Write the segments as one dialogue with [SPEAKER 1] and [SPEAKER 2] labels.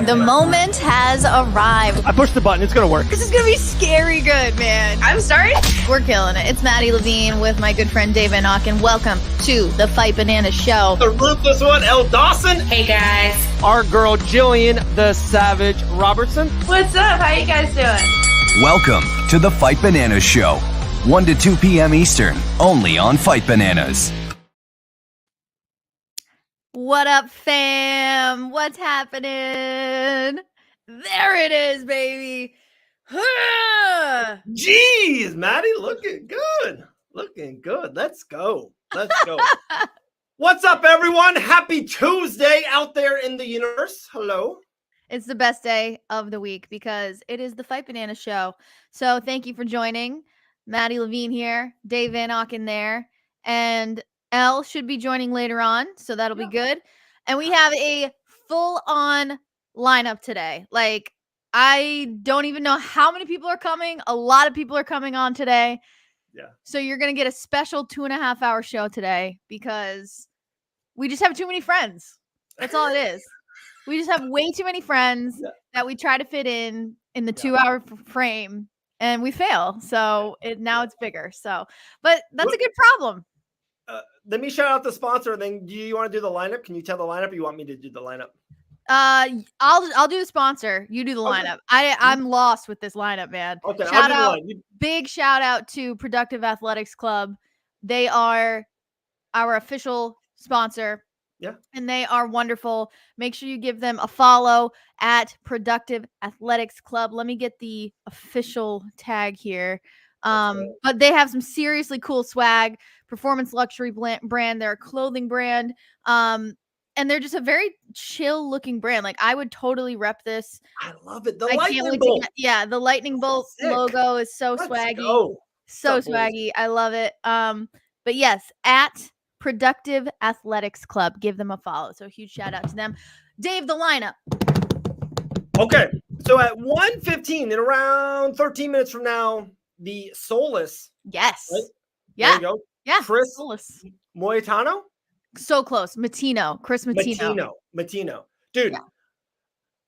[SPEAKER 1] The moment has arrived.
[SPEAKER 2] I pushed the button. It's going to work.
[SPEAKER 1] This is going to be scary good, man.
[SPEAKER 3] I'm sorry?
[SPEAKER 1] We're killing it. It's Maddie Levine with my good friend David Auken. Welcome to the Fight Banana Show.
[SPEAKER 2] The ruthless one, Elle Dawson.
[SPEAKER 3] Hey, guys.
[SPEAKER 2] Our girl, Gillian the Savage Robertson.
[SPEAKER 3] What's up? How you guys doing?
[SPEAKER 4] Welcome to the Fight Bananas Show. 1 to 2 p.m. Eastern, only on Fight Bananas.
[SPEAKER 1] What up, fam? What's happening? There it is, baby.
[SPEAKER 2] Jeez, Maddie, looking good. Looking good. Let's go. Let's go. What's up, everyone? Happy Tuesday out there in the universe. Hello.
[SPEAKER 1] It's the best day of the week because it is the Fight Banana Show. So thank you for joining. Maddie Levine here, Dave Van Auken there, and Elle should be joining later on, so that'll be good. And we have a full-on lineup today. Like, I don't even know how many people are coming. A lot of people are coming on today.
[SPEAKER 2] Yeah.
[SPEAKER 1] So you're going to get a special 2.5-hour show today because we just have too many friends. That's all it is. We just have way too many friends that we try to fit in the 2-hour frame, and we fail. So now it's bigger. So, but that's a good problem.
[SPEAKER 2] Let me shout out the sponsor. Then, do you want to do the lineup? Can you tell the lineup, or you want me to do the lineup?
[SPEAKER 1] I'll do the sponsor. You do the lineup. I'm lost with this lineup, man.
[SPEAKER 2] Okay,
[SPEAKER 1] Big shout out to Productive Athletics Club. They are our official sponsor.
[SPEAKER 2] Yeah.
[SPEAKER 1] And they are wonderful. Make sure you give them a follow at Productive Athletics Club. Let me get the official tag here. But they have some seriously cool swag, performance luxury brand. They're a clothing brand. And they're just a very chill looking brand. Like, I would totally rep this.
[SPEAKER 2] I love it. The lightning bolt.
[SPEAKER 1] The lightning bolt logo is so swaggy. So swaggy. I love it. But yes, at Productive Athletics Club. Give them a follow. So huge shout out to them. Dave, the lineup.
[SPEAKER 2] Okay. So at 1:15, in around 13 minutes from now, the Soulless.
[SPEAKER 1] Yes.
[SPEAKER 2] Right?
[SPEAKER 1] Yeah.
[SPEAKER 2] There you go.
[SPEAKER 1] Yeah.
[SPEAKER 2] Kris
[SPEAKER 1] Moutihno. So close. Moutihno. Kris Moutihno.
[SPEAKER 2] Moutihno. Dude. Yeah.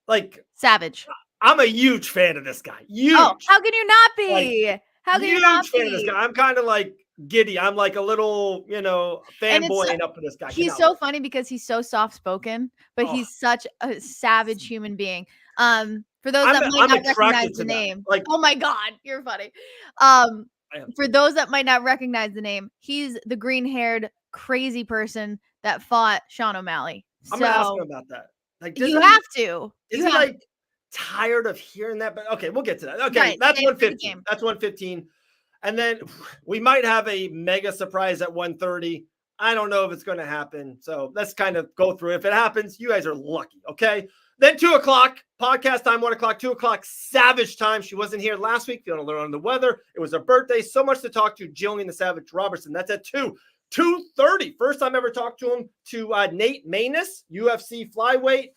[SPEAKER 2] Like.
[SPEAKER 1] Savage.
[SPEAKER 2] I'm a huge fan of this guy. Huge.
[SPEAKER 1] Oh, how can you not be? How can you not be?
[SPEAKER 2] Fan of this guy. I'm kind of like giddy. I'm like a little, fanboying up for this guy.
[SPEAKER 1] He's so funny because he's so soft spoken, but he's such a savage human being. For those that might not recognize the name, oh my God, you're funny. For those that might not recognize the name, he's the green-haired crazy person that fought Sean O'Malley.
[SPEAKER 2] I'm gonna ask him about that. Like,
[SPEAKER 1] you have to.
[SPEAKER 2] Is he like tired of hearing that? But okay, we'll get to that. Okay, right. That's 1:15. That's 1:15. And then we might have a mega surprise at 1:30. I don't know if it's going to happen. So let's kind of go through. If it happens, you guys are lucky. Okay. Then 2 o'clock, podcast time, 1 o'clock, 2 o'clock, Savage time. She wasn't here last week. Feeling a little under the weather. It was her birthday. So much to talk to. Gillian the Savage Robertson. That's at 2. 2:30. First time ever talked to him. To Nate Maness, UFC flyweight.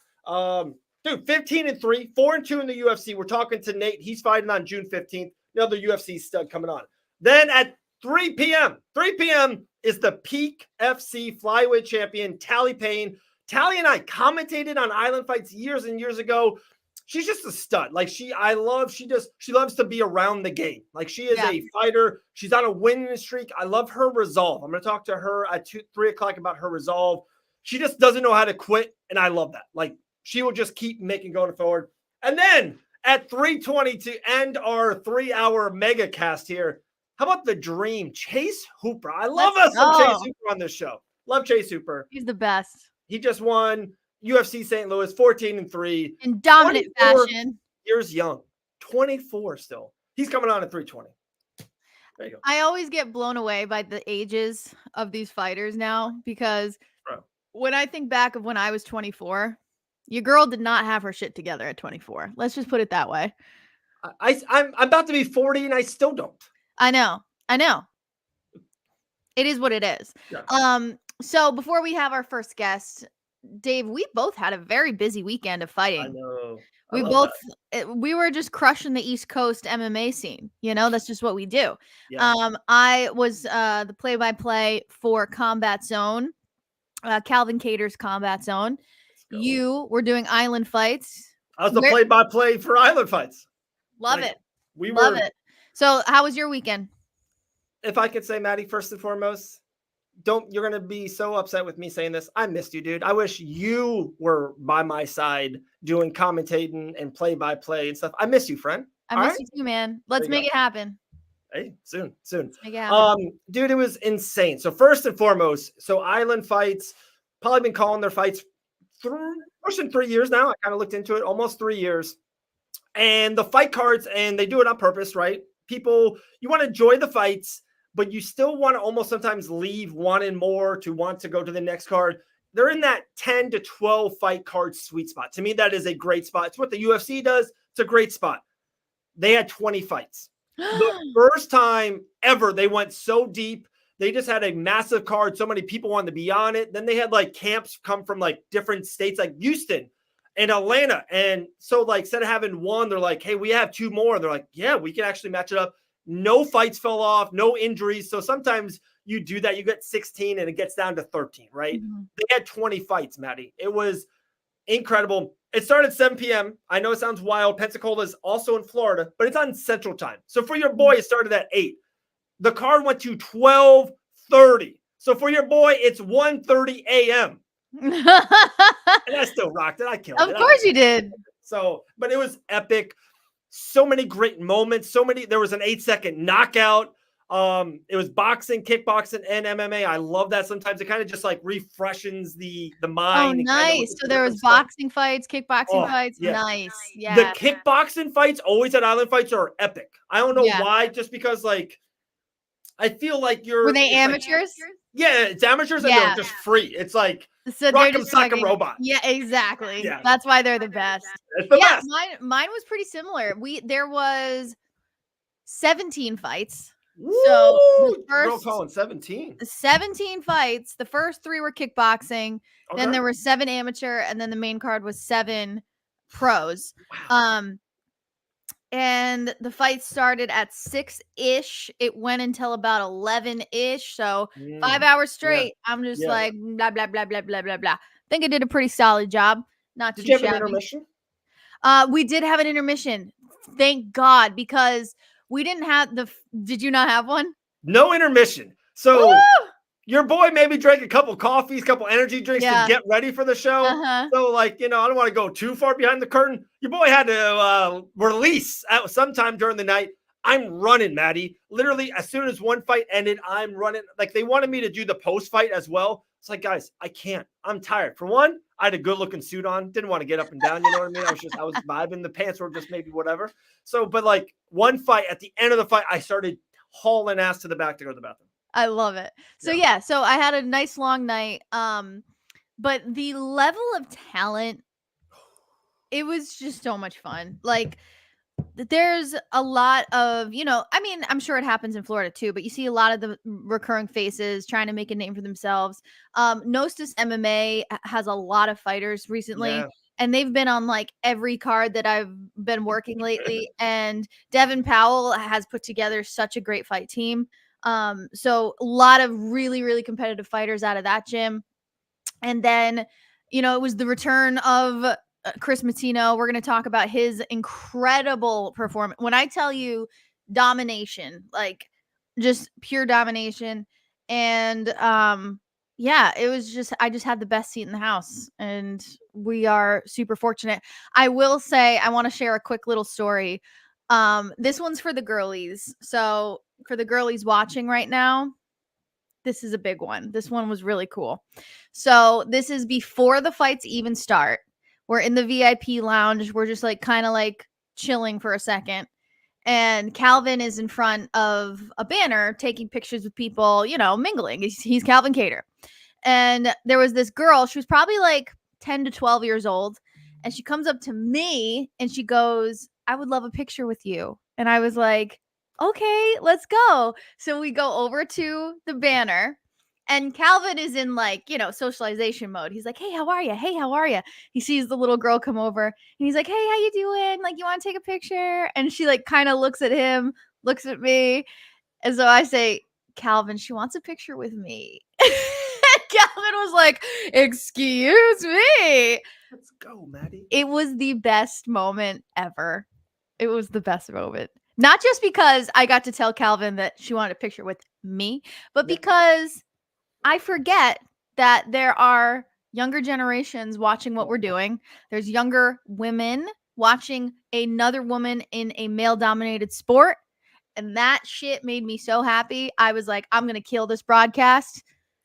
[SPEAKER 2] Dude, 15-3, 4-2 in the UFC. We're talking to Nate. He's fighting on June 15th. Another UFC stud coming on. Then at 3 p.m. is the Peak FC flyweight champion, Talie Pain. Talie and I commentated on Island Fights years and years ago. She's just a stud. Like, she loves to be around the game. Like, she is a fighter. She's on a winning streak. I love her resolve. I'm going to talk to her at 3 o'clock about her resolve. She just doesn't know how to quit, and I love that. Like, she will just keep going forward. And then at 3:20 to end our 3-hour mega cast here, how about the dream, Chase Hooper? I love us some Chase Hooper on this show. Love Chase Hooper.
[SPEAKER 1] He's the best.
[SPEAKER 2] He just won UFC St. Louis, 14-3.
[SPEAKER 1] In dominant fashion.
[SPEAKER 2] Years young. 24 still. He's coming on at 3:20. There you go.
[SPEAKER 1] I always get blown away by the ages of these fighters now because when I think back of when I was 24, your girl did not have her shit together at 24. Let's just put it that way.
[SPEAKER 2] I'm about to be 40 and I still don't.
[SPEAKER 1] I know. It is what it is. Yeah. So before we have our first guest, Dave, we both had a very busy weekend of fighting.
[SPEAKER 2] I know.
[SPEAKER 1] We were just crushing the East Coast MMA scene. That's just what we do.
[SPEAKER 2] Yeah.
[SPEAKER 1] I was the play-by-play for Combat Zone, Calvin Cater's Combat Zone. You were doing Island Fights
[SPEAKER 2] I was the play-by-play for Island fights.
[SPEAKER 1] Love it. Love it. So how was your weekend?
[SPEAKER 2] If I could say, Maddie, first and foremost, you're going to be so upset with me saying this. I missed you, dude. I wish you were by my side doing commentating and play-by-play and stuff. I miss you, friend.
[SPEAKER 1] I miss you too, man. Let's make it happen.
[SPEAKER 2] Hey, soon. Let's
[SPEAKER 1] make it happen.
[SPEAKER 2] Dude, it was insane. So first and foremost, Island fights, probably been calling their fights pushing 3 years now. I kind of looked into it, almost 3 years. And the fight cards, and they do it on purpose, right? People, you want to enjoy the fights, but you still want to almost sometimes leave wanting more to want to go to the next card. They're in that 10 to 12 fight card sweet spot. To me, that is a great spot. It's what the UFC does. It's a great spot. They had 20 fights. The first time ever they went so deep. They just had a massive card. So many people wanted to be on it. Then they had like camps come from like different states, like Houston and Atlanta. And so like instead of having one, they're like, hey, we have 2 more. They're like, yeah, we can actually match it up. No fights fell off, no injuries. So sometimes you do that. You get 16 and it gets down to 13, right? Mm-hmm. They had 20 fights, Maddie. It was incredible. It started at 7 p.m. I know it sounds wild. Pensacola is also in Florida, but it's on Central Time. So for your boy, it started at 8. The card went to 12:30. So for your boy, it's 1:30 a.m. And I still rocked it. I killed it.
[SPEAKER 1] Of course you did.
[SPEAKER 2] So, but it was epic. So many great moments. There was an 8-second knockout. It was boxing, kickboxing, and MMA. I love that. Sometimes it kind of just like refreshes the mind.
[SPEAKER 1] Oh, nice. So there was boxing fights, kickboxing fights.
[SPEAKER 2] Yeah.
[SPEAKER 1] Nice. Yeah.
[SPEAKER 2] The kickboxing fights always at Island fights are epic. I don't know why, just because like I feel like
[SPEAKER 1] were they amateurs?
[SPEAKER 2] Yeah, it's amateurs and they're just free. It's like
[SPEAKER 1] so
[SPEAKER 2] Rock'em Sock'em Robot.
[SPEAKER 1] Yeah, exactly. Yeah. That's why they're the best.
[SPEAKER 2] It's the best.
[SPEAKER 1] Mine was pretty similar. There was 17 fights.
[SPEAKER 2] Woo!
[SPEAKER 1] So the
[SPEAKER 2] Girl calling 17
[SPEAKER 1] fights. The first 3 were kickboxing. Okay. Then there were 7 amateur, and then the main card was 7 pros. Wow. And the fight started at 6-ish. It went until about 11-ish. So 5 hours straight. Yeah. I'm just like blah blah blah blah blah blah blah. I think I did a pretty solid job. Not too shabby. Did you have an intermission? We did have an intermission. Thank God, because we didn't have did you not have one?
[SPEAKER 2] No intermission. So woo! Your boy maybe drank a couple coffees, couple energy drinks to get ready for the show. Uh-huh. So like, I don't want to go too far behind the curtain. Your boy had to release at sometime during the night. I'm running, Maddie. Literally, as soon as one fight ended, I'm running. Like they wanted me to do the post fight as well. It's like, guys, I can't. I'm tired. For one, I had a good looking suit on. Didn't want to get up and down. You know what I mean? I was vibing. The pants were just maybe whatever. So, but like one fight, at the end of the fight, I started hauling ass to the back to go to the bathroom.
[SPEAKER 1] I love it. So so I had a nice long night. But the level of talent, it was just so much fun. Like there's a lot of, I mean, I'm sure it happens in Florida too, but you see a lot of the recurring faces trying to make a name for themselves. Nostos MMA has a lot of fighters recently. And they've been on like every card that I've been working lately. And Devin Powell has put together such a great fight team. So a lot of really, really competitive fighters out of that gym. And then, it was the return of Kris Moutihno. We're going to talk about his incredible performance. When I tell you domination, like just pure domination. And, it was just, I just had the best seat in the house and we are super fortunate. I will say, I want to share a quick little story. This one's for the girlies. So for the girlies watching right now, this is a big one. This one was really cool. So this is before the fights even start. We're in the VIP lounge. We're just like kind of like chilling for a second. And Calvin is in front of a banner taking pictures with people, mingling. He's Calvin Cater. And there was this girl. She was probably like 10 to 12 years old. And she comes up to me and she goes, I would love a picture with you. And I was like, okay, let's go. So we go over to the banner and Calvin is in like, socialization mode. He's like, hey, how are you? Hey, how are you? He sees the little girl come over and he's like, hey, how you doing? Like, you want to take a picture? And she like kind of looks at him, looks at me. And so I say, Calvin, she wants a picture with me. Calvin was like, excuse me.
[SPEAKER 2] Let's go, Maddie.
[SPEAKER 1] It was the best moment ever. It was the best moment. Not just because I got to tell Calvin that she wanted a picture with me, but because I forget that there are younger generations watching what we're doing. There's younger women watching another woman in a male-dominated sport. And that shit made me so happy. I was like, I'm going to kill this broadcast.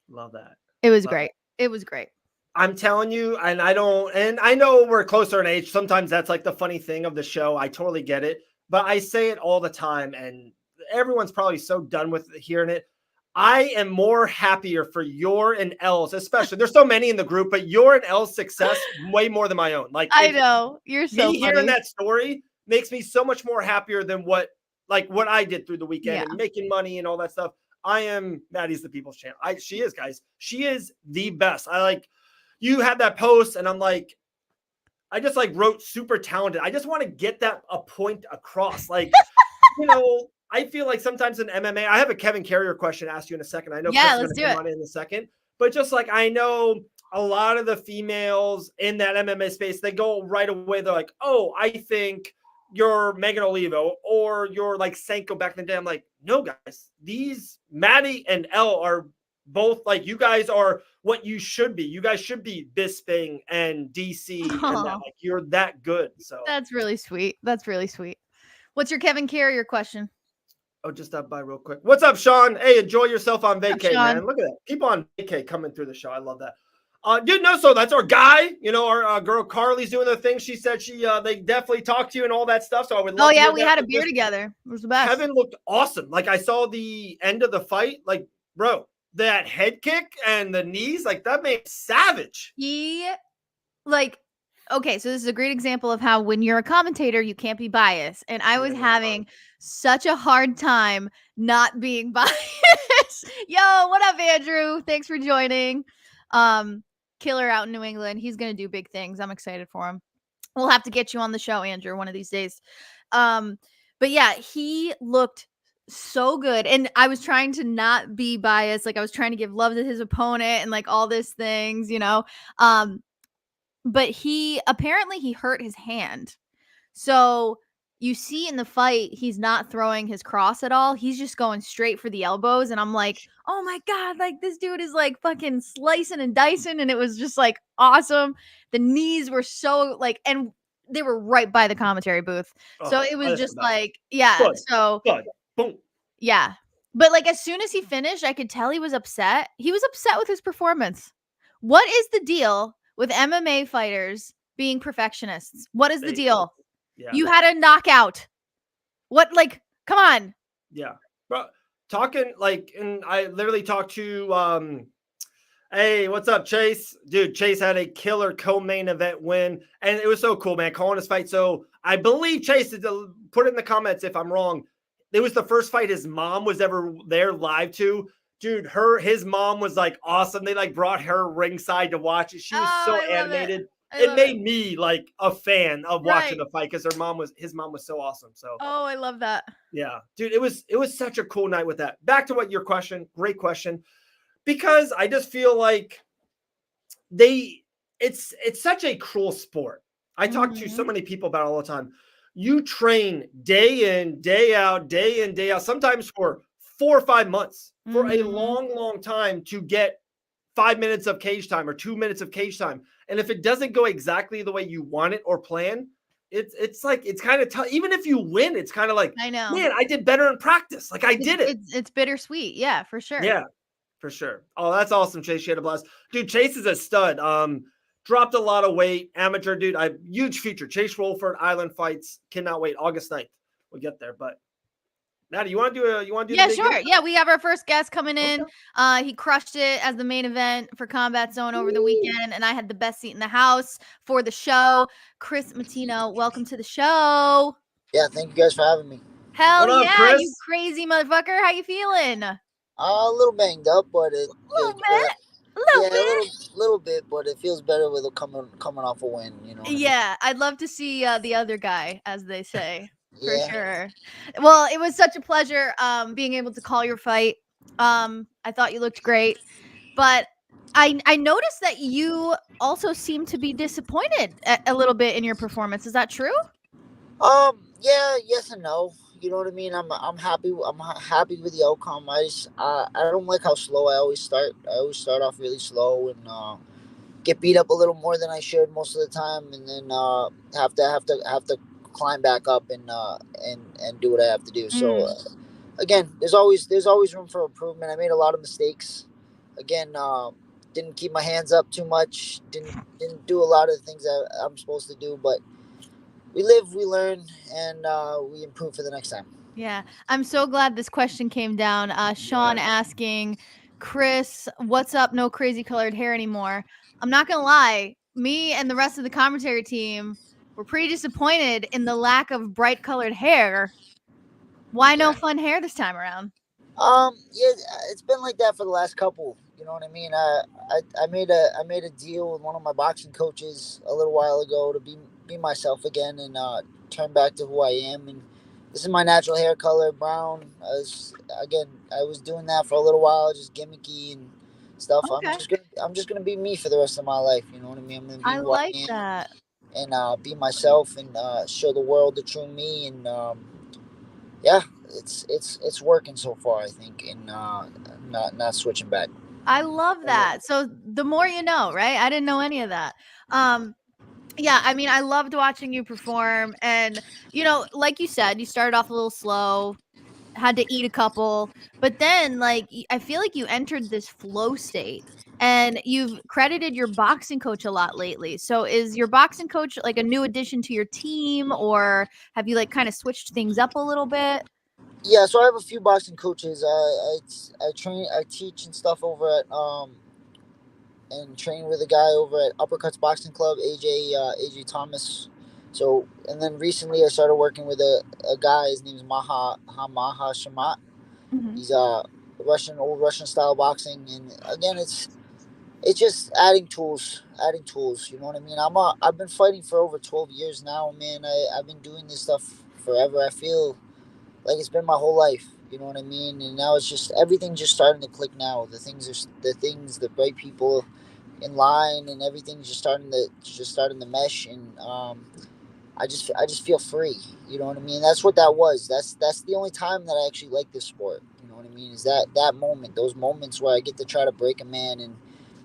[SPEAKER 2] Love that.
[SPEAKER 1] It was great. It was great.
[SPEAKER 2] I'm telling you, and I know we're closer in age. Sometimes that's like the funny thing of the show. I totally get it. But I say it all the time, and everyone's probably so done with hearing it. I am more happier for your and Elle's, especially. There's so many in the group, but your and Elle's success way more than my own. Like
[SPEAKER 1] I know. You're so funny.
[SPEAKER 2] Hearing that story makes me so much more happier than what I did through the weekend and making money and all that stuff. Maddie's the people's champ. She is, guys. She is the best. You had that post, and I'm like, I just wrote super talented. I just want to get a point across. I feel like sometimes in MMA, I have a Kevin Carrier question to ask you in a second. I know Kris is going to come on in a second, but just I know a lot of the females in that MMA space, they go right away. They're like, oh, I think you're Megan Olivo or you're like Senko back in the day. I'm like, no, guys, these Maddie and Elle are both you guys are what you should be. You guys should be Bisping and DC and that. You're that good. So
[SPEAKER 1] that's really sweet. That's really sweet. What's your Kevin Carrier question?
[SPEAKER 2] Oh, just stop by real quick. What's up, Sean? Hey, enjoy yourself on vacay, man. Look at that. People on vacay coming through the show. I love that. Dude, no, so that's our guy. Our girl Carly's doing the thing. She said they definitely talked to you and all that stuff. So I would love to
[SPEAKER 1] we had a beer together. It was the best.
[SPEAKER 2] Kevin looked awesome. I saw the end of the fight. Bro, that head kick and the knees, that made savage.
[SPEAKER 1] Okay, so this is a great example of how when you're a commentator, you can't be biased. And I was having such a hard time not being biased. Yo, what up, Andrew? Thanks for joining. Killer out in New England. He's going to do big things. I'm excited for him. We'll have to get you on the show, Andrew, one of these days. But yeah, he looked so good. And I was trying to not be biased. I was trying to give love to his opponent and all these things, but he hurt his hand. So you see in the fight, he's not throwing his cross at all. He's just going straight for the elbows. And I'm like, oh my God, this dude is fucking slicing and dicing. And it was just awesome. The knees were so and they were right by the commentary booth. So it was just
[SPEAKER 2] Bud,
[SPEAKER 1] so
[SPEAKER 2] boom.
[SPEAKER 1] Yeah. But as soon as he finished, I could tell he was upset. He was upset with his performance. What is the deal with MMA fighters being perfectionists? What is the deal?
[SPEAKER 2] Yeah.
[SPEAKER 1] You had a knockout. What, come on.
[SPEAKER 2] Yeah. Bro, talking, and I literally talked to, hey, what's up, Chase? Dude, Chase had a killer co-main event win, and it was so cool, man, calling his fight. So I believe, Chase, put it in the comments if I'm wrong, it was the first fight his mom was ever there live to. Dude, his mom was awesome. They brought her ringside to watch it. She was so animated. It made me a fan of watching the fight because his mom was so awesome. So
[SPEAKER 1] I love that.
[SPEAKER 2] Yeah, dude, it was such a cool night with that. Back to what your question, great question, because I just feel it's such a cruel sport. I talk to so many people about it all the time. You train day in, day out, sometimes for 4 or 5 months, for a long, long time to get 5 minutes of cage time or 2 minutes of cage time. And if it doesn't go exactly the way you want it or plan, it's kind of tough. Even if you win, it's kind of
[SPEAKER 1] I know,
[SPEAKER 2] man, I did better in practice. I did it.
[SPEAKER 1] It's bittersweet. Yeah, for sure.
[SPEAKER 2] Yeah, for sure. Oh, that's awesome, Chase. She had a blast. Dude, Chase is a stud. Dropped a lot of weight. Amateur, dude. Huge future. Chase Rolford, Island Fights. Cannot wait. August 9th. We'll get there. But Maddie, you want to do
[SPEAKER 1] Yeah, sure. Game? Yeah, we have our first guest coming in. Okay. He crushed it as the main event for Combat Zone over the weekend, and I had the best seat in the house for the show. Kris Moutihno, welcome to the show.
[SPEAKER 5] Yeah, thank you guys for having me.
[SPEAKER 1] Hell
[SPEAKER 2] what
[SPEAKER 1] yeah,
[SPEAKER 2] up, Kris?
[SPEAKER 1] you crazy motherfucker. How you feeling?
[SPEAKER 5] A little banged up, but it
[SPEAKER 1] a
[SPEAKER 5] little bit, but it feels better with it coming off a win,
[SPEAKER 1] Yeah, I'd love to see the other guy, as they say. For sure. Well, it was such a pleasure being able to call your fight. I thought you looked great, but I noticed that you also seem to be disappointed a little bit in your performance. Is that true?
[SPEAKER 5] Yeah, yes and no. You know what I mean? I'm happy. Happy with the outcome. I don't like how slow I always start. I always start off really slow and get beat up a little more than I should most of the time, and then have to climb back up and do what I have to do. So again, there's always room for improvement. I made a lot of mistakes. Again, didn't keep my hands up too much. Didn't do a lot of the things that I'm supposed to do, but we live, we learn, and we improve for the next time.
[SPEAKER 1] Yeah, I'm so glad this question came down. Sean asking, Kris, what's up? No crazy colored hair anymore. I'm not gonna lie, me and the rest of the commentary team were pretty disappointed in the lack of bright colored hair. Why no fun hair this time around?
[SPEAKER 5] Yeah, it's been like that for the last couple. You know what I mean? I made a deal with one of my boxing coaches a little while ago to be myself again and turn back to who I am. And this is my natural hair color, brown. I was doing that for a little while, just gimmicky and stuff.
[SPEAKER 1] Okay.
[SPEAKER 5] I'm just gonna be me for the rest of my life. You know what I mean? I'm gonna be
[SPEAKER 1] I
[SPEAKER 5] who
[SPEAKER 1] like
[SPEAKER 5] I am
[SPEAKER 1] that.
[SPEAKER 5] and be myself and show the world the true me. And yeah, it's working so far, I think, and not switching back.
[SPEAKER 1] I love that. So the more you know, right? I didn't know any of that. Yeah, I mean, I loved watching you perform, and like you said, you started off a little slow, had to eat a couple, but then like I feel like you entered this flow state, and you've credited your boxing coach a lot lately. So is your boxing coach like a new addition to your team, or have you like kind of switched things up a little bit?
[SPEAKER 5] Yeah, so I have a few boxing coaches. I teach and stuff over at and train with a guy over at Uppercuts Boxing Club, AJ Thomas. So and then recently I started working with a guy. His name's Maha Shamat. He's old Russian style boxing, and again it's just adding tools. You know what I mean? I've been fighting for over 12 years now, man. I've been doing this stuff forever. I feel like it's been my whole life. You know what I mean? And now it's just everything's just starting to click now. The right people in line, and everything's just starting to mesh. And I just feel free. You know what I mean? That's what that was. That's the only time that I actually like this sport. You know what I mean? Is that moment, those moments where I get to try to break a man, and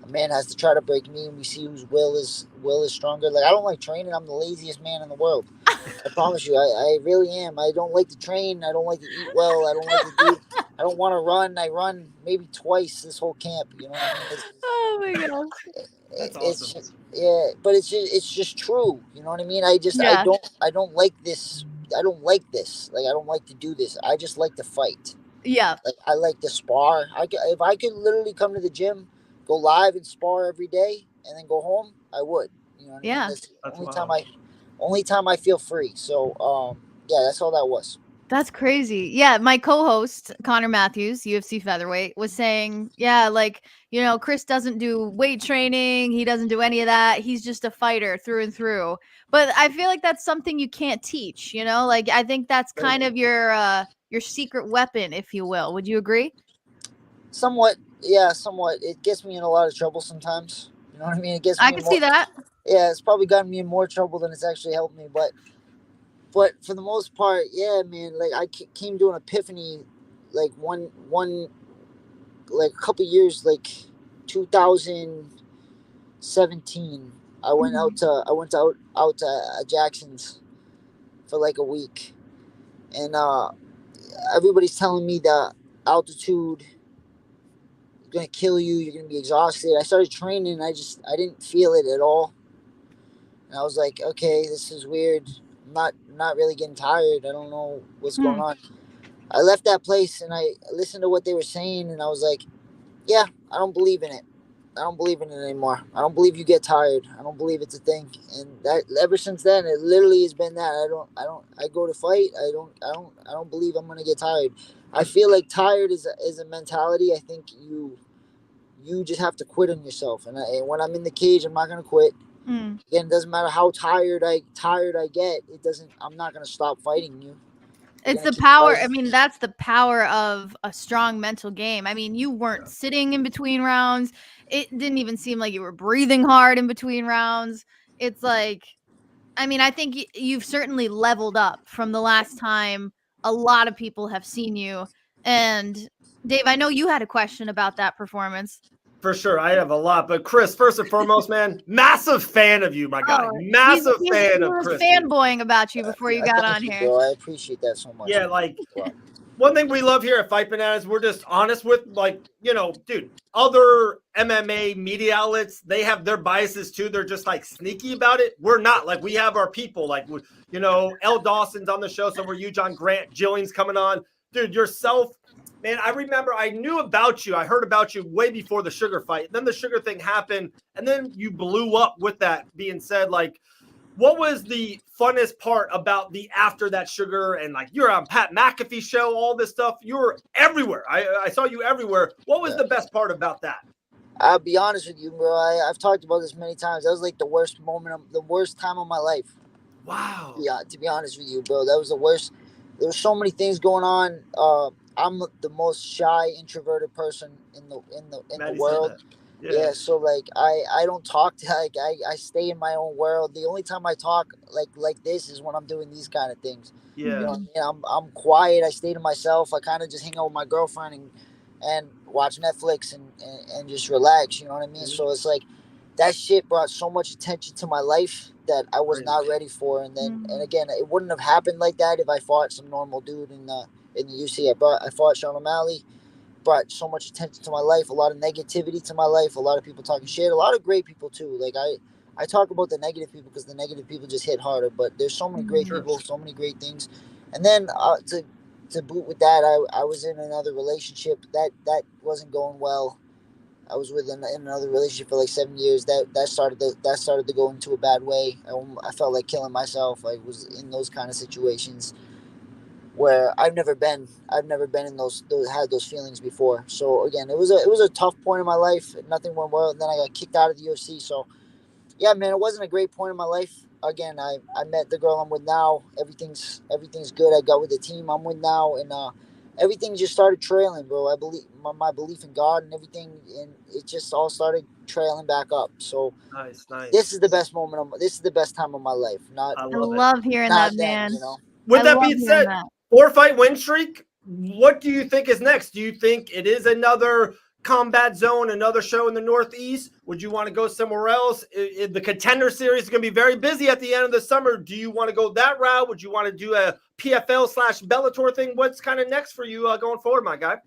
[SPEAKER 5] a man has to try to break me, and we see whose will is stronger. Like, I don't like training. I'm the laziest man in the world. I promise you, I really am. I don't like to train. I don't like to eat well. I don't like to do. I don't want to run. I run maybe twice this whole camp. You know what I mean?
[SPEAKER 1] Oh my gosh.
[SPEAKER 2] That's
[SPEAKER 5] It's
[SPEAKER 2] awesome.
[SPEAKER 5] yeah, but it's just true. You know what I mean?
[SPEAKER 1] Yeah.
[SPEAKER 5] I don't like this. I don't like this. Like, I don't like to do this. I just like to fight.
[SPEAKER 1] Yeah.
[SPEAKER 5] Like, I like to spar. If I could literally come to the gym, go live and spar every day, and then go home, I would. You know what I
[SPEAKER 1] Yeah.
[SPEAKER 5] mean? That's the only time I feel free. So yeah, that's all that was.
[SPEAKER 1] That's crazy. Yeah, my co-host Connor Matthews, UFC featherweight, was saying, yeah, like, Kris doesn't do weight training, he doesn't do any of that. He's just a fighter through and through. But I feel like that's something you can't teach, Like, I think that's kind of your secret weapon, if you will. Would you agree?
[SPEAKER 5] Somewhat, yeah, somewhat. It gets me in a lot of trouble sometimes. You know what I mean? It gets me
[SPEAKER 1] I can see that.
[SPEAKER 5] Yeah, it's probably gotten me in more trouble than it's actually helped me, but for the most part, yeah, man. Like, I came to an epiphany, like like a couple years, like 2017. I went out to Jackson's for like a week, and everybody's telling me that altitude is gonna kill you. You're gonna be exhausted. I started training, and I didn't feel it at all, and I was like, okay, this is weird. I'm not really getting tired. I don't know what's going on. I left that place and I listened to what they were saying, and I was like, yeah, I don't believe in it. I don't believe in it anymore. I don't believe you get tired. I don't believe it's a thing. And that ever since then, it literally has been that. I go to fight. I don't believe I'm gonna get tired. I feel like tired is a mentality. I think you just have to quit on yourself. And when I'm in the cage, I'm not gonna quit. Again, it doesn't matter how tired I get. It doesn't. I'm not gonna stop fighting you.
[SPEAKER 1] It's the power. I mean, that's the power of a strong mental game. I mean, you weren't sitting in between rounds. It didn't even seem like you were breathing hard in between rounds. It's like, I mean, I think you've certainly leveled up from the last time a lot of people have seen you. And Dave, I know you had a question about that performance.
[SPEAKER 2] For sure. I have a lot. But Kris, first and foremost, man, massive fan of you, my guy. Massive fan of Kris.
[SPEAKER 1] Fanboying about you before you got on here.
[SPEAKER 5] Bro. I appreciate that so much.
[SPEAKER 2] Yeah, like one thing we love here at Fight Bananas, we're just honest with, like, you know, dude, other MMA media outlets, they have their biases too. They're just like sneaky about it. We're not. Like, we have our people. Like, you know, Elle Dawson's on the show. So we're you, John Grant. Gillian's coming on. Dude, yourself. Man, I remember I knew about you. I heard about you way before the sugar fight. Then the sugar thing happened, and then you blew up with that being said. Like, what was the funnest part about the after that sugar and, like, you're on Pat McAfee show, all this stuff. You were everywhere. I saw you everywhere. What was the best part about that?
[SPEAKER 5] I'll be honest with you, bro. I've talked about this many times. That was like the worst moment, the worst time of my life.
[SPEAKER 2] Wow.
[SPEAKER 5] Yeah, to be honest with you, bro, that was the worst. There were so many things going on. I'm the most shy, introverted person in the world. Yeah, so like I don't talk to, like I stay in my own world. The only time I talk like this is when I'm doing these kind of things.
[SPEAKER 2] Yeah.
[SPEAKER 5] You know what I mean? I'm quiet. I stay to myself. I kind of just hang out with my girlfriend and watch Netflix and just relax. You know what I mean? Mm-hmm. So it's like that shit brought so much attention to my life that I was not ready for. And then and again, it wouldn't have happened like that if I fought some normal dude in the UFC. I fought Sean O'Malley. Brought so much attention to my life, a lot of negativity to my life, a lot of people talking shit, a lot of great people too. Like I talk about the negative people because the negative people just hit harder, but there's so many great people, so many great things. And then to boot with that, I was in another relationship that wasn't going well. I was in another relationship for like 7 years. That started to go into a bad way. I felt like killing myself. I was in those kind of situations where I've never been in those had those feelings before. So again, it was a tough point in my life. Nothing went well, and then I got kicked out of the UFC. So yeah, man, it wasn't a great point in my life. Again, I met the girl I'm with now. Everything's good. I got with the team I'm with now, and everything just started trailing, bro. I believe my belief in God and everything, and it just all started trailing back up. So
[SPEAKER 2] nice.
[SPEAKER 5] This is the best moment. This is the best time of my life.
[SPEAKER 1] I love hearing that, man.
[SPEAKER 5] You know?
[SPEAKER 2] With that being said, 4-fight win streak. What do you think is next? Do you think it is another Combat Zone, another show in the Northeast? Would you want to go somewhere else? The Contender Series is going to be very busy at the end of the summer. Do you want to go that route? Would you want to do a PFL/Bellator thing? What's kind of next for you going forward, my guy?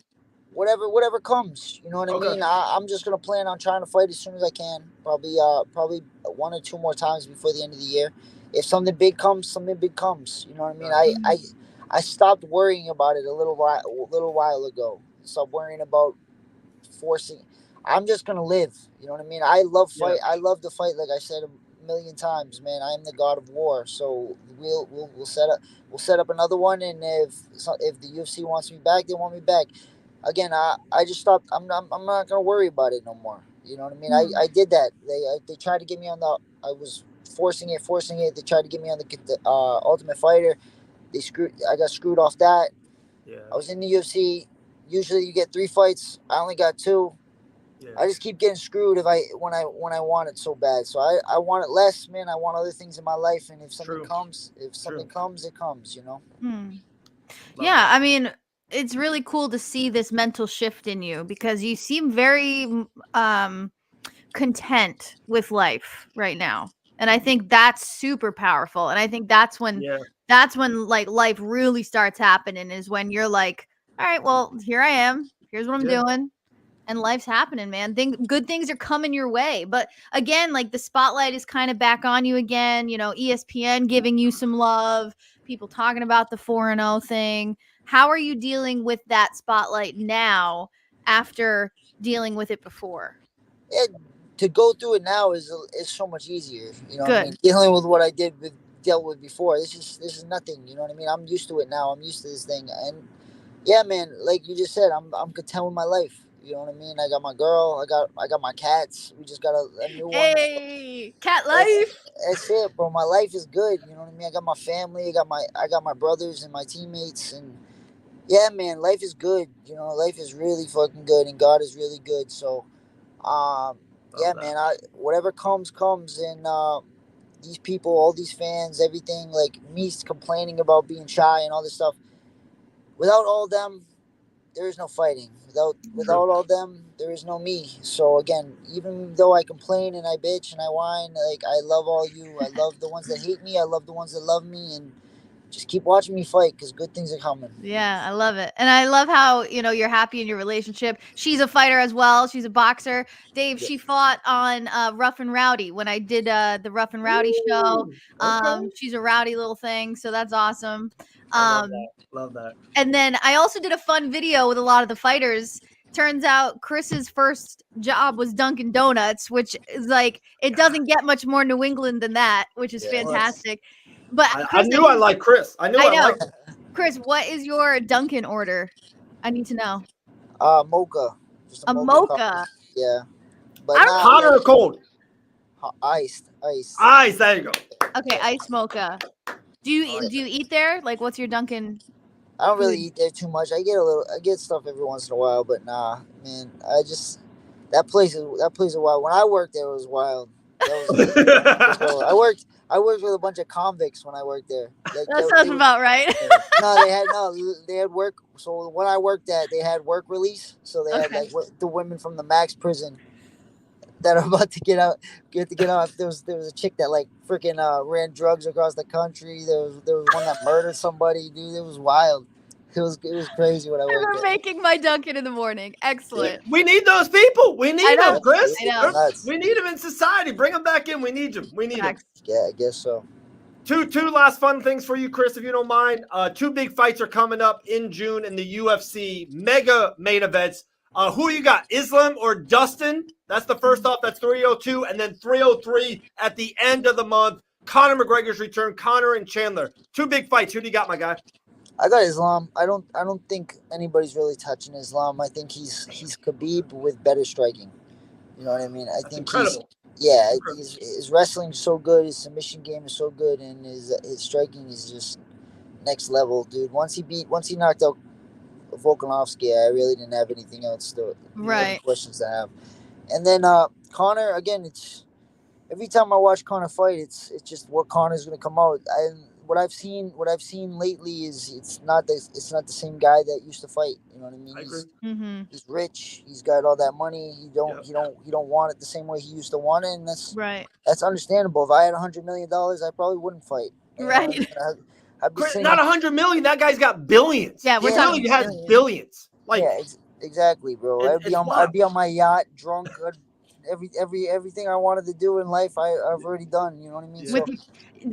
[SPEAKER 5] Whatever comes. You know what I mean? I'm just going to plan on trying to fight as soon as I can. Probably 1 or 2 more times before the end of the year. If something big comes, something big comes. You know what I mean? I stopped worrying about it a little while ago. Stopped worrying about forcing. I'm just gonna live. You know what I mean? I love fight. Yeah. I love to fight. Like I said a million times, man. I am the god of war. So we'll set up another one. And if the UFC wants me back, they want me back. Again, I just stopped. I'm not gonna worry about it no more. You know what I mean? I did that. They tried to get me on the. I was forcing it. They tried to get me on the Ultimate Fighter. I got screwed off that. Yeah. I was in the UFC. Usually you get 3 fights. I only got 2. Yeah. I just keep getting screwed when I want it so bad. So I want it less, man. I want other things in my life, and if something comes, it comes. You know.
[SPEAKER 1] Yeah, I mean, it's really cool to see this mental shift in you because you seem very content with life right now, and I think that's super powerful. And I think that's when. Yeah. That's when like life really starts happening is when you're like, all right, well, here I am. Here's what I'm doing. And life's happening, man. Good things are coming your way. But again, like the spotlight is kind of back on you again. You know, ESPN giving you some love, people talking about the 4-0 thing. How are you dealing with that spotlight now after dealing with it before?
[SPEAKER 5] To go through it now is so much easier. You know what I mean? Dealing with what I dealt with before. This is nothing. You know what I mean? I'm used to it now. I'm used to this thing. And yeah, man, like you just said, I'm content with my life. You know what I mean? I got my girl. I got my cats. We just got a new one.
[SPEAKER 1] Hey, cat life.
[SPEAKER 5] That's it, bro. My life is good. You know what I mean? I got my family. I got my brothers and my teammates, and yeah, man, life is good. You know, life is really fucking good, and God is really good. So, yeah, man. Whatever comes, and these people, all these fans, everything, like me complaining about being shy and all this stuff. Without all them, there is no fighting. Without all them, there is no me. So again, even though I complain and I bitch and I whine, like I love all you. I love the ones that hate me. I love the ones that love me, and just keep watching me fight because good things are coming.
[SPEAKER 1] Yeah, I love it. And I love how, you're happy in your relationship. She's a fighter as well. She's a boxer. Dave, she fought on Rough and Rowdy when I did the Rough and Rowdy show.
[SPEAKER 2] Okay.
[SPEAKER 1] She's a rowdy little thing, so that's awesome.
[SPEAKER 2] I love that.
[SPEAKER 1] And then I also did a fun video with a lot of the fighters. Turns out Kris's first job was Dunkin' Donuts, which is like, it doesn't get much more New England than that, which is fantastic. But
[SPEAKER 2] I knew I liked Kris. I liked him.
[SPEAKER 1] Kris, what is your Dunkin' order? I need to know.
[SPEAKER 5] Mocha. Just
[SPEAKER 1] a mocha.
[SPEAKER 5] Coffee. Yeah. But
[SPEAKER 2] hot or cold?
[SPEAKER 5] Iced.
[SPEAKER 2] Ice. There you go.
[SPEAKER 1] Okay, iced mocha. Do you eat there? Like, what's your Dunkin'?
[SPEAKER 5] I don't really eat there too much. I get stuff every once in a while, but nah, man. That place is wild. When I worked there, it was wild. I worked with a bunch of convicts when I worked there.
[SPEAKER 1] That sounds about right.
[SPEAKER 5] They had work. So when I worked they had work release. So they had like the women from the max prison that are about to get out. There was a chick that like freaking ran drugs across the country. There was one that murdered somebody. Dude, it was wild. It was crazy when I worked there.
[SPEAKER 1] Making my Dunkin' in the morning. Excellent.
[SPEAKER 2] We need those people. We need them, Kris.
[SPEAKER 1] I
[SPEAKER 2] We need them in society. Bring them back in. We need them.
[SPEAKER 5] Yeah, I guess so.
[SPEAKER 2] Two last fun things for you, Kris, if you don't mind. 2 big fights are coming up in June in the UFC mega main events. Who you got, Islam or Dustin? That's the first off. That's 302, and then 303 at the end of the month. Conor McGregor's return. Conor and Chandler. 2 big fights. Who do you got, my guy?
[SPEAKER 5] I got Islam. I don't think anybody's really touching Islam. I think he's Khabib with better striking. You know what I mean? That's incredible. His wrestling's so good. His submission game is so good, and his striking is just next level, dude. Once he knocked out Volkanovski, I really didn't have anything else to questions to have. And then Conor, again, it's every time I watch Conor fight, it's just what Conor's gonna come out. What I've seen lately is it's not the same guy that used to fight. You know what I mean?
[SPEAKER 2] I agree.
[SPEAKER 5] He's rich. He's got all that money. He don't want it the same way he used to want it, and that's understandable. If I had $100 million, I probably wouldn't fight.
[SPEAKER 1] Right.
[SPEAKER 2] I'd be not $100 million. That guy's got billions.
[SPEAKER 1] Yeah, we're talking.
[SPEAKER 2] He has billions. Like
[SPEAKER 5] exactly, bro. I'd be on my yacht, drunk. Everything I wanted to do in life, I've already done. You know what I mean?
[SPEAKER 1] Yeah.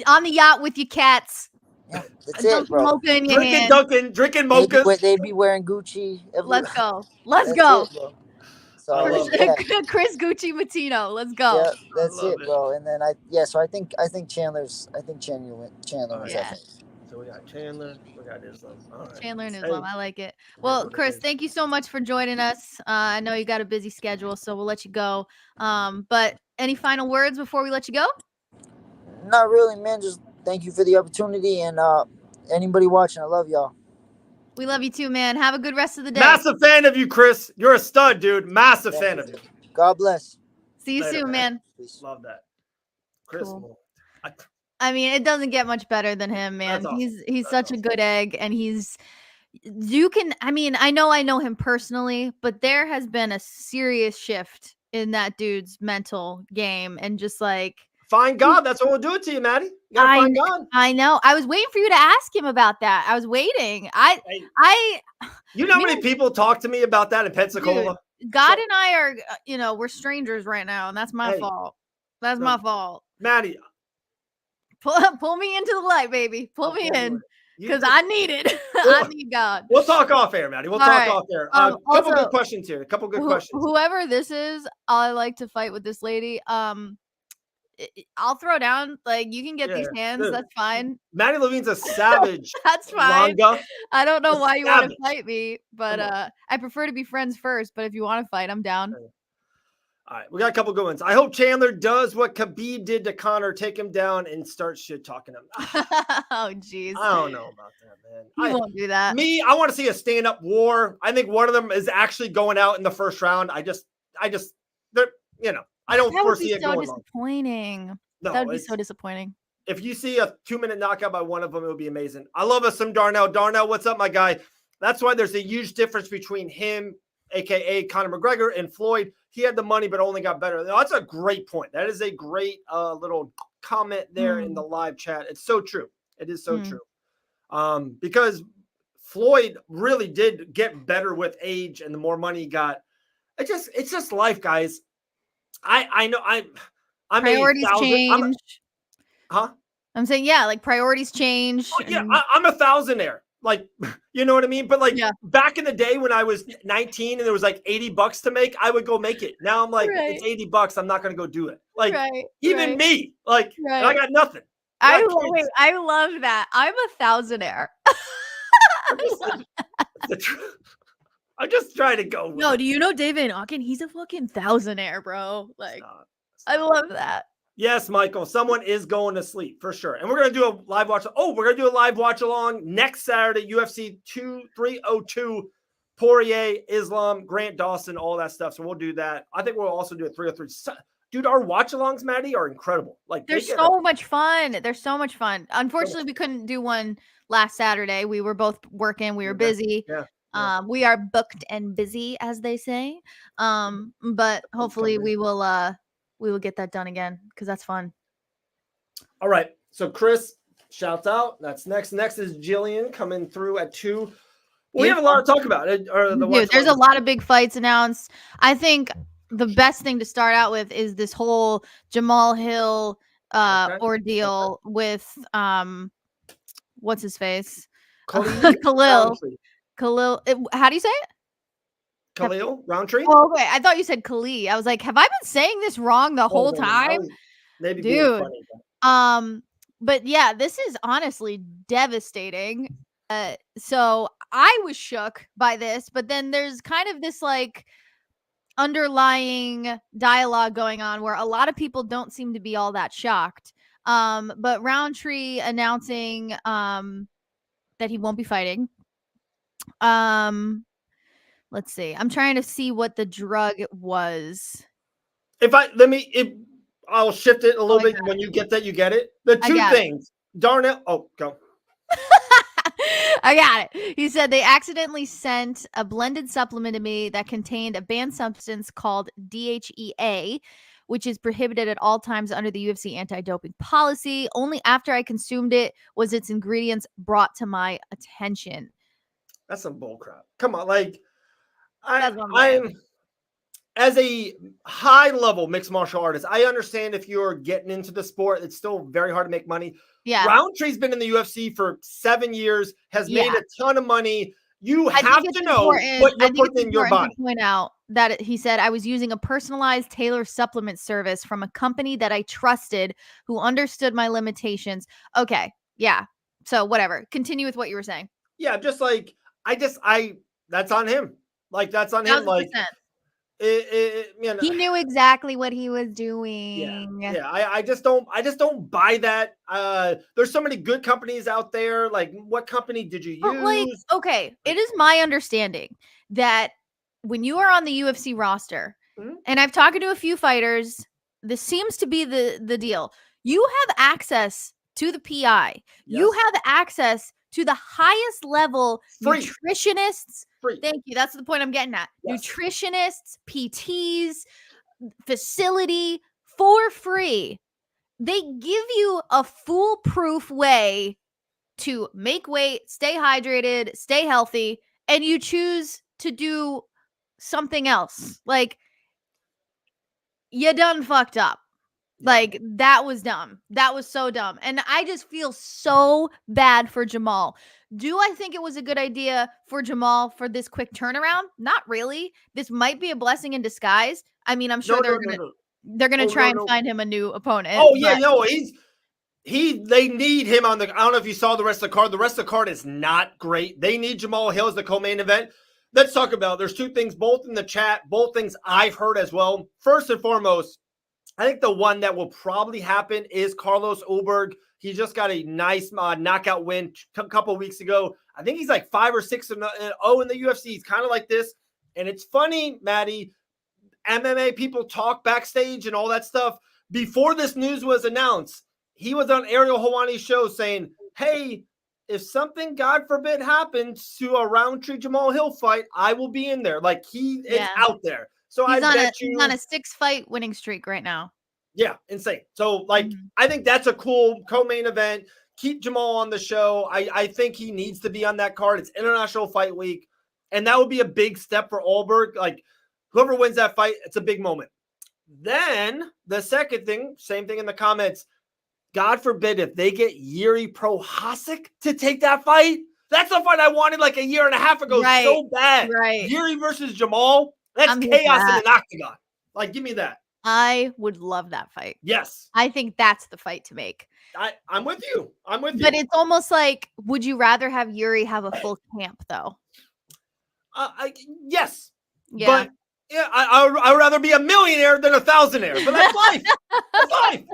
[SPEAKER 1] On the yacht with your cats.
[SPEAKER 5] Yeah, that's it, bro.
[SPEAKER 1] Mocha in your hand.
[SPEAKER 2] Drinking mocha.
[SPEAKER 5] They'd be wearing Gucci.
[SPEAKER 1] Let's go. Let's go.
[SPEAKER 5] It, bro.
[SPEAKER 1] Kris Gucci Moutihno. Let's go.
[SPEAKER 5] Yeah, that's it, bro. And then so I think Chandler wins.
[SPEAKER 1] Yeah.
[SPEAKER 2] So we got Chandler, we got Islam. All right.
[SPEAKER 1] Chandler and Islam. I like it. Well, Kris, thank you so much for joining us. I know you got a busy schedule, so we'll let you go. But any final words before we let you go?
[SPEAKER 5] Not really, man. Just thank you for the opportunity, and anybody watching, I love y'all.
[SPEAKER 1] We love you too, man. Have a good rest of the day.
[SPEAKER 2] Massive fan of you, Kris. You're a stud, dude. Massive fan of you.
[SPEAKER 5] God bless.
[SPEAKER 1] See you soon, man.
[SPEAKER 2] Love that. Kris.
[SPEAKER 1] Cool. I mean, it doesn't get much better than him, man.
[SPEAKER 2] Awesome.
[SPEAKER 1] He's such a good egg, and I know him personally, but there has been a serious shift in that dude's mental game, and just like
[SPEAKER 2] find God. That's what we'll do it to you, Maddie. You gotta find God.
[SPEAKER 1] I know. I was waiting for you to ask him about that. I was waiting.
[SPEAKER 2] You know how many people talk to me about that in Pensacola?
[SPEAKER 1] Dude, God and I are, we're strangers right now, and that's my fault. That's my fault.
[SPEAKER 2] Maddie.
[SPEAKER 1] Pull me into the light, baby. Pull me in, because I need it. I need God.
[SPEAKER 2] We'll talk off air, Maddie. We'll talk off air. Couple good questions here.
[SPEAKER 1] Whoever this is, I like to fight with this lady. I'll throw down. Like, you can get these hands.
[SPEAKER 2] Dude,
[SPEAKER 1] that's fine.
[SPEAKER 2] Maddie Levine's a savage.
[SPEAKER 1] That's fine.
[SPEAKER 2] Longa.
[SPEAKER 1] I don't know why you want to fight me, but I prefer to be friends first. But if you want to fight, I'm down.
[SPEAKER 2] All right, we got a couple good ones. I hope Chandler does what Khabib did to Conor, take him down and start shit talking him.
[SPEAKER 1] Oh, jeez.
[SPEAKER 2] I don't know about that, man.
[SPEAKER 1] I won't do that.
[SPEAKER 2] I want to see a stand-up war. I think one of them is actually going out in the first round. I don't foresee it going
[SPEAKER 1] disappointing.
[SPEAKER 2] Long. No,
[SPEAKER 1] that would be so disappointing.
[SPEAKER 2] If you see a 2-minute knockout by one of them, it would be amazing. I love us some Darnell. Darnell, what's up, my guy? That's why there's a huge difference between him, a.k.a. Conor McGregor, and Floyd. He had the money, but only got better. That's a great point. That is a great little comment there in the live chat. It's so true. It is so true. Because Floyd really did get better with age and the more money he got. It's just life, guys. I know I'm
[SPEAKER 1] priorities change. I'm saying, yeah, like priorities change.
[SPEAKER 2] Oh, yeah, I'm a thousandaire. Like, you know what I mean? But like back in the day when I was 19 and there was like $80 to make, I would go make it. Now I'm like, it's $80. I'm not going to go do it. Like even me, like I got nothing.
[SPEAKER 1] I love that. I'm a thousandaire.
[SPEAKER 2] I'm just trying to go.
[SPEAKER 1] No, do you know David Auken? He's a fucking thousandaire, bro. Like, Stop. I love that.
[SPEAKER 2] Yes, Michael, someone is going to sleep for sure. And we're going to do a live watch. Oh, we're going to do a live watch along next Saturday, UFC 302, Poirier, Islam, Grant Dawson, all that stuff. So we'll do that. I think we'll also do a 303. Dude, our watch alongs, Maddie, are incredible. Like
[SPEAKER 1] they're so much fun. They're so much fun. Unfortunately, we couldn't do one last Saturday. We were both working. We were busy. Yeah. We are booked and busy, as they say. But hopefully we will get that done again because that's fun.
[SPEAKER 2] All right. So Kris, shouts out. That's next. Next is Gillian coming through at 2. We have a lot to talk about.
[SPEAKER 1] There's a lot of big fights announced. I think the best thing to start out with is this whole Jamal Hill ordeal with what's his face? Khalil. How do you say it?
[SPEAKER 2] Khalil Roundtree.
[SPEAKER 1] Oh, okay. I thought you said Khalil. I was like, have I been saying this wrong the whole time?
[SPEAKER 2] Maybe dude.
[SPEAKER 1] Funny, but yeah, this is honestly devastating. So I was shook by this, but then there's kind of this like underlying dialogue going on where a lot of people don't seem to be all that shocked. But Roundtree announcing that he won't be fighting. Let's see. I'm trying to see what the drug was.
[SPEAKER 2] I'll shift it a little bit. When you get that, you get it. The two things. Darnell. Oh, go.
[SPEAKER 1] I got it. He said they accidentally sent a blended supplement to me that contained a banned substance called DHEA, which is prohibited at all times under the UFC anti-doping policy. Only after I consumed it was its ingredients brought to my attention.
[SPEAKER 2] That's some bullcrap. Come on, like I'm as a high-level mixed martial artist, I understand if you're getting into the sport, it's still very hard to make money. Yeah. Roundtree's been in the UFC for 7 years, has made a ton of money. You have to know what you're putting in your body.
[SPEAKER 1] To point out that he said, I was using a personalized tailored supplement service from a company that I trusted who understood my limitations. Okay. Yeah. So whatever. Continue with what you were saying.
[SPEAKER 2] Yeah. Just like, that's on him. Like, that's on him. 100%. Like,
[SPEAKER 1] he knew exactly what he was doing.
[SPEAKER 2] Yeah. I just don't buy that. There's so many good companies out there. Like, what company did you use?
[SPEAKER 1] Like, okay, it is my understanding that when you are on the UFC roster, and I've talked to a few fighters, this seems to be the deal. You have access to the PI. Yes. You have access to the highest level nutritionists. Thank you. That's the point I'm getting at. Yes. Nutritionists, PTs, facility for free. They give you a foolproof way to make weight, stay hydrated, stay healthy, and you choose to do something else. Like, you done fucked up. Like, that was dumb. That was so dumb. And I just feel so bad for Jamal. Do I think it was a good idea for Jamal for this quick turnaround? Not really. This might be a blessing in disguise. I mean, I'm sure they're gonna try and find him a new opponent.
[SPEAKER 2] Oh yeah, no, they need him on the. I don't know if you saw the rest of the card. The rest of the card is not great. They need Jamal Hill as the co-main event. Let's talk about it. There's two things, both in the chat, both things I've heard as well. First and foremost, I think the one that will probably happen is Carlos Ulberg. He just got a nice knockout win a couple of weeks ago. I think he's like 5 or 6-0 in the UFC. He's kind of like this. And it's funny, Maddie, MMA people talk backstage and all that stuff. Before this news was announced, he was on Ariel Helwani's show saying, hey, if something, God forbid, happens to a Roundtree Jamal Hill fight, I will be in there. Like, it's out there. So he's
[SPEAKER 1] he's on a 6-fight winning streak right now.
[SPEAKER 2] Yeah, insane. So, I think that's a cool co-main event. Keep Jamal on the show. I think he needs to be on that card. It's International Fight Week. And that would be a big step for Ulberg. Like, whoever wins that fight, it's a big moment. Then, the second thing, same thing in the comments, God forbid if they get Yuri Prochazka to take that fight. That's a fight I wanted like a year and a half ago so bad.
[SPEAKER 1] Right.
[SPEAKER 2] Yuri versus Jamal. That's chaos in an octagon. Like, give me that.
[SPEAKER 1] I would love that fight.
[SPEAKER 2] Yes.
[SPEAKER 1] I think that's the fight to make.
[SPEAKER 2] I'm with you.
[SPEAKER 1] But it's almost like, would you rather have Yuri have a full camp, though?
[SPEAKER 2] Yes.
[SPEAKER 1] Yeah.
[SPEAKER 2] But yeah, I'd rather be a millionaire than a thousandaire. But that's life. That's life.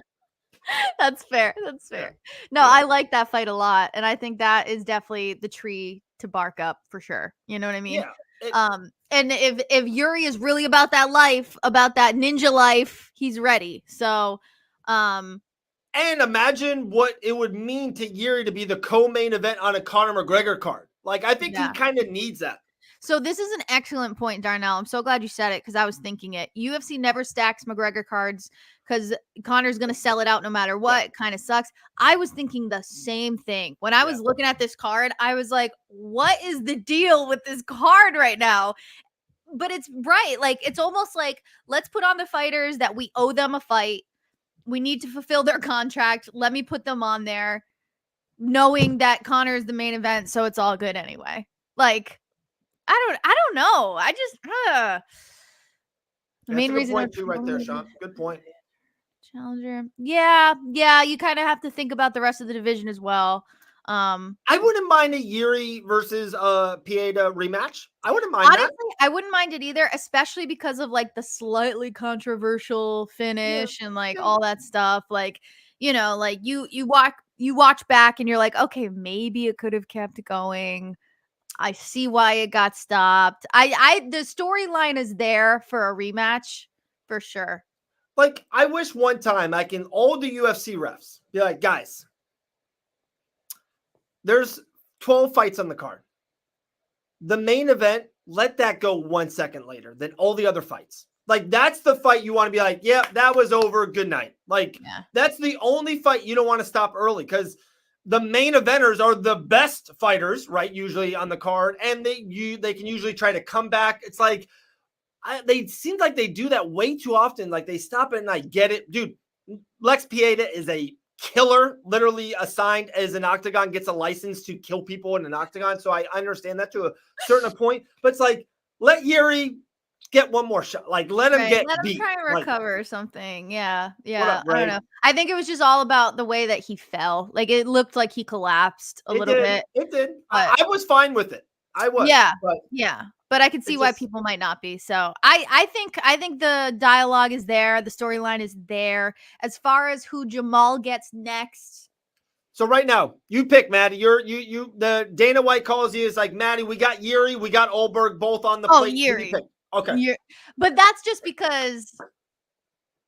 [SPEAKER 1] That's fair. That's fair. No, I like that fight a lot. And I think that is definitely the tree to bark up for sure. You know what I mean?
[SPEAKER 2] Yeah.
[SPEAKER 1] And if Yuri is really about that life, about that ninja life, he's ready. So,
[SPEAKER 2] and imagine what it would mean to Yuri to be the co-main event on a Conor McGregor card. Like, I think he kind of needs that.
[SPEAKER 1] So this is an excellent point, Darnell. I'm so glad you said it because I was thinking it. UFC never stacks McGregor cards because Conor's going to sell it out no matter what. Yeah. It kind of sucks. I was thinking the same thing. When I was looking at this card, I was like, what is the deal with this card right now? But it's right. Like, it's almost like, let's put on the fighters that we owe them a fight. We need to fulfill their contract. Let me put them on there knowing that Conor is the main event. So it's all good anyway. Like, I don't know. I just the main reason
[SPEAKER 2] point too right there, Sean. Good point.
[SPEAKER 1] Challenger. Yeah, you kind of have to think about the rest of the division as well.
[SPEAKER 2] I wouldn't mind a Yuri versus Pieta rematch. I wouldn't mind that.
[SPEAKER 1] I wouldn't mind it either, especially because of like the slightly controversial finish and like all that stuff. Like, you know, like you watch back and you're like, okay, maybe it could have kept going. I see why it got stopped. The storyline is there for a rematch for sure.
[SPEAKER 2] Like, I wish one time I can all the UFC refs be like, guys, there's 12 fights on the card. The main event, let that go 1 second later than all the other fights. Like, that's the fight you want to be like, yeah, that was over. Good night. Like, that's the only fight you don't want to stop early because the main eventers are the best fighters, right? Usually on the card, and they can usually try to come back. It's like they seem like they do that way too often. Like, they stop it, and I get it, dude. Lex Pieta is a killer, literally assigned as an octagon, gets a license to kill people in an octagon. So I understand that to a certain point, but it's like, let Yuri get one more shot. Like, let him get beat.
[SPEAKER 1] Try and recover or something. Yeah.
[SPEAKER 2] Up,
[SPEAKER 1] I don't know. I think it was just all about the way that he fell. Like, it looked like he collapsed a little bit.
[SPEAKER 2] It did. I was fine with it. I was.
[SPEAKER 1] Yeah. But I could see why people might not be. So I think the dialogue is there. The storyline is there. As far as who Jamal gets next.
[SPEAKER 2] So right now, you pick, Maddie. The Dana White calls you. It's like, Maddie, we got Yuri, we got Ulberg, both on the plate.
[SPEAKER 1] Yuri.
[SPEAKER 2] Okay.
[SPEAKER 1] But that's just because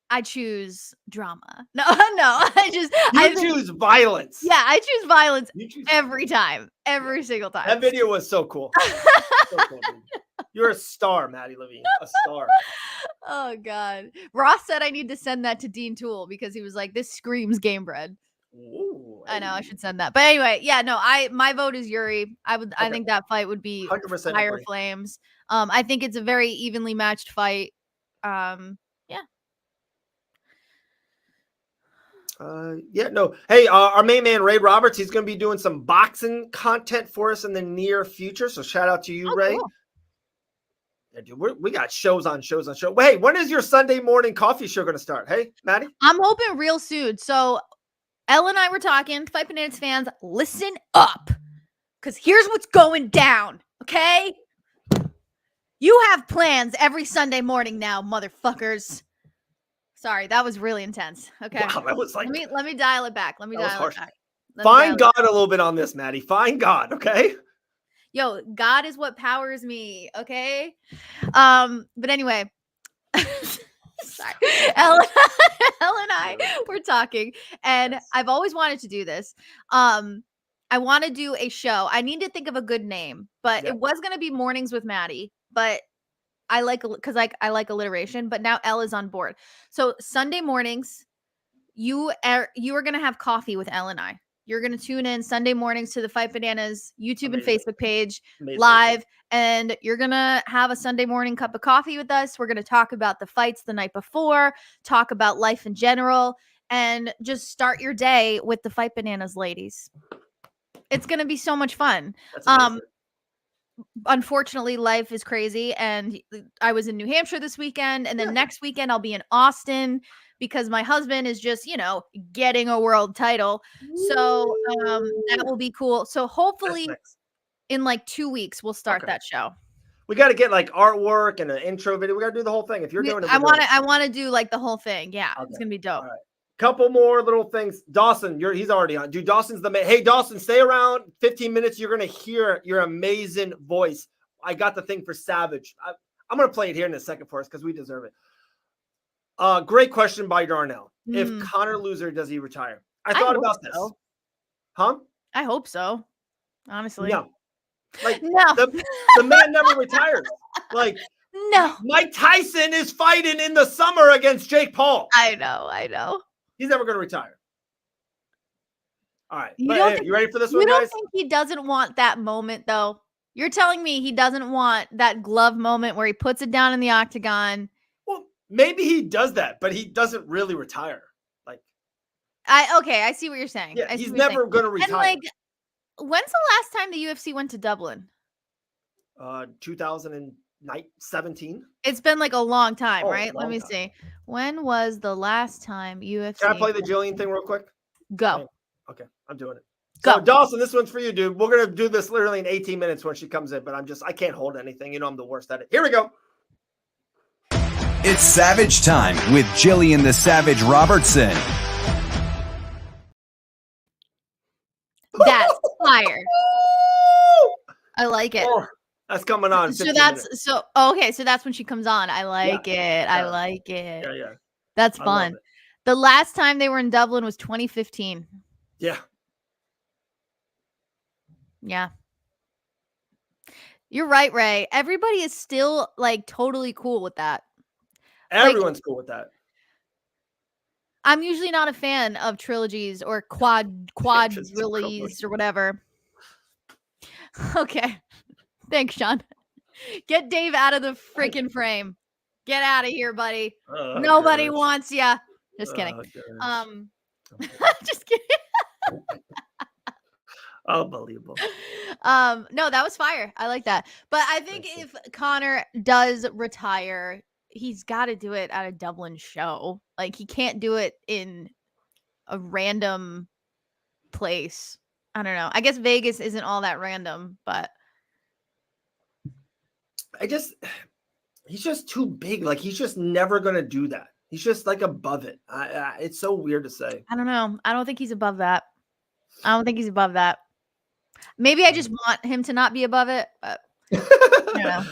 [SPEAKER 1] I choose drama. No. I
[SPEAKER 2] choose violence.
[SPEAKER 1] Yeah, I choose violence every time. Every single time.
[SPEAKER 2] That video was so cool. So cool, dude. You're a star, Maddie Levine. A star.
[SPEAKER 1] Oh, God. Ross said I need to send that to Dean Toole because he was like, this screams game bread.
[SPEAKER 2] Ooh,
[SPEAKER 1] I know I should send that. But anyway, my vote is Yuri. I think that fight would be
[SPEAKER 2] 100%
[SPEAKER 1] higher flames. I think it's a very evenly matched fight.
[SPEAKER 2] Hey, our main man Ray Roberts, he's going to be doing some boxing content for us in the near future. So shout out to you, Ray.
[SPEAKER 1] Cool.
[SPEAKER 2] Yeah, dude, we got shows on shows. Hey, when is your Sunday morning coffee show going to start? Hey, Maddie?
[SPEAKER 1] I'm hoping real soon. So Elle and I were talking. Fight Bananas fans, listen up. Because here's what's going down, okay? You have plans every Sunday morning now, motherfuckers. Sorry, that was really intense. Okay.
[SPEAKER 2] Wow, that was like...
[SPEAKER 1] Let me dial it back.
[SPEAKER 2] Find God a little bit on this, Maddie. Find God, okay?
[SPEAKER 1] Yo, God is what powers me, okay? But anyway, sorry. Elle and I were talking, and I've always wanted to do this. I want to do a show. I need to think of a good name, but it was going to be Mornings with Maddie, but I like alliteration, but now Elle is on board. So Sunday mornings, you are going to have coffee with Elle and I. You're going to tune in Sunday mornings to the Fight Bananas YouTube and Facebook page live, and you're going to have a Sunday morning cup of coffee with us. We're going to talk about the fights the night before, talk about life in general, and just start your day with the Fight Bananas ladies. It's going to be so much fun. Unfortunately, life is crazy, and I was in New Hampshire this weekend, and then next weekend I'll be in Austin because my husband is just, getting a world title. So that will be cool. So hopefully in like 2 weeks we'll start that show.
[SPEAKER 2] We got to get like artwork and an intro video. We got to do the whole thing. If you're doing it,
[SPEAKER 1] I want to do like the whole thing. Yeah, it's gonna be dope.
[SPEAKER 2] All right. Couple more little things. Dawson, he's already on. Dude, Dawson's the man. Hey, Dawson, stay around 15 minutes. You're going to hear your amazing voice. I got the thing for Savage. I'm going to play it here in a second for us because we deserve it. Great question by Darnell. If Conor loses, does he retire? I thought about this. Huh?
[SPEAKER 1] I hope so. Honestly.
[SPEAKER 2] No. Like,
[SPEAKER 1] no.
[SPEAKER 2] The man never retires. Like,
[SPEAKER 1] no.
[SPEAKER 2] Mike Tyson is fighting in the summer against Jake Paul.
[SPEAKER 1] I know.
[SPEAKER 2] He's never going to retire. All right.
[SPEAKER 1] You
[SPEAKER 2] ready for this one, guys?
[SPEAKER 1] You don't think he doesn't want that moment, though? You're telling me he doesn't want that glove moment where he puts it down in the octagon?
[SPEAKER 2] Well, maybe he does that, but he doesn't really retire. Like,
[SPEAKER 1] I see what you're saying.
[SPEAKER 2] Yeah, he's never going to retire.
[SPEAKER 1] And like, when's the last time the UFC went to Dublin?
[SPEAKER 2] 2017.
[SPEAKER 1] It's been like a long time, right? Let me see. When was the last time UFC?
[SPEAKER 2] Can I play the Gillian thing real quick?
[SPEAKER 1] Go.
[SPEAKER 2] Okay, I'm doing it.
[SPEAKER 1] Go.
[SPEAKER 2] So Dawson, this one's for you, dude. We're gonna do this literally in 18 minutes when she comes in, but I can't hold anything. I'm the worst at it. Here we go.
[SPEAKER 4] It's Savage time with Gillian the Savage Robertson.
[SPEAKER 1] That's fire. I like it.
[SPEAKER 2] Oh, that's coming on.
[SPEAKER 1] So that's when she comes on. I like it. I like it.
[SPEAKER 2] Yeah.
[SPEAKER 1] That's fun. The last time they were in Dublin was 2015.
[SPEAKER 2] Yeah.
[SPEAKER 1] Yeah. You're right, Ray. Everybody is still like totally cool with that.
[SPEAKER 2] Everyone's cool with that.
[SPEAKER 1] I'm usually not a fan of trilogies or quadrillies or whatever. Okay. Thanks, Sean. Get Dave out of the freaking frame. Get out of here, buddy. Nobody wants ya. Just kidding. Just kidding.
[SPEAKER 2] Unbelievable.
[SPEAKER 1] No, that was fire. I like that. But I think if Conor does retire, he's got to do it at a Dublin show. Like, he can't do it in a random place. I don't know. I guess Vegas isn't all that random, but
[SPEAKER 2] he's just too big. Like, he's just never going to do that. He's just like above it. It's so weird to say.
[SPEAKER 1] I don't know. I don't think he's above that. Maybe I just want him to not be above it, but you know.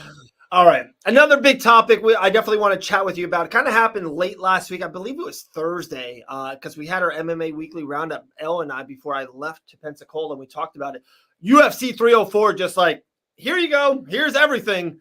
[SPEAKER 2] All right. Another big topic I definitely want to chat with you about. It kind of happened late last week. I believe it was Thursday because we had our MMA weekly roundup, Elle and I, before I left to Pensacola, and we talked about it. UFC 304, just like, here you go. Here's everything.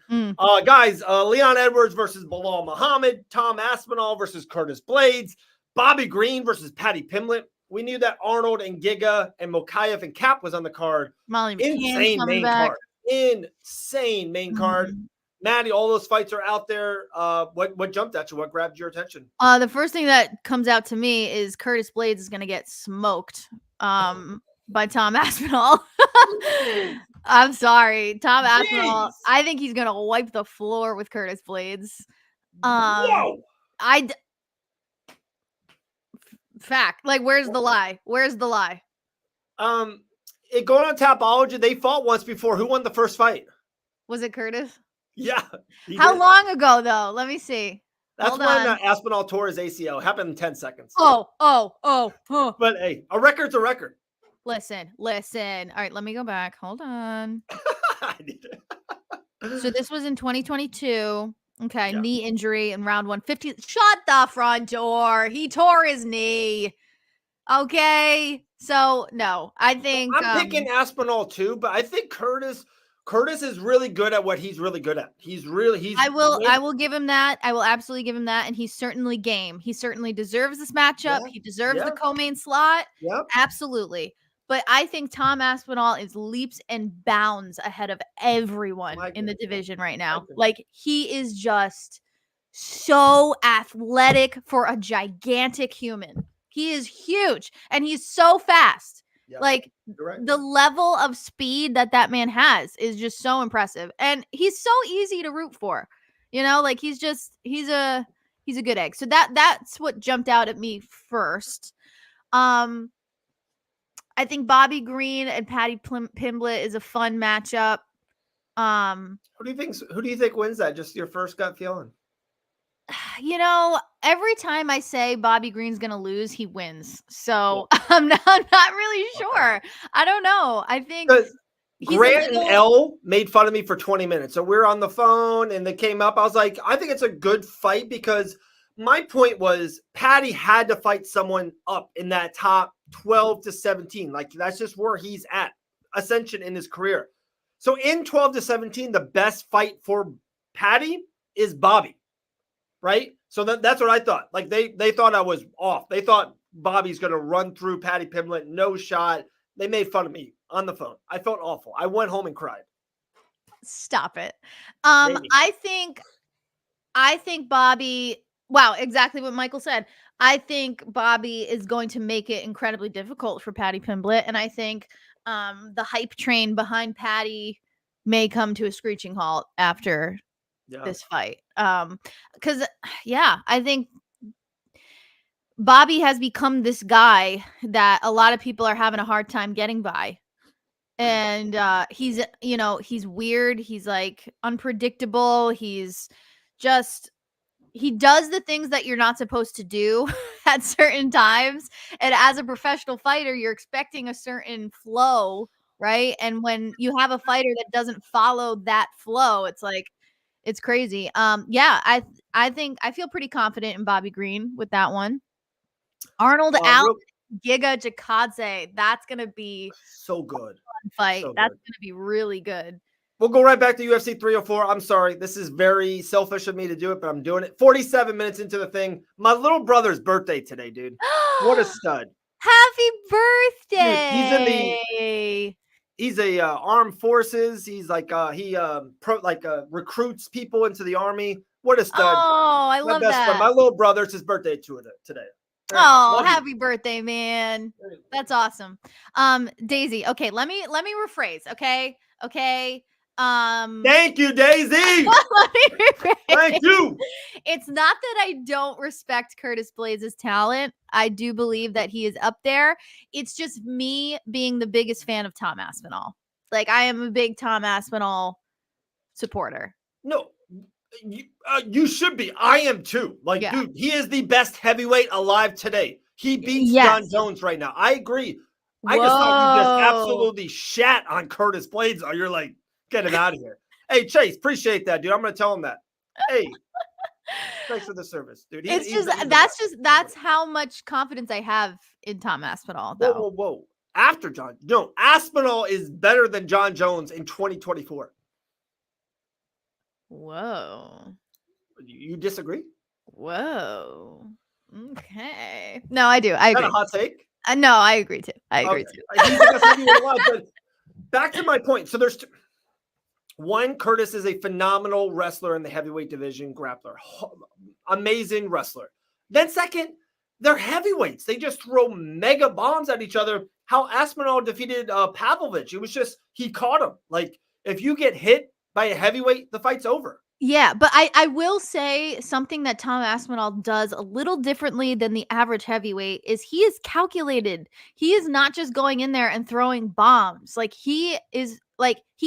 [SPEAKER 2] Guys, Leon Edwards versus Bilal Muhammad, Tom Aspinall versus Curtis Blades, Bobby Green versus Patty Pimblett. We knew that Arnold and Giga and Mokaev and Cap was on the card. Insane main card. Insane main card. Maddie, all those fights are out there. What jumped at you? What grabbed your attention?
[SPEAKER 1] The first thing that comes out to me is Curtis Blades is going to get smoked by Tom Aspinall. I'm sorry. Tom Aspinall,
[SPEAKER 2] Jeez.
[SPEAKER 1] I think he's going to wipe the floor with Curtis Blades.
[SPEAKER 2] Whoa.
[SPEAKER 1] Fact. Like, where's the lie? Where's the lie?
[SPEAKER 2] It going on Tapology, they fought once before. Who won the first fight?
[SPEAKER 1] Was it Curtis?
[SPEAKER 2] Yeah.
[SPEAKER 1] How long ago, though? Let me see.
[SPEAKER 2] That's when Aspinall tore his ACL. Happened in 10 seconds.
[SPEAKER 1] Oh.
[SPEAKER 2] But hey, a record's a record.
[SPEAKER 1] Listen. All right, let me go back. Hold on.
[SPEAKER 2] I need it.
[SPEAKER 1] So this was in 2022. Okay, knee injury in round 150. Shut the front door. He tore his knee. Okay. So no, I think
[SPEAKER 2] I'm picking Aspinall too, but I think Curtis is really good at what he's really good at. I
[SPEAKER 1] will give him that. I will absolutely give him that. And he's certainly game. He certainly deserves this matchup. He deserves the co-main slot.
[SPEAKER 2] Yep.
[SPEAKER 1] Absolutely. But I think Tom Aspinall is leaps and bounds ahead of everyone in the division right now. Like, he is just so athletic for a gigantic human. He is huge and he's so fast. Yep. Like, the level of speed that man has is just so impressive. And he's so easy to root for. You know, like, he's a good egg. So that's what jumped out at me first. I think Bobby Green and Paddy Pimblett is a fun matchup.
[SPEAKER 2] Who do you think wins that? Just your first gut feeling?
[SPEAKER 1] You know, every time I say Bobby Green's gonna lose, he wins. So I'm not really sure. Okay. I don't know. I think
[SPEAKER 2] Grant and Elle made fun of me for 20 minutes. So we're on the phone and they came up. I was like, I think it's a good fight because my point was Paddy had to fight someone up in that top 12 to 17. Like, that's just where he's at ascension in his career. So in 12 to 17, the best fight for Paddy is Bobby. Right? So that's what I thought. Like, they thought I was off. They thought Bobby's going to run through Paddy Pimblett. No shot. They made fun of me on the phone. I felt awful. I went home and cried.
[SPEAKER 1] Stop it. I think Bobby, wow, exactly what Michael said. I think Bobby is going to make it incredibly difficult for Paddy Pimblett. And I think the hype train behind Paddy may come to a screeching halt after this fight. Because I think Bobby has become this guy that a lot of people are having a hard time getting by. And he's weird. He's like unpredictable. He does the things that you're not supposed to do at certain times. And as a professional fighter, you're expecting a certain flow, right? And when you have a fighter that doesn't follow that flow, it's like, it's crazy. I think I feel pretty confident in Bobby Green with that one. Arnold out, Giga Jakadze. That's gonna be
[SPEAKER 2] so good.
[SPEAKER 1] A fun fight. That's gonna be really good.
[SPEAKER 2] We'll go right back to UFC 304. I'm sorry. This is very selfish of me to do it, but I'm doing it. 47 minutes into the thing. My little brother's birthday today, dude. What a stud.
[SPEAKER 1] Happy birthday.
[SPEAKER 2] Dude, he's a armed forces. He's like he recruits people into the army. What a stud.
[SPEAKER 1] Oh, I love that.
[SPEAKER 2] Friend. My little brother, it's his birthday today.
[SPEAKER 1] Oh, happy birthday, man. That's awesome. Daisy, okay, let me rephrase, okay?
[SPEAKER 2] Thank you, Daisy. Thank you.
[SPEAKER 1] It's not that I don't respect Curtis Blades' talent. I do believe that he is up there. It's just me being the biggest fan of Tom Aspinall. Like, I am a big Tom Aspinall supporter.
[SPEAKER 2] No, you should be. I am too. Like, dude, he is the best heavyweight alive today. He beats John Jones right now. I agree. I just thought you just absolutely shat on Curtis Blades. Or you're like, get him out of here. Hey, Chase, appreciate that, dude. I'm going to tell him that. Hey, thanks for the service, dude.
[SPEAKER 1] That's how much confidence I have in Tom Aspinall, though.
[SPEAKER 2] Whoa. After John, no, Aspinall is better than John Jones in 2024.
[SPEAKER 1] Whoa.
[SPEAKER 2] You disagree?
[SPEAKER 1] Whoa. Okay. No, I do. I agree.
[SPEAKER 2] Is that a hot take?
[SPEAKER 1] No, I agree too. I agree too.
[SPEAKER 2] But back to my point. So there's one, Curtis is a phenomenal wrestler in the heavyweight division, grappler. Amazing wrestler. Then second, they're heavyweights. They just throw mega bombs at each other. how Aspinall defeated Pavlovich. It was just, he caught him. Like, if you get hit by a heavyweight, the fight's over.
[SPEAKER 1] Yeah, but I will say something that Tom Aspinall does a little differently than the average heavyweight is he is calculated. He is not just going in there and throwing bombs. Like, he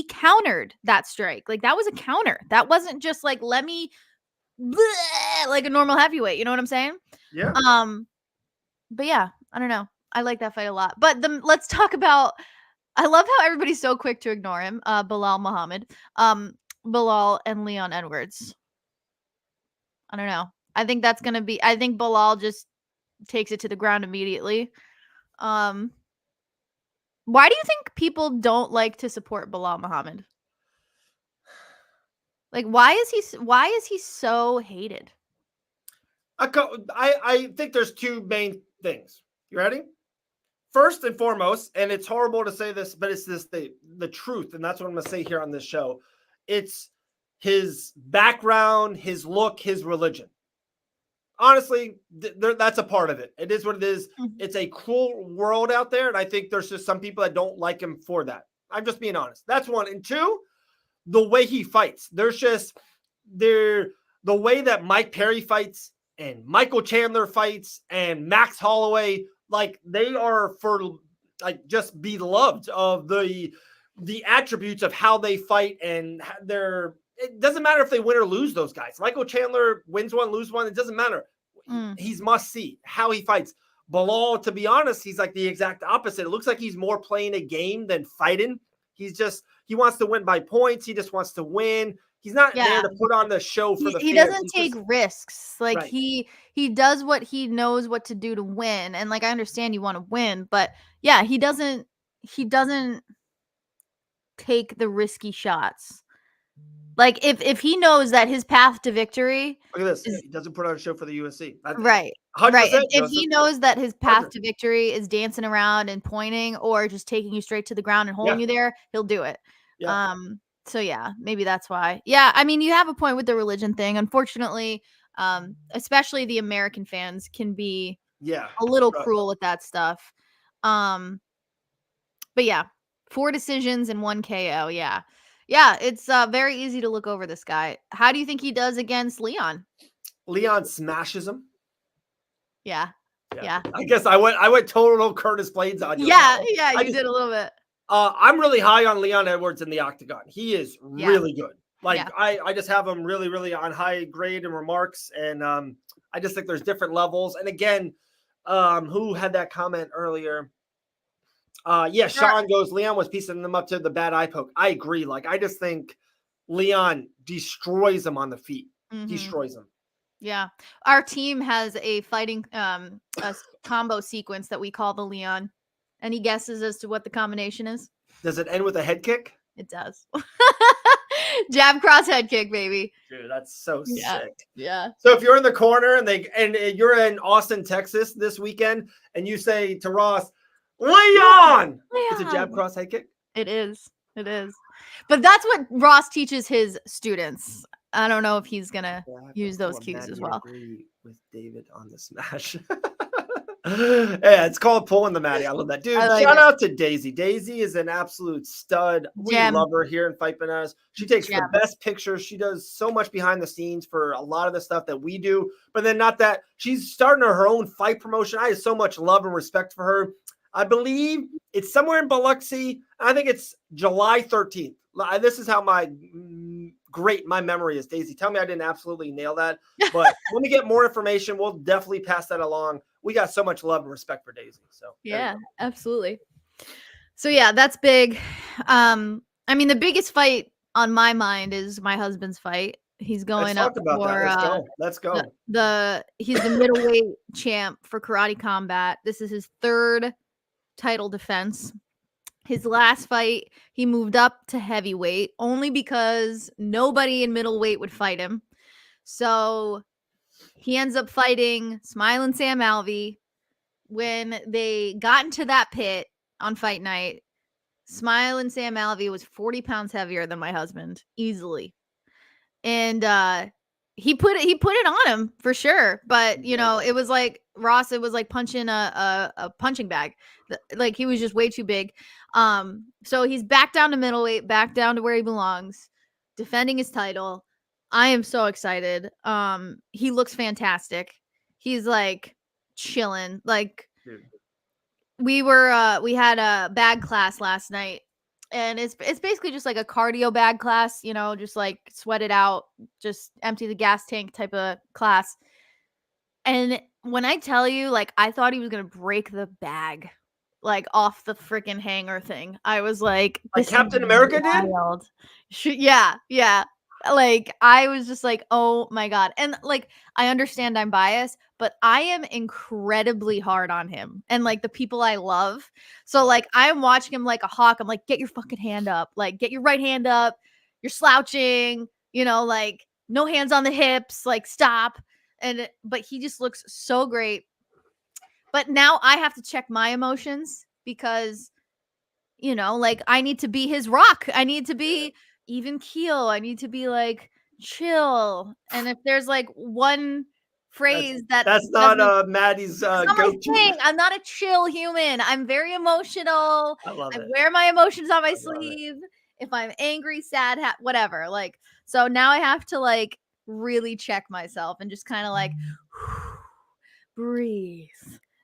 [SPEAKER 1] countered that strike. Like, that was a counter. That wasn't just like, let me like a normal heavyweight. You know what I'm saying?
[SPEAKER 2] Yeah.
[SPEAKER 1] But yeah, I don't know. I like that fight a lot. But let's talk about, I love how everybody's so quick to ignore him. Bilal Muhammad. Bilal and Leon Edwards. I don't know. I think that's gonna be. I think Bilal just takes it to the ground immediately. Why do you think people don't like to support Bilal Muhammad? Like, why is he so hated?
[SPEAKER 2] I think there's two main things. You ready? First and foremost, and it's horrible to say this, but it's the truth, and that's what I'm going to say here on this show. It's his background, his look, his religion. Honestly, that's a part of it. It is what it is. Mm-hmm. It's a cruel world out there, and I think there's just some people that don't like him for that. I'm just being honest. That's one. And two, the way he fights. There's just the way that Mike Perry fights and Michael Chandler fights and Max Holloway, like, they are for like just beloved of the attributes of how they fight, and it doesn't matter if they win or lose. Those guys, Michael Chandler wins one, lose one, it doesn't matter. He's must see how he fights. Bilal, to be honest, he's like the exact opposite. It looks like he's more playing a game than fighting. He wants to win by points. He just wants to win. He's not there to put on the show for the fans.
[SPEAKER 1] He doesn't take risks. Like, right. He does what he knows what to do to win. And like, I understand you want to win, but yeah, he doesn't take the risky shots. Like, if he knows that his path to victory,
[SPEAKER 2] look at this, he doesn't put on a show for the UFC.
[SPEAKER 1] Right. If he knows that his path to victory is dancing around and pointing, or just taking you straight to the ground and holding you there, he'll do it. Yeah. So yeah, maybe that's why. Yeah, I mean, you have a point with the religion thing. Unfortunately, especially the American fans can be a little cruel with that stuff. But yeah, 4 decisions and 1 KO. Yeah. Yeah, it's very easy to look over this guy. How do you think he does against Leon?
[SPEAKER 2] Leon smashes him.
[SPEAKER 1] Yeah.
[SPEAKER 2] I guess I went total Curtis Blades on you.
[SPEAKER 1] Yeah, you did a little bit.
[SPEAKER 2] I'm really high on Leon Edwards in the octagon. He is really good. Like, I just have him really, really on high grade and remarks, and I just think there's different levels. And again, who had that comment earlier? Sean goes, Leon was piecing them up to the bad eye poke. I agree. Like, I just think Leon destroys him on the feet. Mm-hmm. Destroys him.
[SPEAKER 1] Yeah. Our team has a fighting a combo sequence that we call the Leon. Any guesses as to what the combination is?
[SPEAKER 2] Does it end with a head kick?
[SPEAKER 1] It does. Jab cross head kick, baby.
[SPEAKER 2] Dude, that's so sick.
[SPEAKER 1] Yeah.
[SPEAKER 2] So if you're in the corner and you're in Austin, Texas this weekend, and you say to Ross, Leon! It's a jab cross head kick?
[SPEAKER 1] It is. But that's what Ross teaches his students. I don't know if he's going to use those cues as well.
[SPEAKER 2] Agree with David on the smash. Yeah, it's called pulling the Maddie. I love that. Dude, shout out to Daisy. Daisy is an absolute stud. We love her here in Fight Bananas. She takes the best pictures. She does so much behind the scenes for a lot of the stuff that we do. But then not that. She's starting her own fight promotion. I have so much love and respect for her. I believe it's somewhere in Biloxi. I think it's July 13th. This is how my memory is, Daisy. Tell me I didn't absolutely nail that. But when we get more information, we'll definitely pass that along. We got so much love and respect for Daisy. So
[SPEAKER 1] yeah, absolutely. So yeah, that's big. I mean, the biggest fight on my mind is my husband's fight. He's going up for
[SPEAKER 2] Let's go.
[SPEAKER 1] He's the middleweight champ for Karate Combat. This is his 3rd title defense. His last fight, he moved up to heavyweight only because nobody in middleweight would fight him. So he ends up fighting Smiling Sam Alvey. When they got into that pit on fight night, Smiling Sam Alvey was 40 pounds heavier than my husband, easily. And he put it on him for sure. But, you know, it was like Ross, it was like punching a punching bag. Like he was just way too big. So he's back down to middleweight, back down to where he belongs, defending his title. I am so excited. He looks fantastic. He's like chilling. Like we had a bag class last night, and it's basically just like a cardio bag class, you know, just like sweat it out, just empty the gas tank type of class. And when I tell you, like, I thought he was gonna break the bag, like, off the freaking hanger thing. I was like
[SPEAKER 2] Captain America
[SPEAKER 1] wild. Did? Yeah. Like, I was just like, oh my God. And like, I understand I'm biased, but I am incredibly hard on him and like the people I love. So like, I am watching him like a hawk. I'm like, get your fucking hand up. Like, get your right hand up. You're slouching, you know, like no hands on the hips, like stop. But he just looks so great. But now I have to check my emotions because, you know, like I need to be his rock. I need to be even keel. I need to be like chill. And if there's like one phrase
[SPEAKER 2] that's not Maddie's go-to.
[SPEAKER 1] I'm not a chill human. I'm very emotional.
[SPEAKER 2] I love it.
[SPEAKER 1] Wear my emotions on my sleeve. If I'm angry, sad, whatever. Like, so now I have to like really check myself and just kind of like breathe.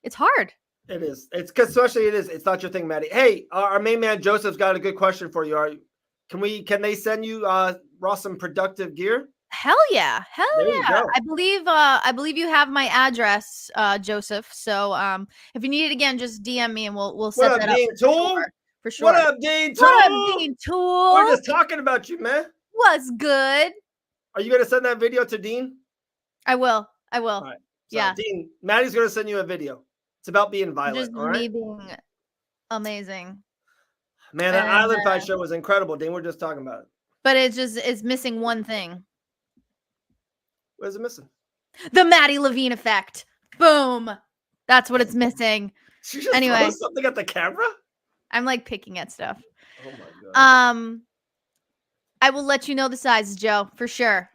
[SPEAKER 1] It's hard.
[SPEAKER 2] It is. It's not your thing, Maddie. Hey, our main man Joseph's got a good question for you. Can they send you Ross some productive gear?
[SPEAKER 1] Hell yeah. I believe you have my address, Joseph. So if you need it again, just DM me and we'll set that up. For sure.
[SPEAKER 2] What up, Dean Tool? We're just talking about you, man.
[SPEAKER 1] What's good?
[SPEAKER 2] Are you gonna send that video to Dean?
[SPEAKER 1] I will. All
[SPEAKER 2] right. So, yeah. Dean, Maddie's gonna send you a video. It's about being violent.
[SPEAKER 1] Just me being amazing.
[SPEAKER 2] Man, that Island Fight show was incredible, Dean. We're just talking about it.
[SPEAKER 1] But it's missing one thing.
[SPEAKER 2] What is it missing?
[SPEAKER 1] The Maddie Levine effect. Boom. That's what it's missing.
[SPEAKER 2] She just throws something at the camera?
[SPEAKER 1] I'm like picking at stuff.
[SPEAKER 2] Oh my God.
[SPEAKER 1] I will let you know the sizes, Joe, for sure.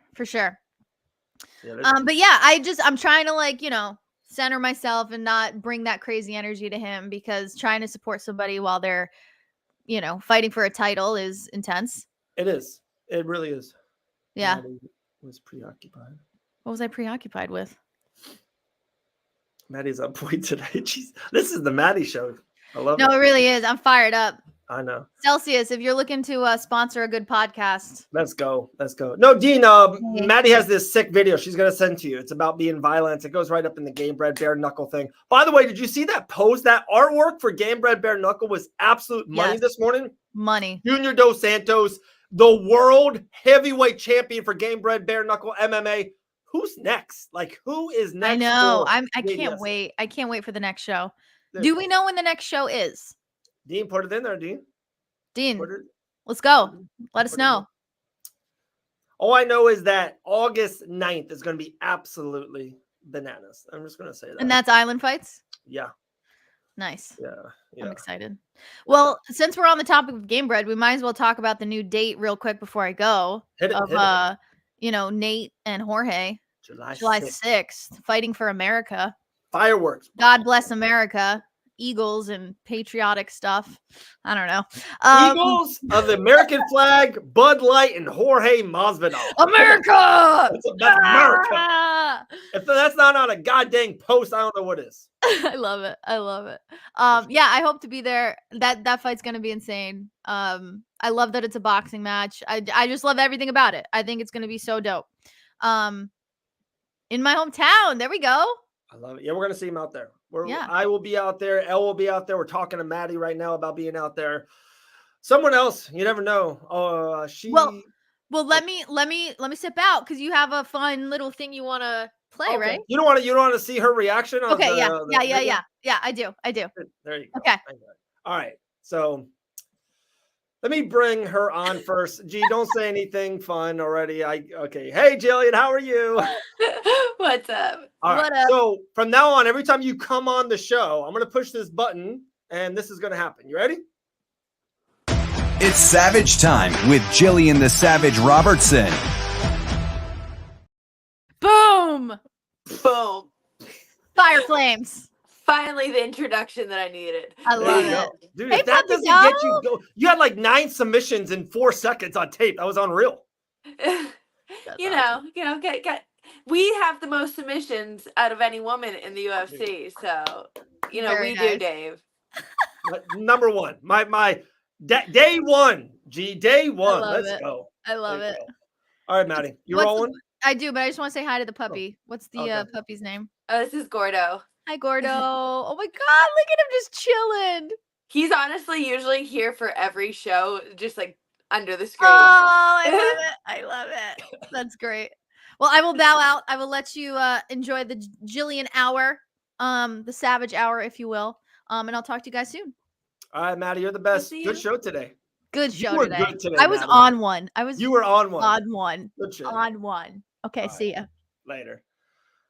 [SPEAKER 2] Yeah,
[SPEAKER 1] but yeah, I'm trying to like, you know, center myself and not bring that crazy energy to him because trying to support somebody while they're, you know, fighting for a title is intense.
[SPEAKER 2] It is. It really is.
[SPEAKER 1] Yeah.
[SPEAKER 2] Maddie was preoccupied.
[SPEAKER 1] What was I preoccupied with?
[SPEAKER 2] Maddie's on point today. Jeez, this is the Maddie show. I love it.
[SPEAKER 1] No, it really is. I'm fired up.
[SPEAKER 2] I know.
[SPEAKER 1] Celsius, if you're looking to sponsor a good podcast.
[SPEAKER 2] Let's go. No, Dean, Maddie has this sick video she's going to send to you. It's about being violent. It goes right up in the Game Bred Bare Knuckle thing. By the way, did you see that pose? That artwork for Game Bred Bare Knuckle was absolute money this morning.
[SPEAKER 1] Money.
[SPEAKER 2] Junior Dos Santos, the world heavyweight champion for Game Bred Bare Knuckle MMA. Who's next? Like, who is next?
[SPEAKER 1] I know. I can't wait. I can't wait for the next show. Do we know when the next show is?
[SPEAKER 2] Dean, put it in there, Dean.
[SPEAKER 1] Let's go. Let us know.
[SPEAKER 2] All I know is that August 9th is going to be absolutely bananas. I'm just going to say that.
[SPEAKER 1] And that's Island Fights?
[SPEAKER 2] Yeah.
[SPEAKER 1] Nice.
[SPEAKER 2] Yeah.
[SPEAKER 1] I'm excited. Well, since we're on the topic of Game Bred, we might as well talk about the new date real quick before I go.
[SPEAKER 2] Hit it.
[SPEAKER 1] You know, Nate and Jorge. July 6th, fighting for America.
[SPEAKER 2] Fireworks.
[SPEAKER 1] God bless America. Eagles and patriotic stuff. I don't know.
[SPEAKER 2] Eagles of the American flag, Bud Light, and Jorge Masvidal.
[SPEAKER 1] America!
[SPEAKER 2] That's America. If that's not on a goddamn post, I don't know what is.
[SPEAKER 1] I love it. Yeah, I hope to be there. That fight's gonna be insane. I love that it's a boxing match. I just love everything about it. I think it's gonna be so dope. In my hometown. There we go.
[SPEAKER 2] I love it. Yeah, we're gonna see him out there. I will be out there. Elle will be out there. We're talking to Maddie right now about being out there. Someone else, you never know.
[SPEAKER 1] Well, let me step out because you have a fun little thing you want to play, right?
[SPEAKER 2] You don't want to see her reaction.
[SPEAKER 1] Okay, yeah. I do.
[SPEAKER 2] There you go.
[SPEAKER 1] Okay.
[SPEAKER 2] All right. So let me bring her on first. Gee, don't say anything fun already. Okay. Hey, Gillian, how are you?
[SPEAKER 3] What's up?
[SPEAKER 2] All right. So from now on, every time you come on the show, I'm going to push this button and this is going to happen. You ready?
[SPEAKER 4] It's Savage Time with Gillian the Savage Robertson.
[SPEAKER 1] Boom. Fire flames.
[SPEAKER 3] Finally, the introduction that I needed.
[SPEAKER 1] I love it.
[SPEAKER 2] Dude,
[SPEAKER 1] Hey,
[SPEAKER 2] if that
[SPEAKER 1] puppy
[SPEAKER 2] doesn't get you go, you had like 9 submissions in 4 seconds on tape. That was unreal.
[SPEAKER 3] Awesome. Get. We have the most submissions out of any woman in the UFC, so
[SPEAKER 1] Very
[SPEAKER 3] we
[SPEAKER 1] nice.
[SPEAKER 3] do, Dave.
[SPEAKER 2] Number one, my day one, day one. Let's go.
[SPEAKER 1] I love it.
[SPEAKER 2] All right, Maddie, you rolling?
[SPEAKER 1] I do, but I just want to say hi to the puppy. What's the puppy's name?
[SPEAKER 3] Oh, this is Gordo.
[SPEAKER 1] Hi, Gordo. Oh my God, look at him just chilling.
[SPEAKER 3] He's honestly usually here for every show, just like under the screen.
[SPEAKER 1] Oh, I love it. I love it. That's great. Well, I will bow out. I will let you enjoy the Gillian hour, the savage hour, if you will. And I'll talk to you guys soon.
[SPEAKER 2] All right, Maddie, you're the best. Good show today.
[SPEAKER 1] Good show
[SPEAKER 2] you were
[SPEAKER 1] today.
[SPEAKER 2] Good today.
[SPEAKER 1] I was
[SPEAKER 2] Maddie.
[SPEAKER 1] on one.
[SPEAKER 2] You were on one.
[SPEAKER 1] On one.
[SPEAKER 2] Good show.
[SPEAKER 1] On one. Okay,
[SPEAKER 2] All
[SPEAKER 1] see ya.
[SPEAKER 2] Later.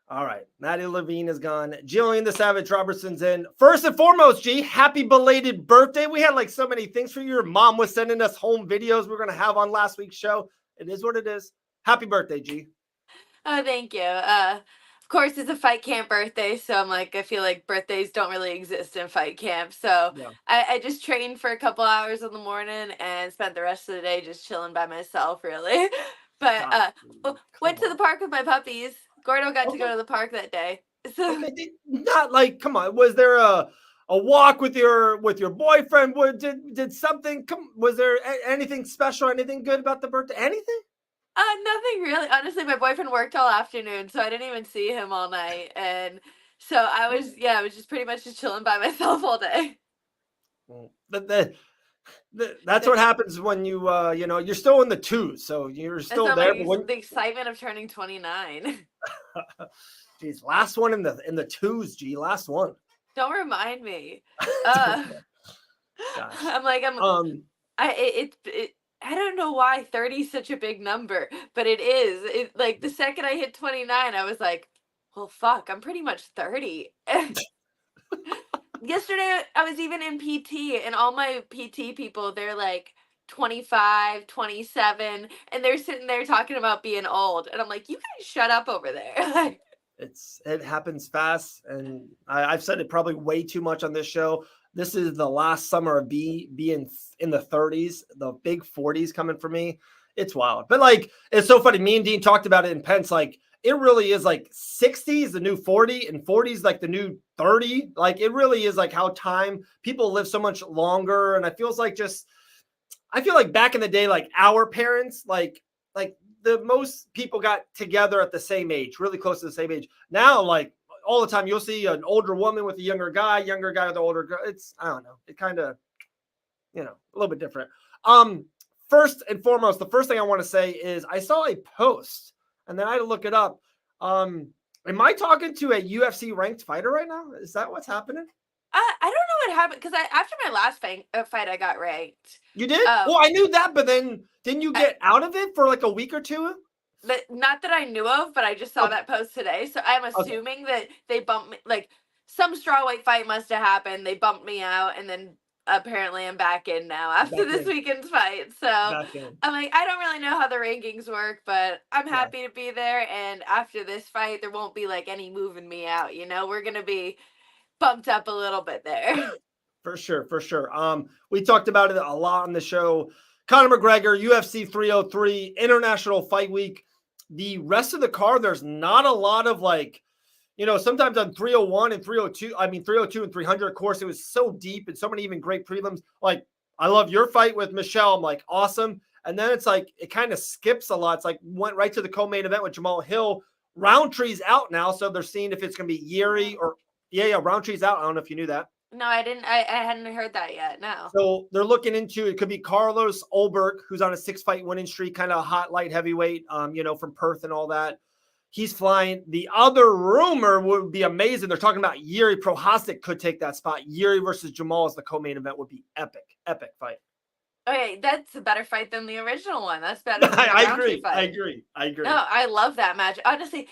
[SPEAKER 2] All right. Maddie Levine is gone. Gillian the Savage Robertson's in. First and foremost, G, happy belated birthday. We had like so many things for you. Your mom was sending us home videos we're going to have on last week's show. It is what it is. Happy birthday, G.
[SPEAKER 3] Oh, thank you. Of course, it's a fight camp birthday, so I feel like birthdays don't really exist in fight camp. So yeah. I just trained for a couple hours in the morning and spent the rest of the day just chilling by myself, really. But went to the park with my puppies. Gordo got to go to the park that day. So
[SPEAKER 2] not like, come on, was there a walk with your boyfriend? Did something come? Was there anything special, anything good about the birthday? Anything?
[SPEAKER 3] Nothing really. Honestly, my boyfriend worked all afternoon, so I didn't even see him all night. And so I was just pretty much just chilling by myself all day.
[SPEAKER 2] That's what happens when you're still in the twos, so you're still there.
[SPEAKER 3] The excitement of turning 29.
[SPEAKER 2] Jeez, last one in the twos, G. Last one.
[SPEAKER 3] Don't remind me. I don't know why 30 is such a big number, but it is. It like the second I hit 29, I was like, well, fuck, I'm pretty much 30. Yesterday, I was even in PT, and all my PT people, they're like 25, 27, and they're sitting there talking about being old. And I'm like, you guys shut up over there.
[SPEAKER 2] It happens fast, and I've said it probably way too much on this show. This is the last summer of being in the 30s, the big 40s coming for me. It's wild. But like, it's so funny. Me and Dean talked about it in Pence. Like, it really is like 60 is the new 40 and 40 is like the new 30. Like, it really is like how people live so much longer. And I feel like back in the day, like our parents, like the most people got together at the same age, really close to the same age. Now, like all the time, you'll see an older woman with a younger guy with an older girl. I don't know. It kind of, a little bit different. First and foremost, the first thing I want to say is I saw a post and then I had to look it up. Am I talking to a UFC ranked fighter right now? Is that what's happening?
[SPEAKER 3] I don't know what happened because after my last fight, I got ranked.
[SPEAKER 2] You did? Well, I knew that, but then didn't you get out of it for like a week or two?
[SPEAKER 3] Not that I knew of, but I just saw that post today. So I'm assuming that they bumped me, like some strawweight fight must have happened. They bumped me out, and then apparently I'm back in now after this weekend's fight. So I'm like, I don't really know how the rankings work, but I'm happy to be there. And after this fight, there won't be like any moving me out. We're going to be bumped up a little bit there.
[SPEAKER 2] For sure. We talked about it a lot on the show. Conor McGregor, UFC 303, International Fight Week. The rest of the card, there's not a lot of like, sometimes on 301 and 302 and 300, of course, it was so deep and so many even great prelims. Like, I love your fight with Michelle. I'm like, awesome. And then it's like, it kind of skips a lot. It's like, went right to the co-main event with Jamal Hill. Roundtree's out now, so they're seeing if it's going to be Yuri or, Roundtree's out. I don't know if you knew that.
[SPEAKER 3] No, I didn't. I hadn't heard that yet. No.
[SPEAKER 2] So they're looking into it. Could be Carlos Ulberg, who's on a 6-fight winning streak, kind of a hot light heavyweight, from Perth and all that. He's flying. The other rumor would be amazing. They're talking about Yuri Prochazka could take that spot. Yuri versus Jamal as the co-main event would be epic fight.
[SPEAKER 3] Okay, that's a better fight than the original one. That's better than the
[SPEAKER 2] Roundtree
[SPEAKER 3] fight.
[SPEAKER 2] I agree.
[SPEAKER 3] No, I love that match. Honestly,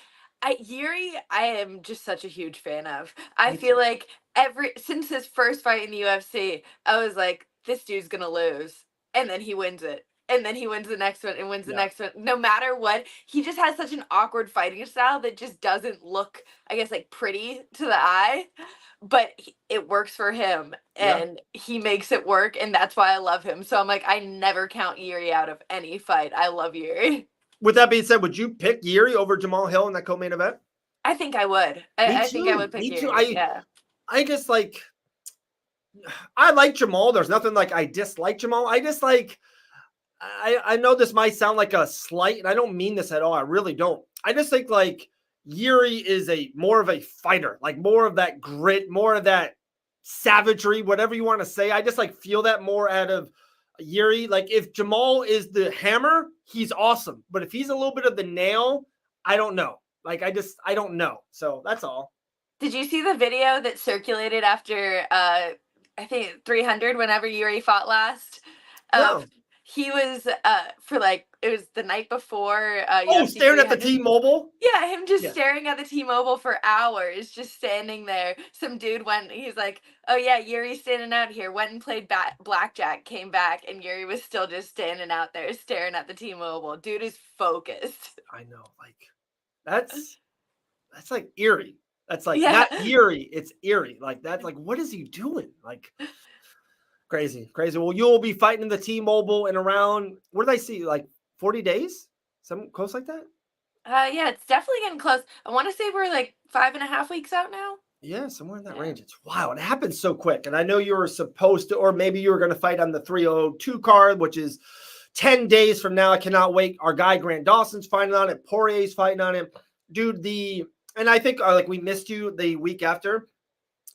[SPEAKER 3] Yuri, I am just such a huge fan of. I feel like since his first fight in the UFC, I was like, this dude's gonna lose, and then he wins it. and then he wins the next one and wins the next one. No matter what, he just has such an awkward fighting style that just doesn't look, I guess, like pretty to the eye, but it works for him and he makes it work, and that's why I love him. So I'm like, I never count Yuri out of any fight. I love Yuri.
[SPEAKER 2] With that being said, would you pick Yuri over Jamal Hill in that co-main event?
[SPEAKER 3] I think I would. I think I would pick Yuri.
[SPEAKER 2] I just like, I like Jamal. There's nothing like I dislike Jamal. I just like, I know this might sound like a slight, and I don't mean this at all. I really don't. I just think like Yuri is more of a fighter, like more of that grit, more of that savagery, whatever you want to say. I just like feel that more out of Yuri. Like if Jamal is the hammer, he's awesome. But if he's a little bit of the nail, I don't know. Like I don't know. So that's all.
[SPEAKER 3] Did you see the video that circulated after I think 300 whenever Yuri fought last?
[SPEAKER 2] No.
[SPEAKER 3] He was for like, it was the night before
[SPEAKER 2] UFC staring 300. At the T-Mobile?
[SPEAKER 3] Yeah, him just staring at the T-Mobile for hours, just standing there. Some dude he's like, oh yeah, Yuri's standing out here, went and played blackjack, came back, and Yuri was still just standing out there staring at the T-Mobile. Dude is focused.
[SPEAKER 2] I know, like that's like eerie. That's like not eerie, it's eerie. Like that's like, what is he doing? Like crazy. Well, you'll be fighting the T-Mobile in around, what did I see? Like 40 days? Something close like that?
[SPEAKER 3] Yeah, it's definitely getting close. I want to say we're like 5.5 weeks out now.
[SPEAKER 2] Yeah, somewhere in that range. It's wild. It happened so quick. And I know you were supposed to, or maybe you were going to fight on the 302 card, which is 10 days from now. I cannot wait. Our guy Grant Dawson's fighting on it. Poirier's fighting on it. Dude, and I think like we missed you the week after.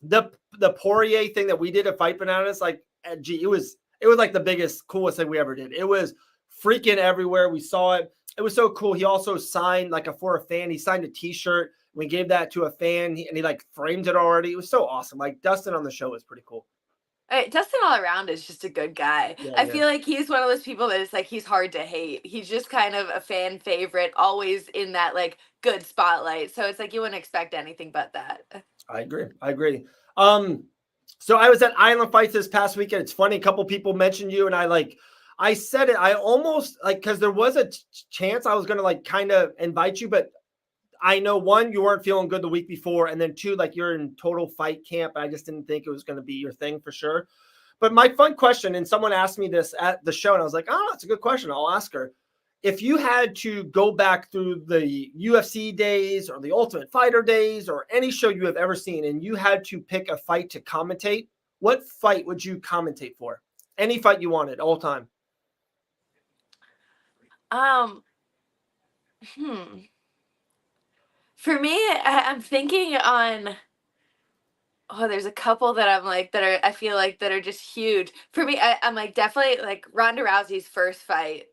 [SPEAKER 2] The Poirier thing that we did at Fight Bananas, like, it was like the biggest, coolest thing we ever did. It was freaking everywhere. We saw it. It was so cool. He also signed for a fan. He signed a t-shirt. We gave that to a fan and he like framed it already. It was so awesome. Like Dustin on the show was pretty cool.
[SPEAKER 3] Dustin all around is just a good guy. I feel like he's one of those people that is like, he's hard to hate. He's just kind of a fan favorite, always in that like good spotlight. So it's like, you wouldn't expect anything but that.
[SPEAKER 2] I agree. So I was at Island Fights this past weekend. It's funny. A couple people mentioned you and I said it. I almost because there was a chance I was going to kind of invite you, but I know one, you weren't feeling good the week before. And then two, you're in total fight camp. I just didn't think it was going to be your thing for sure. But my fun question, and someone asked me this at the show and I was like, oh, that's a good question. I'll ask her. If you had to go back through the UFC days or the Ultimate Fighter days or any show you have ever seen, and you had to pick a fight to commentate, what fight would you commentate for? Any fight you wanted, all time.
[SPEAKER 3] For me, I'm thinking on. Oh, there's a couple that I'm like I feel like that are just huge. For me, I'm like definitely like Ronda Rousey's first fight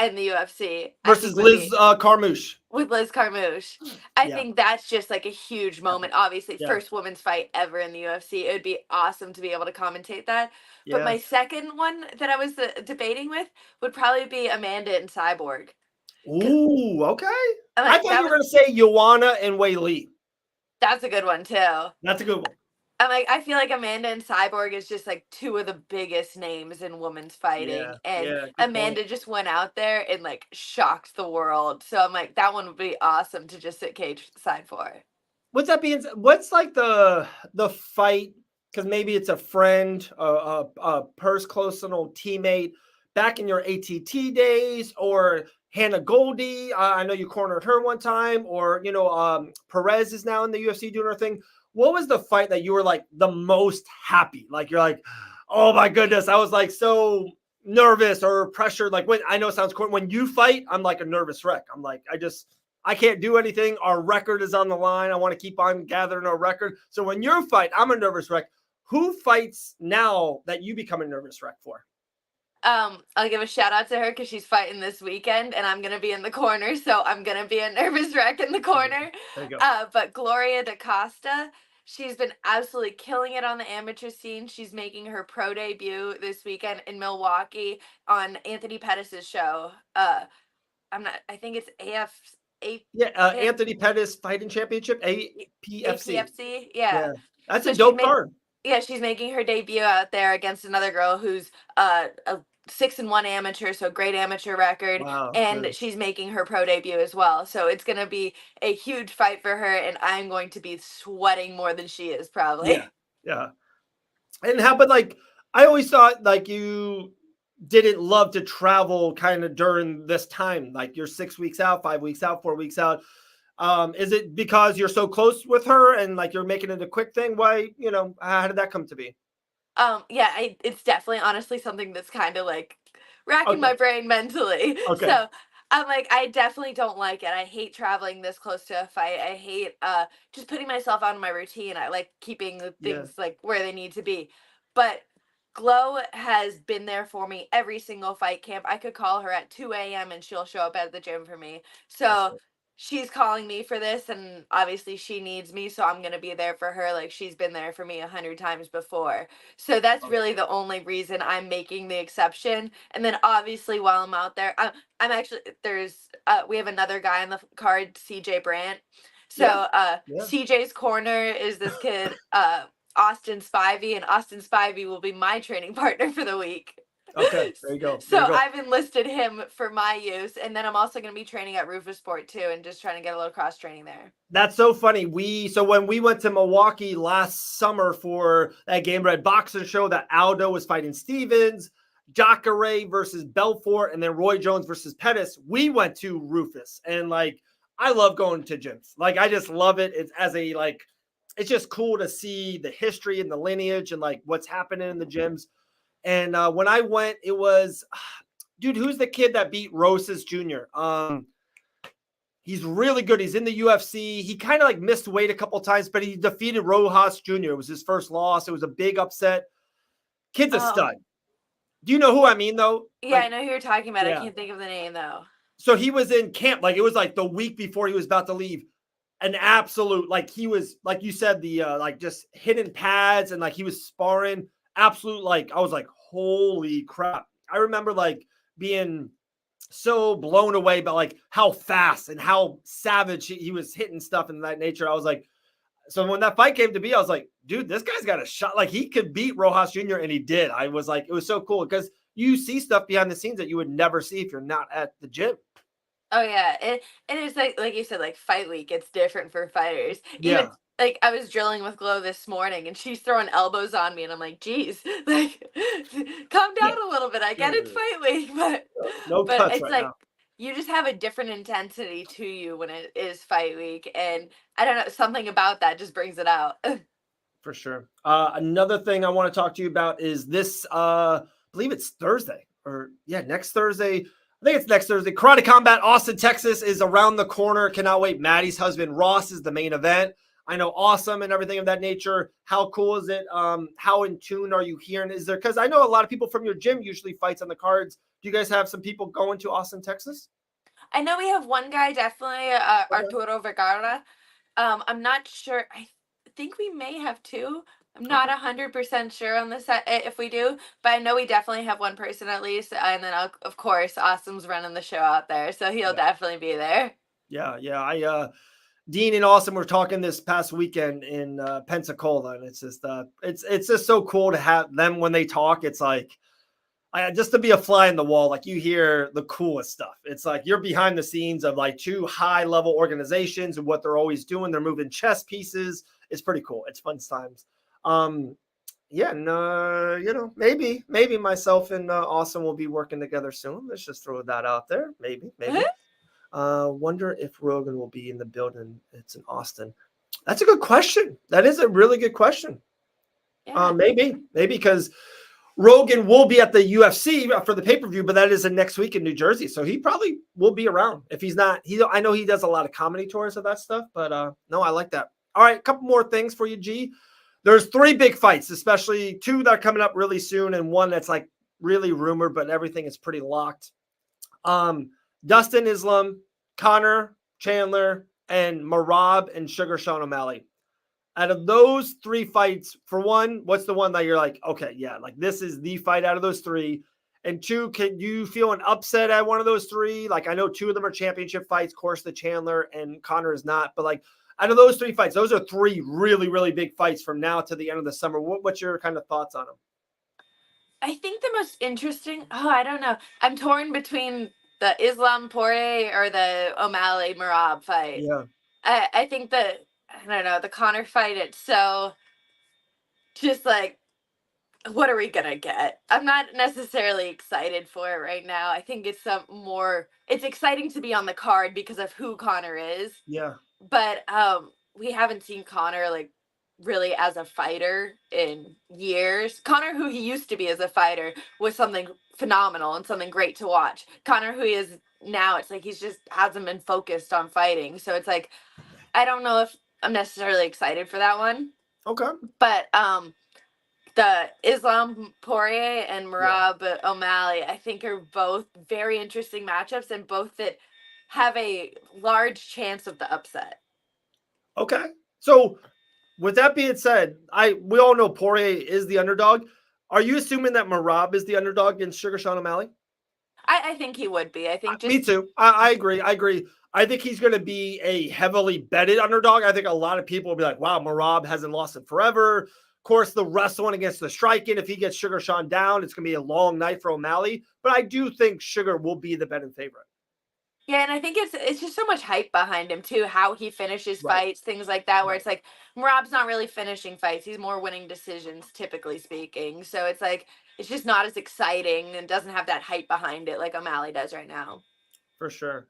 [SPEAKER 3] in the UFC
[SPEAKER 2] versus Liz Carmouche.
[SPEAKER 3] With Liz Carmouche. I think that's just like a huge moment. Obviously, first women's fight ever in the UFC. It would be awesome to be able to commentate that. Yeah. But my second one that I was debating with would probably be Amanda and Cyborg.
[SPEAKER 2] Ooh, okay. I thought you were going to say Joanna and Wei Li.
[SPEAKER 3] That's a good one, too.
[SPEAKER 2] That's a good one.
[SPEAKER 3] I feel like Amanda and Cyborg is just like two of the biggest names in women's fighting. Amanda point. Just went out there and like shocked the world. So I'm like, that one would be awesome to just sit cage side for.
[SPEAKER 2] What's that being? What's like the fight? Because maybe it's a friend, a close an old teammate back in your ATT days, or Hannah Goldie. I know you cornered her one time, or Perez is now in the UFC doing her thing. What was the fight that you were like the most happy? Like you're like, oh my goodness, I was like so nervous or pressured. Like when I know it sounds corny. When you fight, I'm like a nervous wreck. I'm like, I can't do anything. Our record is on the line. I want to keep on gathering our record. So when you fight, I'm a nervous wreck. Who fights now that you become a nervous wreck for?
[SPEAKER 3] I'll give a shout out to her because she's fighting this weekend and I'm going to be in the corner. So I'm going to be a nervous wreck in the corner.
[SPEAKER 2] There you go.
[SPEAKER 3] But Gloria DaCosta, she's been absolutely killing it on the amateur scene. She's making her pro debut this weekend in Milwaukee on Anthony Pettis' show. I think it's
[SPEAKER 2] Anthony Pettis Fighting Championship, APFC.
[SPEAKER 3] APFC, yeah.
[SPEAKER 2] That's a dope card.
[SPEAKER 3] Yeah, she's making her debut out there against another girl who's a 6-1 amateur, so great amateur record.
[SPEAKER 2] Wow,
[SPEAKER 3] and
[SPEAKER 2] good.
[SPEAKER 3] she's making her pro debut as well. So it's going to be a huge fight for her, and I'm going to be sweating more than she is probably.
[SPEAKER 2] Yeah. And how, but like, I always thought like you didn't love to travel kind of during this time, like you're 6 weeks out, 5 weeks out, 4 weeks out. Is it because you're so close with her and like you're making it a quick thing? Why, how did that come to be?
[SPEAKER 3] Yeah, it's definitely honestly something that's kind of like racking my brain mentally.
[SPEAKER 2] Okay.
[SPEAKER 3] So I'm like, I definitely don't like it. I hate traveling this close to a fight. I hate just putting myself out of my routine. I like keeping the things like where they need to be. But Glow has been there for me every single fight camp. I could call her at 2 a.m. and she'll show up at the gym for me. So she's calling me for this, and obviously she needs me, so I'm going to be there for her. Like, she's been there for me 100 times before. So that's really the only reason I'm making the exception. And then obviously while I'm out there, I'm actually, we have another guy on the card, CJ Brandt. So CJ's corner is this kid, Austin Spivey, and Austin Spivey will be my training partner for the week.
[SPEAKER 2] Okay, there you go.
[SPEAKER 3] So I've enlisted him for my use, and then I'm also going to be training at Rufus-Sport too, and just trying to get a little cross training there.
[SPEAKER 2] That's so funny. So when we went to Milwaukee last summer for that Game Red Boxing show, that Aldo was fighting Stevens, Jacare versus Belfort, and then Roy Jones versus Pettis, we went to Rufus, and like I love going to gyms. Like I just love it. It's just cool to see the history and the lineage and like what's happening in the gyms. And when I went, it was, dude, who's the kid that beat Rosas Jr.? He's really good. He's in the UFC. He kind of like missed weight a couple times, but he defeated Rojas Jr. It was his first loss. It was a big upset. Kid's a stud. Do you know who I mean, though?
[SPEAKER 3] Yeah, I know who you're talking about. I can't think of the name, though.
[SPEAKER 2] So he was in camp. Like, it was like the week before he was about to leave. An absolute, like, he was, like you said, the, like, just hitting pads and, like, he was sparring. Absolute, like, I was like, holy crap. I remember, like, being so blown away by, like, how fast and how savage he was hitting stuff in that nature. I was like, so when that fight came to be, I was like, dude, this guy's got a shot. Like, he could beat Rojas Jr., and he did. I was like, it was so cool because you see stuff behind the scenes that you would never see if you're not at the gym.
[SPEAKER 3] Oh, yeah. And it's like you said, like, fight week, it's different for fighters. Even, like, I was drilling with Glow this morning, and she's throwing elbows on me, and I'm like, geez, like, calm down a little bit. I get it's fight week, but it's like, you just have a different intensity to you when it is fight week, and I don't know, something about that just brings it out.
[SPEAKER 2] For sure. Another thing I want to talk to you about is this, I believe it's Thursday, next Thursday. I think it's next Thursday. Karate Combat Austin, Texas is around the corner. Cannot wait. Maddie's husband, Ross, is the main event. I know, awesome and everything of that nature. How cool is it? How in tune are you hearing? Is there, because I know a lot of people from your gym usually fights on the cards. Do you guys have some people going to Austin, Texas?
[SPEAKER 3] I know we have one guy, definitely, Arturo Vergara. I'm not sure. I think we may have two. I'm not 100% sure on this if we do, but I know we definitely have one person at least, and then of course Awesome's running the show out there, so he'll definitely be there.
[SPEAKER 2] Yeah. Dean and Awesome were talking this past weekend in Pensacola, and it's just so cool to have them when they talk. It's like just to be a fly in the wall, like you hear the coolest stuff. It's like you're behind the scenes of like two high level organizations and what they're always doing. They're moving chess pieces. It's pretty cool. It's fun times. Maybe myself and Awesome will be working together soon. Let's just throw that out there. Maybe. Wonder if Rogan will be in the building. It's in Austin. That's a good question. That is a really good question. Maybe because Rogan will be at the UFC for the pay-per-view, but that is next week in New Jersey. So he probably will be around. If he's not, I know he does a lot of comedy tours of that stuff, but no, I like that. All right, a couple more things for you, G. There's 3 big fights, especially 2 that are coming up really soon, and 1 that's like really rumored, but everything is pretty locked. Dustin Islam, Connor Chandler, and Marab and Sugar Sean O'Malley. Out of those 3 fights, for one, what's the one that you're like, okay, yeah, like this is the fight out of those 3? And 2, can you feel an upset at one of those 3? Like I know 2 of them are championship fights. Of course, the Chandler and Connor is not, but like, out of those 3 fights, those are 3 really, really big fights from now to the end of the summer. What's your kind of thoughts on them?
[SPEAKER 3] I think the most interesting, I don't know. I'm torn between the Islam Poirier or the O'Malley Merab fight.
[SPEAKER 2] Yeah.
[SPEAKER 3] I think that, I don't know, the Conor fight, it's so just like, what are we gonna get? I'm not necessarily excited for it right now. I think it's it's exciting to be on the card because of who Conor is.
[SPEAKER 2] Yeah.
[SPEAKER 3] But we haven't seen Conor like really as a fighter in years. Conor, who he used to be as a fighter, was something phenomenal and something great to watch. Conor, who he is now, it's like he's just hasn't been focused on fighting. So it's like I don't know if I'm necessarily excited for that one.
[SPEAKER 2] Okay.
[SPEAKER 3] But the Islam Poirier and Merab O'Malley, I think, are both very interesting matchups and both that have a large chance of the upset.
[SPEAKER 2] Okay. So with that being said, we all know Poirier is the underdog. Are you assuming that Merab is the underdog against Sugar Sean O'Malley?
[SPEAKER 3] I think he would be. I think
[SPEAKER 2] me too. I agree. I think he's going to be a heavily betted underdog. I think a lot of people will be like, wow, Merab hasn't lost it forever. Of course, the wrestling against the striking, if he gets Sugar Sean down, it's going to be a long night for O'Malley. But I do think Sugar will be the betting favorite.
[SPEAKER 3] Yeah, and I think it's just so much hype behind him too, how he finishes fights, things like that, where it's like Merab's not really finishing fights. He's more winning decisions, typically speaking. So it's like it's just not as exciting and doesn't have that hype behind it like O'Malley does right now.
[SPEAKER 2] For sure.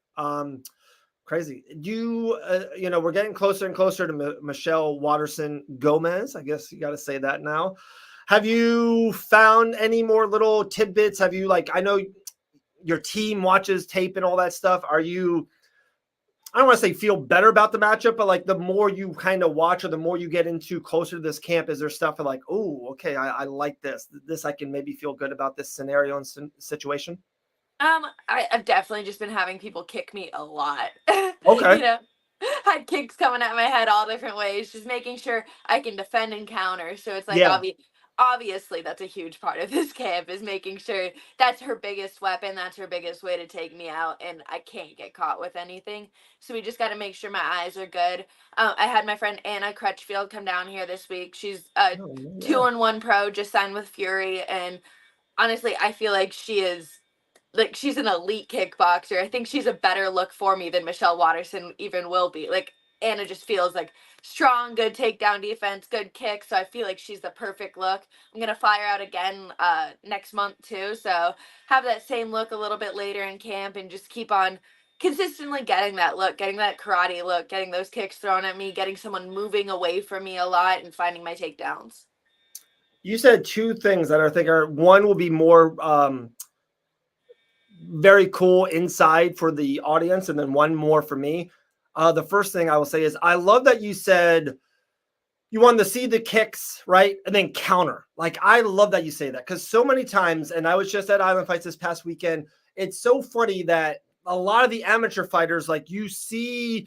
[SPEAKER 2] Crazy. We're getting closer and closer to Michelle Waterson Gomez. I guess you got to say that now. Have you found any more little tidbits? Have you I know your team watches tape and all that stuff. Are you, I don't want to say feel better about the matchup, but the more you kind of watch or the more you get into closer to this camp, is there stuff oh, okay, I like this. I can maybe feel good about this scenario and situation?
[SPEAKER 3] I've definitely just been having people kick me a lot.
[SPEAKER 2] Okay.
[SPEAKER 3] Had kicks coming at my head all different ways, just making sure I can defend and counter. So it's obviously that's a huge part of this camp, is making sure that's her biggest weapon. That's her biggest way to take me out. And I can't get caught with anything. So we just got to make sure my eyes are good. I had my friend Anna Crutchfield come down here this week. She's a 2-1 pro, just signed with Fury. And honestly, I feel like she's an elite kickboxer. I think she's a better look for me than Michelle Waterson even will be. Anna just feels strong, good takedown defense, good kick. So I feel like she's the perfect look. I'm going to fly her out again next month too. So have that same look a little bit later in camp and just keep on consistently getting that look, getting that karate look, getting those kicks thrown at me, getting someone moving away from me a lot and finding my takedowns.
[SPEAKER 2] You said two things that I think one will be more very cool inside for the audience, and then one more for me. The first thing I will say is I love that you said you wanted to see the kicks, right? And then counter. I love that you say that, because so many times, and I was just at Island Fights this past weekend, it's so funny that a lot of the amateur fighters, you see,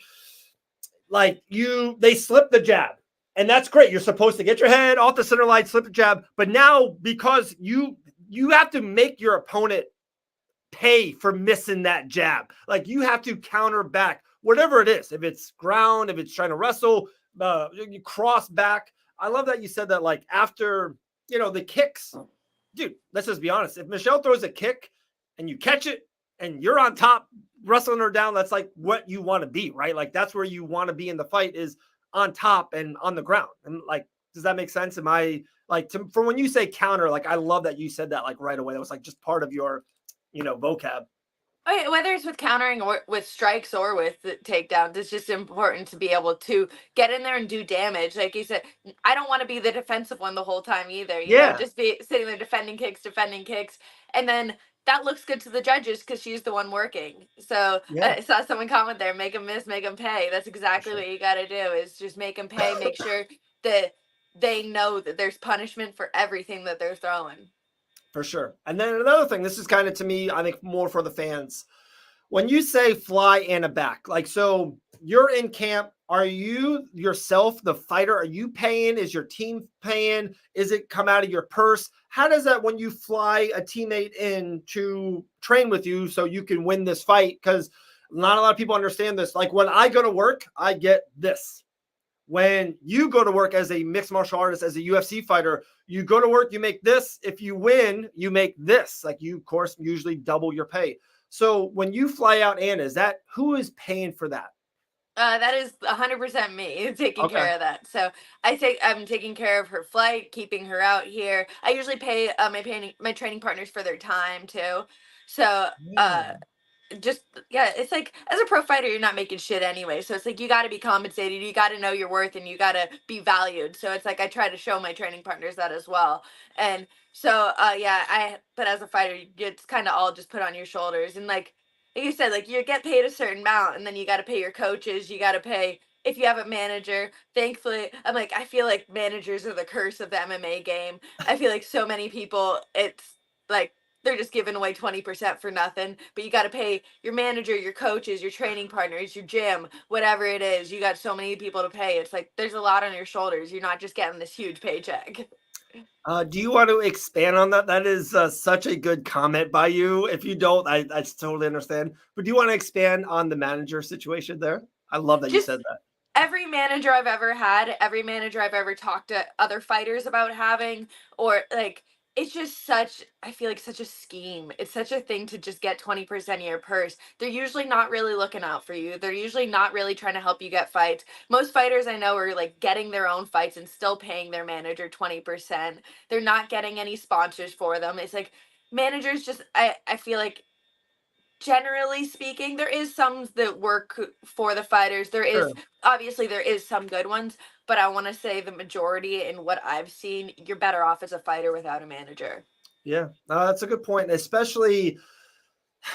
[SPEAKER 2] they slip the jab. And that's great. You're supposed to get your head off the center line, slip the jab. But now, because you have to make your opponent pay for missing that jab. You have to counter back, whatever it is. If it's ground, if it's trying to wrestle, you cross back. I love that you said that, after, the kicks. Dude, let's just be honest. If Michelle throws a kick and you catch it and you're on top wrestling her down, that's what you want to be, right? That's where you want to be in the fight, is on top and on the ground. And does that make sense? Am I for when you say counter, I love that you said that right away. That was just part of your vocab.
[SPEAKER 3] Okay, whether it's with countering or with strikes or with the takedowns, it's just important to be able to get in there and do damage. Like you said, I don't want to be the defensive one the whole time either. You know, just be sitting there defending kicks. And then that looks good to the judges because she's the one working. So I saw someone comment there, make them miss, make them pay. That's exactly what you got to do, is just make them pay, make sure that they know that there's punishment for everything that they're throwing.
[SPEAKER 2] For sure. And then another thing, this is kind of, to me, I think more for the fans. When you say fly Anna back, so you're in camp, are you yourself the fighter? Are you paying? Is your team paying? Is it come out of your purse? How does that, when you fly a teammate in to train with you so you can win this fight? Because not a lot of people understand this. When I go to work, I get this. when you go to work as a mixed martial artist, as a UFC fighter, you go to work, you make this. If you win, you make this. Like you, of course, usually double your pay. So when you fly out, Anna, is that who is paying for that?
[SPEAKER 3] That is 100% me taking care of that. So I'm taking care of her flight, keeping her out here. I usually pay my training partners for their time too. So it's like as a pro fighter you're not making shit anyway, so it's like you got to be compensated, you got to know your worth, and you got to be valued. So it's like I try to show my training partners that as well. And so but as a fighter it's kind of all just put on your shoulders. And like you said, like you get paid a certain amount, and then you got to pay your coaches, you got to pay if you have a manager. Thankfully, I feel like managers are the curse of the MMA game. I feel like so many people, it's like they're just giving away 20% for nothing, but you got to pay your manager, your coaches, your training partners, your gym, whatever it is. You got so many people to pay. It's like there's a lot on your shoulders. You're not just getting this huge paycheck.
[SPEAKER 2] Do you want to expand on that? That is such a good comment by you. If you don't, I totally understand. But do you want to expand on the manager situation there? I love that you said that.
[SPEAKER 3] Every manager I've ever had, every manager I've ever talked to other fighters about having, or like, it's just I feel like such a scheme. It's such a thing to just get 20% of your purse. They're usually not really looking out for you. They're usually not really trying to help you get fights. Most fighters I know are like getting their own fights and still paying their manager 20%. They're not getting any sponsors for them. It's like managers just, I feel like generally speaking, there is some that work for the fighters. Obviously there is some good ones, but I want to say the majority in what I've seen, you're better off as a fighter without a manager.
[SPEAKER 2] Yeah, that's a good point. Especially,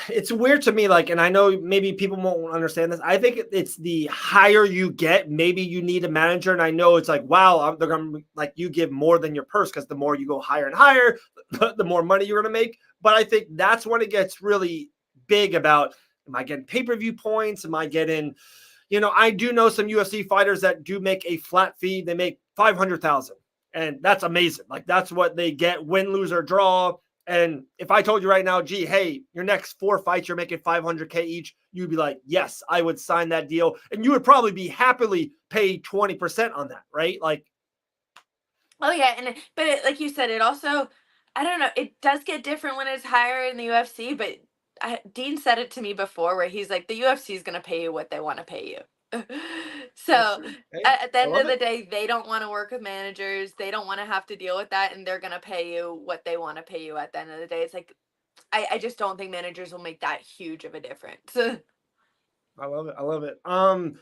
[SPEAKER 2] it's weird to me, like, and I know maybe people won't understand this. I think it's the higher you get, maybe you need a manager. And I know it's like, wow, they're going to like you give more than your purse, because the more you go higher and higher, the more money you're going to make. But I think that's when it gets really big about, am I getting pay-per-view points? Am I getting, I do know some UFC fighters that do make a flat fee. They make $500,000, and that's amazing. Like that's what they get, win, lose, or draw. And if I told you right now, gee, hey, your next 4 fights, you're making $500K each, you'd be like, yes, I would sign that deal. And you would probably be happily paid 20% on that, right? Like,
[SPEAKER 3] oh yeah. But like you said, it also, I don't know, it does get different when it's higher in the UFC, but Dean said it to me before where he's like, the UFC is going to pay you what they want to pay you. So at the end of the day, they don't want to work with managers. They don't want to have to deal with that. And they're going to pay you what they want to pay you at the end of the day. It's like, I just don't think managers will make that huge of a difference.
[SPEAKER 2] I love it. I love it. I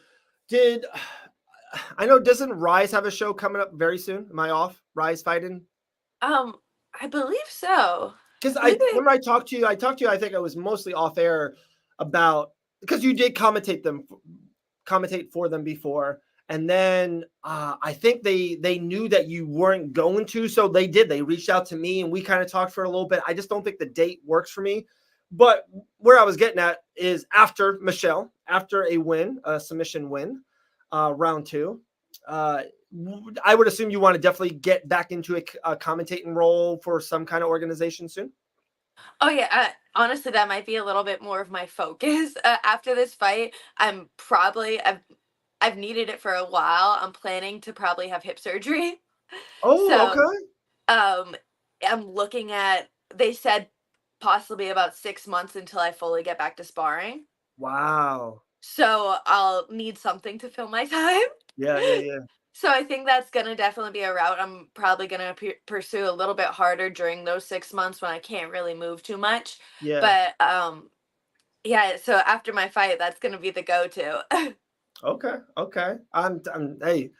[SPEAKER 2] know, doesn't Rise have a show coming up very soon? Am I off? Rise fighting?
[SPEAKER 3] I believe so.
[SPEAKER 2] Because remember I talked to you, I think I was mostly off air about, because you did commentate for them before. And then I think they knew that you weren't going to, so they reached out to me and we kind of talked for a little bit. I just don't think the date works for me. But where I was getting at is after Michelle, after a submission win, round 2, I would assume you want to definitely get back into a commentating role for some kind of organization soon.
[SPEAKER 3] Oh yeah, honestly, that might be a little bit more of my focus after this fight. I've needed it for a while. I'm planning to probably have hip surgery.
[SPEAKER 2] Oh,
[SPEAKER 3] okay. I'm looking at. They said possibly about 6 months until I fully get back to sparring.
[SPEAKER 2] Wow.
[SPEAKER 3] So I'll need something to fill my time.
[SPEAKER 2] Yeah.
[SPEAKER 3] So I think that's going to definitely be a route I'm probably going to pursue a little bit harder during those 6 months when I can't really move too much.
[SPEAKER 2] Yeah.
[SPEAKER 3] But yeah, so after my fight, that's going to be the go-to.
[SPEAKER 2] Okay. I'm hey,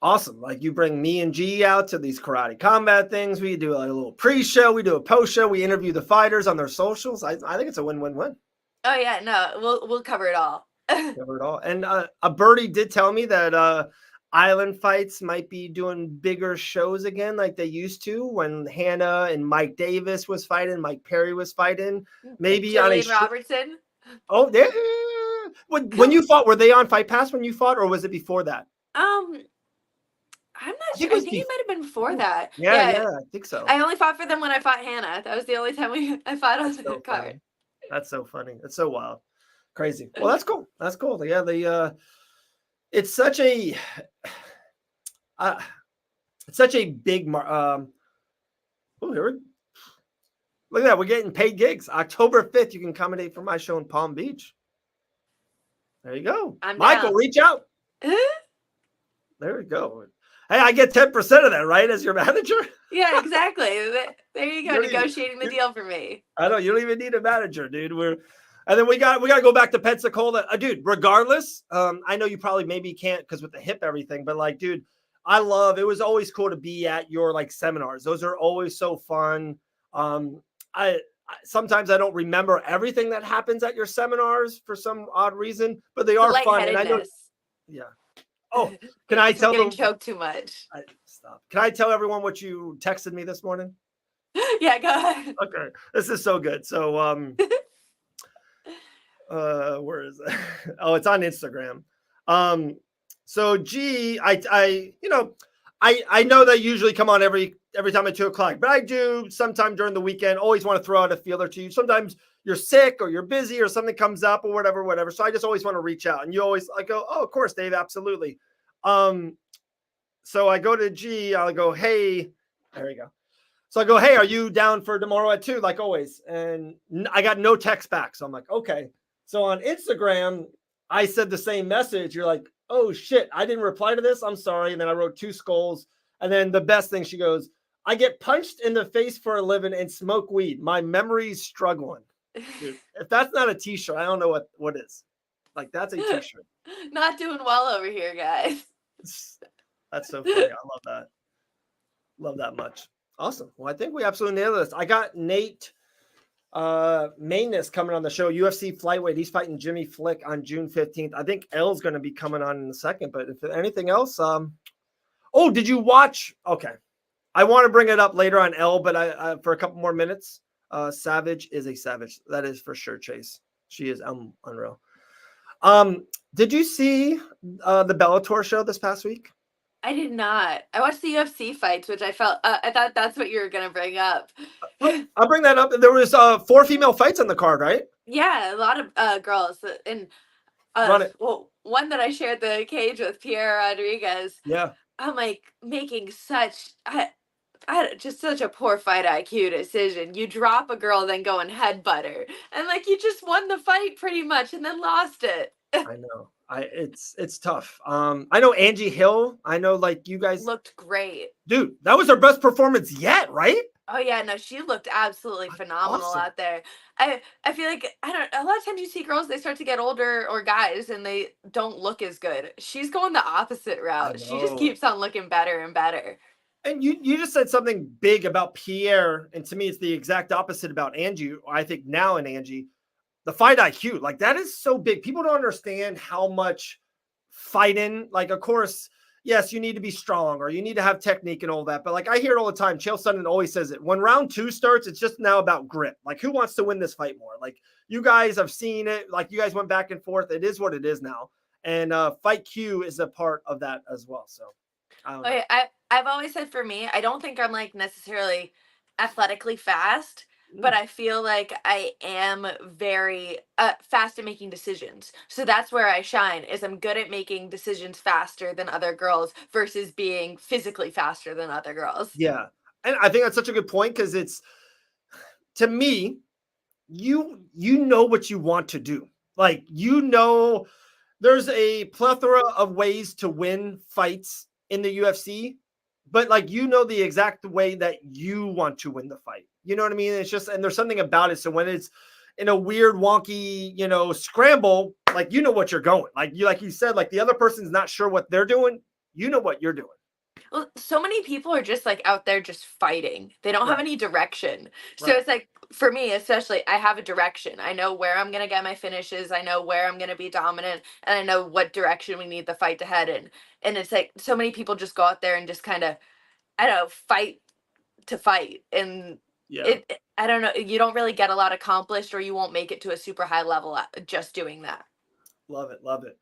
[SPEAKER 2] awesome. Like you bring me and G out to these karate combat things. We do a little pre-show, we do a post-show, we interview the fighters on their socials. I think it's a win-win-win.
[SPEAKER 3] Oh yeah, no, we'll cover it all.
[SPEAKER 2] Cover it all. And a birdie did tell me that Island Fights might be doing bigger shows again like they used to when Hannah and Mike Davis was fighting, Mike Perry was fighting. Maybe
[SPEAKER 3] Gillian Robertson.
[SPEAKER 2] Oh, yeah. When you fought, were they on Fight Pass when you fought, or was it before that?
[SPEAKER 3] I'm not sure. I think it might have been before that.
[SPEAKER 2] Yeah, I think so.
[SPEAKER 3] I only fought for them when I fought Hannah. That was the only time I fought on the card.
[SPEAKER 2] That's so funny. That's so wild. Crazy. Well, that's cool. Yeah, it's such a big look at that. We're getting paid gigs. October 5th, you can accommodate for my show in Palm Beach. There you go. Michael, reach out. There we go. Hey, I get 10% of that, right? As your manager?
[SPEAKER 3] Yeah, exactly. There you go, negotiating the deal for me.
[SPEAKER 2] I know, you don't even need a manager, dude. And then we got to go back to Pensacola. Dude, regardless, I know you probably maybe can't because with the hip everything, but like, dude, it was always cool to be at your like seminars. Those are always so fun. Sometimes I don't remember everything that happens at your seminars for some odd reason, but they are fun. And I know, yeah. Oh, can I tell them?
[SPEAKER 3] Choke too much.
[SPEAKER 2] Stop. Can I tell everyone what you texted me this morning?
[SPEAKER 3] Yeah, go ahead.
[SPEAKER 2] Okay, this is so good. So, where is it? Oh, it's on Instagram. So G, I know that you usually come on every time at 2:00, but I do sometime during the weekend. Always want to throw out a feeler to you. Sometimes you're sick or you're busy or something comes up or whatever. So I just always want to reach out, and you always go, oh, of course, Dave, absolutely. So I go to G. I'll go, hey, there we go. So I go, hey, are you down for tomorrow at 2:00, like always? And I got no text back. So I'm like, okay. So on Instagram, I said the same message. You're like, oh shit, I didn't reply to this. I'm sorry. And then I wrote 2 skulls. And then the best thing, she goes, I get punched in the face for a living and smoke weed. My memory's struggling. Dude, if that's not a t-shirt, I don't know what is. Like, that's a t-shirt.
[SPEAKER 3] Not doing well over here, guys.
[SPEAKER 2] That's so funny. I love that. Love that much. Awesome. Well, I think we absolutely nailed this. I got Nate Maness coming on the show, UFC flyweight. He's fighting Jimmy Flick on June 15th. I think Elle's going to be coming on in a second, but if anything else, oh, did you watch? Okay. I want to bring it up later on Elle, but I for a couple more minutes. Savage is a savage. That is for sure, Chase. She is unreal. Did you see the Bellator show this past week?
[SPEAKER 3] I did not. I watched the UFC fights, which I thought that's what you were going to bring up.
[SPEAKER 2] I'll bring that up. There was 4 female fights on the card, right?
[SPEAKER 3] Yeah, a lot of girls. And well, one that I shared the cage with, Pierre Rodriguez.
[SPEAKER 2] Yeah.
[SPEAKER 3] I'm like making such just such a poor fight IQ decision. You drop a girl, then go and headbutt her, and like you just won the fight pretty much, and then lost it.
[SPEAKER 2] I know. It's tough. I know Angie Hill. I know, like, you guys
[SPEAKER 3] looked great,
[SPEAKER 2] dude. That was her best performance yet, right?
[SPEAKER 3] Oh yeah, no, she looked absolutely phenomenal out there. I feel like a lot of times you see girls, they start to get older, or guys, and they don't look as good. She's going the opposite route. She just keeps on looking better and better.
[SPEAKER 2] And you just said something big about Pierre, and to me, it's the exact opposite about Angie. I think now in Angie, the fight IQ, like, that is so big. People don't understand how much fighting, like, of course, yes, you need to be strong or you need to have technique and all that. But like, I hear it all the time. Chael Sonnen always says it. When round 2 starts, it's just now about grit. Like, who wants to win this fight more? Like, you guys have seen it. Like, you guys went back and forth. It is what it is now. And fight Q is a part of that as well. So I don't know.
[SPEAKER 3] I've always said, for me, I don't think I'm like necessarily athletically fast, but I feel like I am very fast at making decisions. So that's where I shine, is I'm good at making decisions faster than other girls versus being physically faster than other girls.
[SPEAKER 2] Yeah. And I think that's such a good point, because it's, to me, you know what you want to do. Like, you know, there's a plethora of ways to win fights in the UFC, but like, you know, the exact way that you want to win the fight. You know what I mean? It's just, and there's something about it. So when it's in a weird, wonky, you know, scramble, like, you know what you're going. Like you said, like, the other person's not sure what they're doing. You know what you're doing.
[SPEAKER 3] Well, so many people are just like out there just fighting. They don't have any direction. So it's like, for me, especially, I have a direction. I know where I'm going to get my finishes. I know where I'm going to be dominant, and I know what direction we need the fight to head in. And it's like, so many people just go out there and just kind of, I don't know, fight to fight. And I don't know, you don't really get a lot accomplished, or you won't make it to a super high level just doing that. Love it.
[SPEAKER 2] Love it.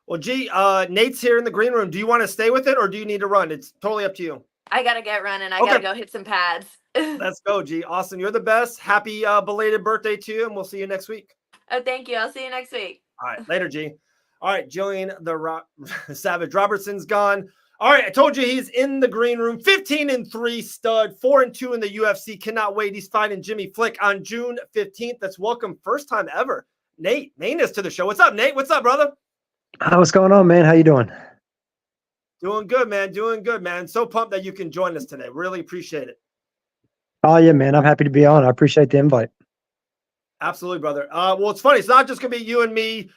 [SPEAKER 2] Well, G, Nate's here in the green room. Do you want to stay with it, or do you need to run? It's totally up to you.
[SPEAKER 3] I got to get running. I got to go hit some pads.
[SPEAKER 2] Let's go, G. Awesome. You're the best. Happy belated birthday to you, and we'll see you next week.
[SPEAKER 3] Oh, thank you. I'll see you next week.
[SPEAKER 2] All right. Later, G. All right, Gillian Savage Robertson's gone. All right, I told you he's in the green room. 15-3 stud, 4-2 in the UFC. Cannot wait. He's fighting Jimmy Flick on June 15th. Let's welcome, first time ever, Nate Maness to the show. What's up, Nate? What's up, brother?
[SPEAKER 6] What's going on, man? How you doing?
[SPEAKER 2] Doing good, man. Doing good, man. So pumped that you can join us today. Really appreciate it.
[SPEAKER 6] Oh, yeah, man. I'm happy to be on. I appreciate the invite.
[SPEAKER 2] Absolutely, brother. Well, it's funny. It's not just going to be you and me.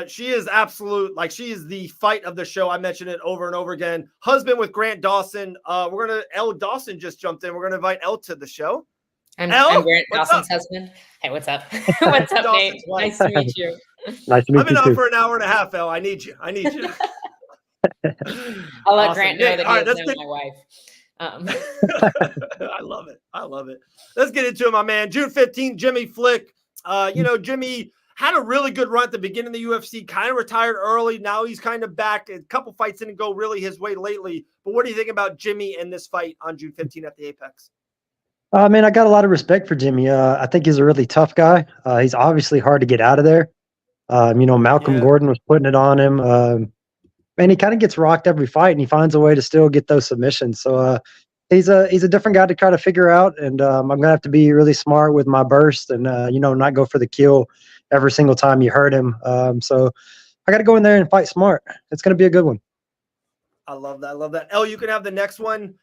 [SPEAKER 2] She is absolute, like, she is the fight of the show. I mentioned it over and over again. Husband with Grant Dawson. Elle Dawson just jumped in. We're gonna invite Elle to the show.
[SPEAKER 7] I'm Grant Dawson's husband. Hey, what's up? What's up, Nate? Nice to meet you.
[SPEAKER 6] Nice to meet you.
[SPEAKER 2] I've been on for an hour and a half, Elle. I need you.
[SPEAKER 7] I'll let
[SPEAKER 2] Awesome.
[SPEAKER 7] Grant know that
[SPEAKER 2] All
[SPEAKER 7] he is my wife.
[SPEAKER 2] I love it. I love it. Let's get into it, my man. June 15th, Jimmy Flick. Jimmy had a really good run at the beginning of the UFC, kind of retired early. Now he's kind of back. A couple fights didn't go really his way lately. But what do you think about Jimmy and this fight on June 15th at the Apex?
[SPEAKER 6] Man, I got a lot of respect for Jimmy. I think he's a really tough guy. He's obviously hard to get out of there. Malcolm Gordon was putting it on him. And he kind of gets rocked every fight, and he finds a way to still get those submissions. So he's a different guy to try to figure out. And I'm going to have to be really smart with my burst and, not go for the kill every single time you hurt him. So I got to go in there and fight smart. It's going to be a good one.
[SPEAKER 2] I love that. I love that. Elle, you can have the next one.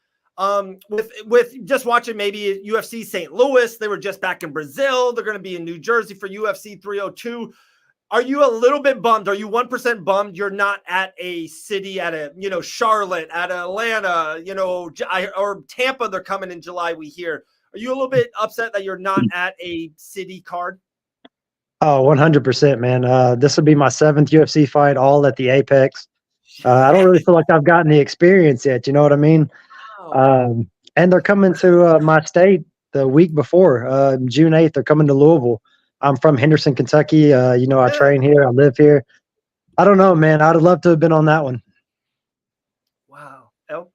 [SPEAKER 2] With just watching maybe UFC St. Louis. They were just back in Brazil. They're going to be in New Jersey for UFC 302. Are you a little bit bummed? Are you 1% bummed you're not at a city, at a, Charlotte, at Atlanta, or Tampa? They're coming in July, we hear. Are you a little bit upset that you're not at a city card?
[SPEAKER 6] Oh, 100%, man. This will be my 7th UFC fight, all at the Apex. I don't really feel like I've gotten the experience yet. You know what I mean?
[SPEAKER 2] Wow.
[SPEAKER 6] And they're coming to my state the week before, June 8th. They're coming to Louisville. I'm from Henderson, Kentucky. I train here. I live here. I don't know, man. I'd love to have been on that one.
[SPEAKER 2] Wow. Elle?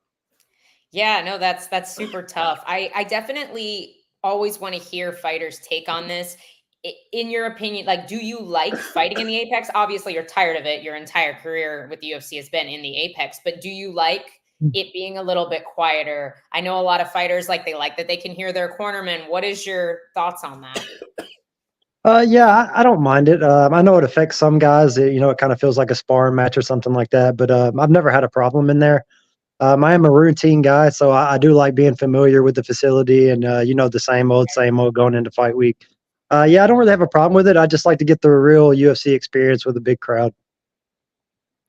[SPEAKER 7] Yeah, no, that's super tough. I definitely always want to hear fighters' take on this. In your opinion, like, do you like fighting in the Apex? Obviously, you're tired of it. Your entire career with the UFC has been in the Apex, but do you like it being a little bit quieter? I know a lot of fighters they like that they can hear their cornerman. What is your thoughts on that?
[SPEAKER 6] Yeah, I don't mind it. I know it affects some guys. It kind of feels like a sparring match or something like that, but I've never had a problem in there. I am a routine guy, so I do like being familiar with the facility and, the same old going into fight week. I don't really have a problem with it. I just like to get the real UFC experience with a big crowd.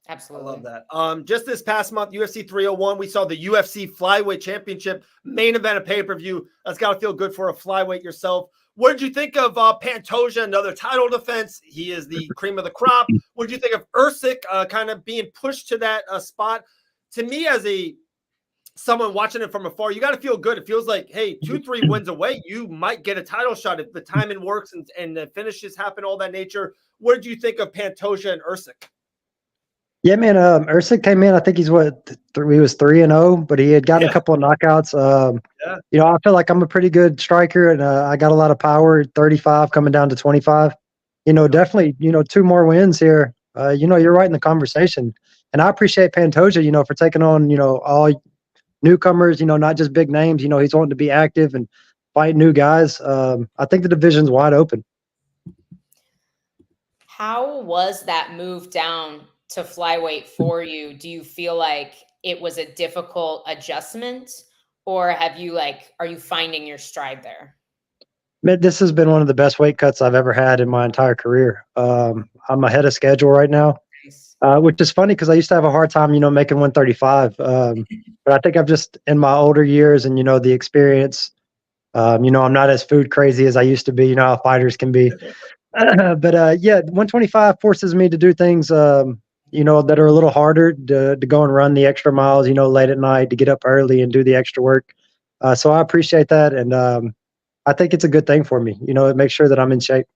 [SPEAKER 7] Absolutely.
[SPEAKER 2] I love that. Just this past month, UFC 301, we saw the UFC Flyweight Championship main event of pay-per-view. That's got to feel good for a flyweight yourself. What did you think of Pantoja, another title defense? He is the cream of the crop. What did you think of Usyk kind of being pushed to that spot? To me, as someone watching it from afar, you got to feel good. It feels like, hey, 2-3 wins away, you might get a title shot if the timing works and the finishes happen, all that nature. What did you think of Pantoja and Usyk?
[SPEAKER 6] Yeah, man. Usyk came in. I think he was 3-0, but he had gotten a couple of knockouts. I feel like I'm a pretty good striker, and I got a lot of power. 35 coming down to 25. Definitely. 2 more wins here. You're right in the conversation, and I appreciate Pantoja. For taking on all newcomers. Not just big names. He's wanting to be active and fight new guys. I think the division's wide open.
[SPEAKER 7] How was that move down to flyweight for you? Do you feel like it was a difficult adjustment, or are you finding your stride there?
[SPEAKER 6] This has been one of the best weight cuts I've ever had in my entire career. I'm ahead of schedule right now, which is funny because I used to have a hard time, making 135. But I think I've just, in my older years and, the experience, I'm not as food crazy as I used to be, how fighters can be. But 125 forces me to do things, that are a little harder to go and run the extra miles, late at night, to get up early and do the extra work. So I appreciate that. And I think it's a good thing for me. It makes sure that I'm in shape.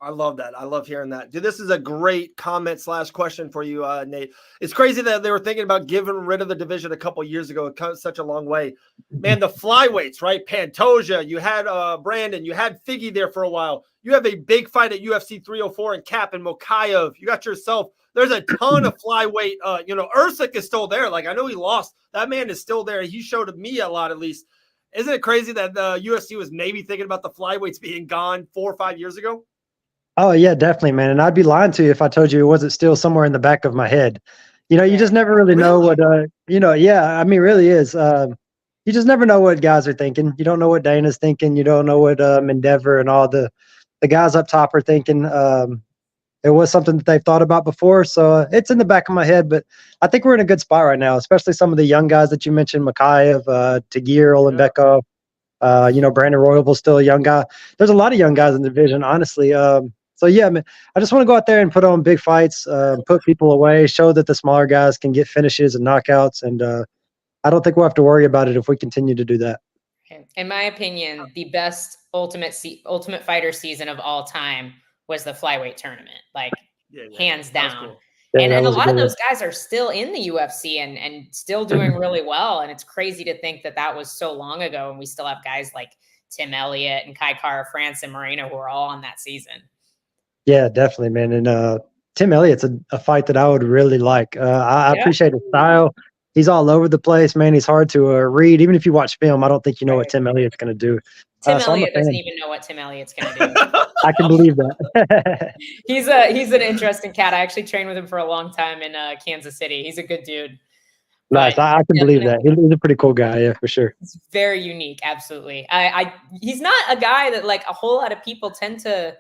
[SPEAKER 2] I love that. I love hearing that. Dude, this is a great comment / question for you, Nate. It's crazy that they were thinking about getting rid of the division a couple years ago. It comes such a long way. Man, the flyweights, right? Pantoja, you had Brandon, you had Figgy there for a while. You have a big fight at UFC 304 in Cap and Mokaev. You got yourself. There's a ton of flyweight. Usyk is still there. Like, I know he lost. That man is still there. He showed me a lot, at least. Isn't it crazy that the UFC was maybe thinking about the flyweights being gone 4 or 5 years ago?
[SPEAKER 6] Oh yeah, definitely, man. And I'd be lying to you if I told you it wasn't still somewhere in the back of my head. You just never really know what, yeah, I mean, really is. You just never know what guys are thinking. You don't know what Dana's thinking. You don't know what Endeavor and all the guys up top are thinking. It was something that they've thought about before. So it's in the back of my head, but I think we're in a good spot right now, especially some of the young guys that you mentioned, Mokaev, Tagir, Olenbekov, Brandon Royal's still a young guy. There's a lot of young guys in the division, honestly. So yeah, man, I just want to go out there and put on big fights, put people away, show that the smaller guys can get finishes and knockouts. And I don't think we'll have to worry about it if we continue to do that.
[SPEAKER 7] In my opinion, the best Ultimate Fighter season of all time was the flyweight tournament, like hands down. Cool. Yeah, and a lot of those guys are still in the UFC and still doing really well. And it's crazy to think that was so long ago. And we still have guys like Tim Elliott and Kai Kara France and Moreno who are all on that season. Yeah,
[SPEAKER 6] definitely, man. And Tim Elliott's a fight that I would really like. I appreciate his style. He's all over the place, man. He's hard to read. Even if you watch film, I don't think you know what Tim Elliott's going to do.
[SPEAKER 7] Tim Elliott doesn't even know what Tim Elliott's going to do.
[SPEAKER 6] I can believe that.
[SPEAKER 7] He's an interesting cat. I actually trained with him for a long time in Kansas City. He's a good dude.
[SPEAKER 6] Nice. I can believe that. He's a pretty cool guy. Yeah, for sure.
[SPEAKER 7] He's very unique. Absolutely. He's not a guy that like a whole lot of people tend to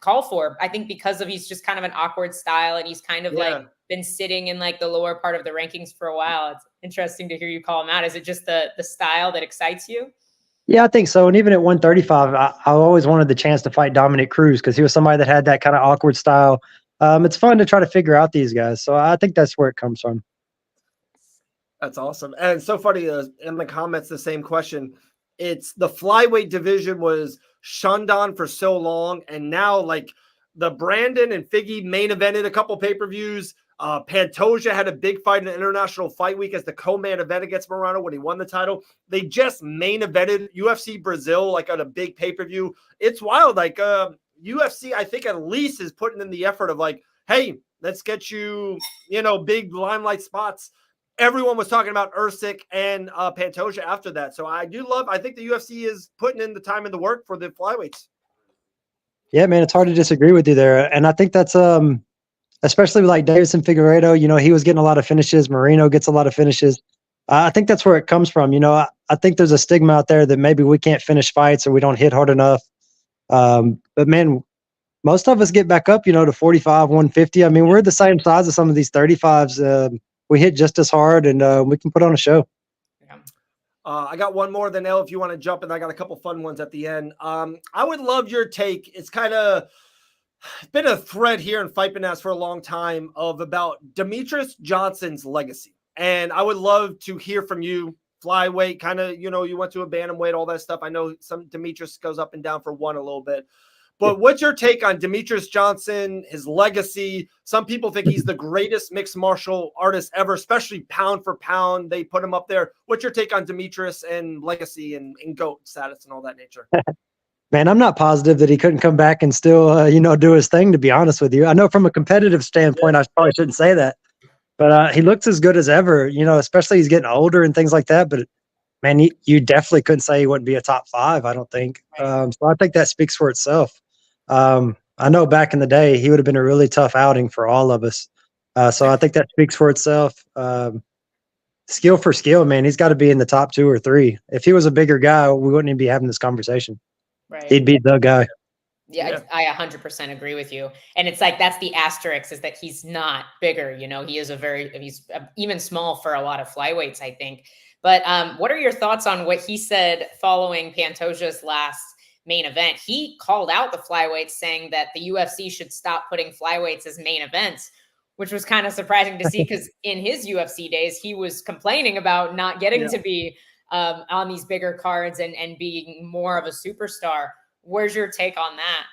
[SPEAKER 7] call for. I think because he's just kind of an awkward style and he's kind of like been sitting in like the lower part of the rankings for a while. It's interesting to hear you call him out. Is it just the style that excites you?
[SPEAKER 6] Yeah, I think so. And even at 135, I always wanted the chance to fight Dominic Cruz because he was somebody that had that kind of awkward style. It's fun to try to figure out these guys. So I think that's where it comes from.
[SPEAKER 2] That's awesome. And it's so funny in the comments, the same question. It's the flyweight division was shunned on for so long. And now like the Brandon and Figgy main evented a couple pay-per-views. Pantoja had a big fight in the International Fight Week as the co-main event against Morano when he won the title. They just main evented UFC Brazil like on a big pay-per-view. It's wild. Like UFC, I think at least is putting in the effort of like, hey, let's get you, big limelight spots. Everyone was talking about Usyk and Pantoja after that. So I think the UFC is putting in the time and the work for the flyweights.
[SPEAKER 6] Yeah, man, it's hard to disagree with you there. And I think that's especially like Davison Figueiredo, he was getting a lot of finishes. Moreno gets a lot of finishes. I think that's where it comes from. I think there's a stigma out there that maybe we can't finish fights or we don't hit hard enough. But man, most of us get back up, to 45, 150. I mean, we're the same size as some of these 35s. We hit just as hard and we can put on a show.
[SPEAKER 2] I got one more than Elle if you want to jump in. I got a couple fun ones at the end. I would love your take. It's kind of been a thread here in Fight Bananas for a long time about Demetrius Johnson's legacy. And I would love to hear from you, flyweight, kind of, you went to a bantamweight, all that stuff. I know some Demetrius goes up and down for one a little bit. But what's your take on Demetrius Johnson, his legacy? Some people think he's the greatest mixed martial artist ever, especially pound for pound. They put him up there. What's your take on Demetrius and legacy and GOAT status and all that nature?
[SPEAKER 6] Man, I'm not positive that he couldn't come back and still, do his thing, to be honest with you. I know from a competitive standpoint, I probably shouldn't say that. But he looks as good as ever, especially he's getting older and things like that. But, man, you definitely couldn't say he wouldn't be a top 5, I don't think. So I think that speaks for itself. I know back in the day, he would have been a really tough outing for all of us. So I think that speaks for itself. Skill for skill, man, he's got to be in the top 2 or 3. If he was a bigger guy, we wouldn't even be having this conversation.
[SPEAKER 7] Right.
[SPEAKER 6] He'd be the guy.
[SPEAKER 7] Yeah, I 100% agree with you. And it's like, that's the asterisk, is that he's not bigger. He's even small for a lot of flyweights, I think. But what are your thoughts on what he said following Pantoja's last main event? He called out the flyweights, saying that the UFC should stop putting flyweights as main events, which was kind of surprising to see because in his UFC days, he was complaining about not getting to be on these bigger cards and being more of a superstar. Where's your take on that?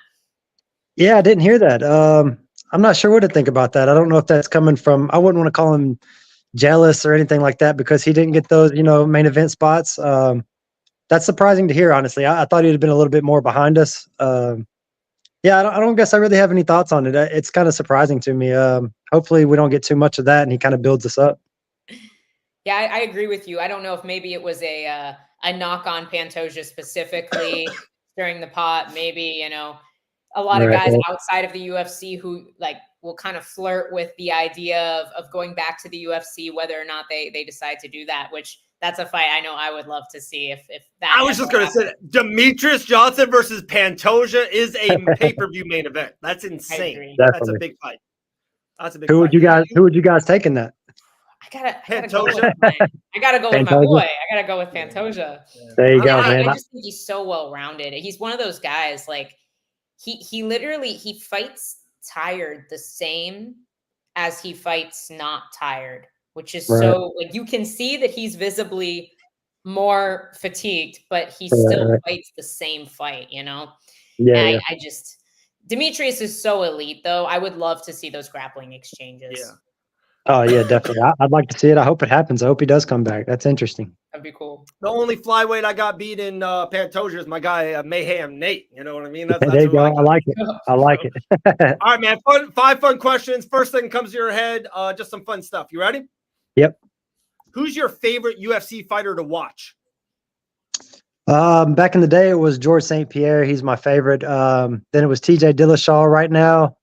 [SPEAKER 6] Yeah, I didn't hear that. I'm not sure what to think about that. I don't know if that's coming from. I wouldn't want to call him jealous or anything like that because he didn't get those, main event spots. That's surprising to hear, honestly. I thought he'd have been a little bit more behind us. Yeah, I don't guess I really have any thoughts on it. It's kind of surprising to me. Hopefully we don't get too much of that and he kind of builds us up.
[SPEAKER 7] Yeah, I agree with you. I don't know if maybe it was a knock on Pantoja specifically during the pot. Maybe, a lot of guys outside of the UFC who will kind of flirt with the idea of going back to the UFC, whether or not they decide to do that, which that's a fight I know I would love to see if that.
[SPEAKER 2] I was just going to say that Demetrius Johnson versus Pantoja is a pay-per-view main event. That's insane. That's a big fight. That's a big
[SPEAKER 6] Who would you guys take in that?
[SPEAKER 7] I gotta go with my boy. I gotta go with Pantoja.
[SPEAKER 6] There you go, man.
[SPEAKER 7] I just think he's so well-rounded. He's one of those guys, he literally fights tired the same as he fights not tired, which is so you can see that he's visibly more fatigued, but he still fights the same fight, Yeah. I just Demetrius is so elite though. I would love to see those grappling exchanges.
[SPEAKER 6] Yeah. Oh yeah, definitely. I'd like to see it. I hope it happens. I hope he does come back. That's interesting.
[SPEAKER 7] That'd be cool.
[SPEAKER 2] The only flyweight I got beat in Pantoja is my guy Mayhem Nate. You know what I mean? That's
[SPEAKER 6] there you go. I like it. I like it.
[SPEAKER 2] All right, man. Five fun questions. First thing comes to your head. Just some fun stuff. You ready?
[SPEAKER 6] Yep.
[SPEAKER 2] Who's your favorite UFC fighter to watch?
[SPEAKER 6] Back in the day, it was George St. Pierre. He's my favorite. Then it was TJ Dillashaw. Right now,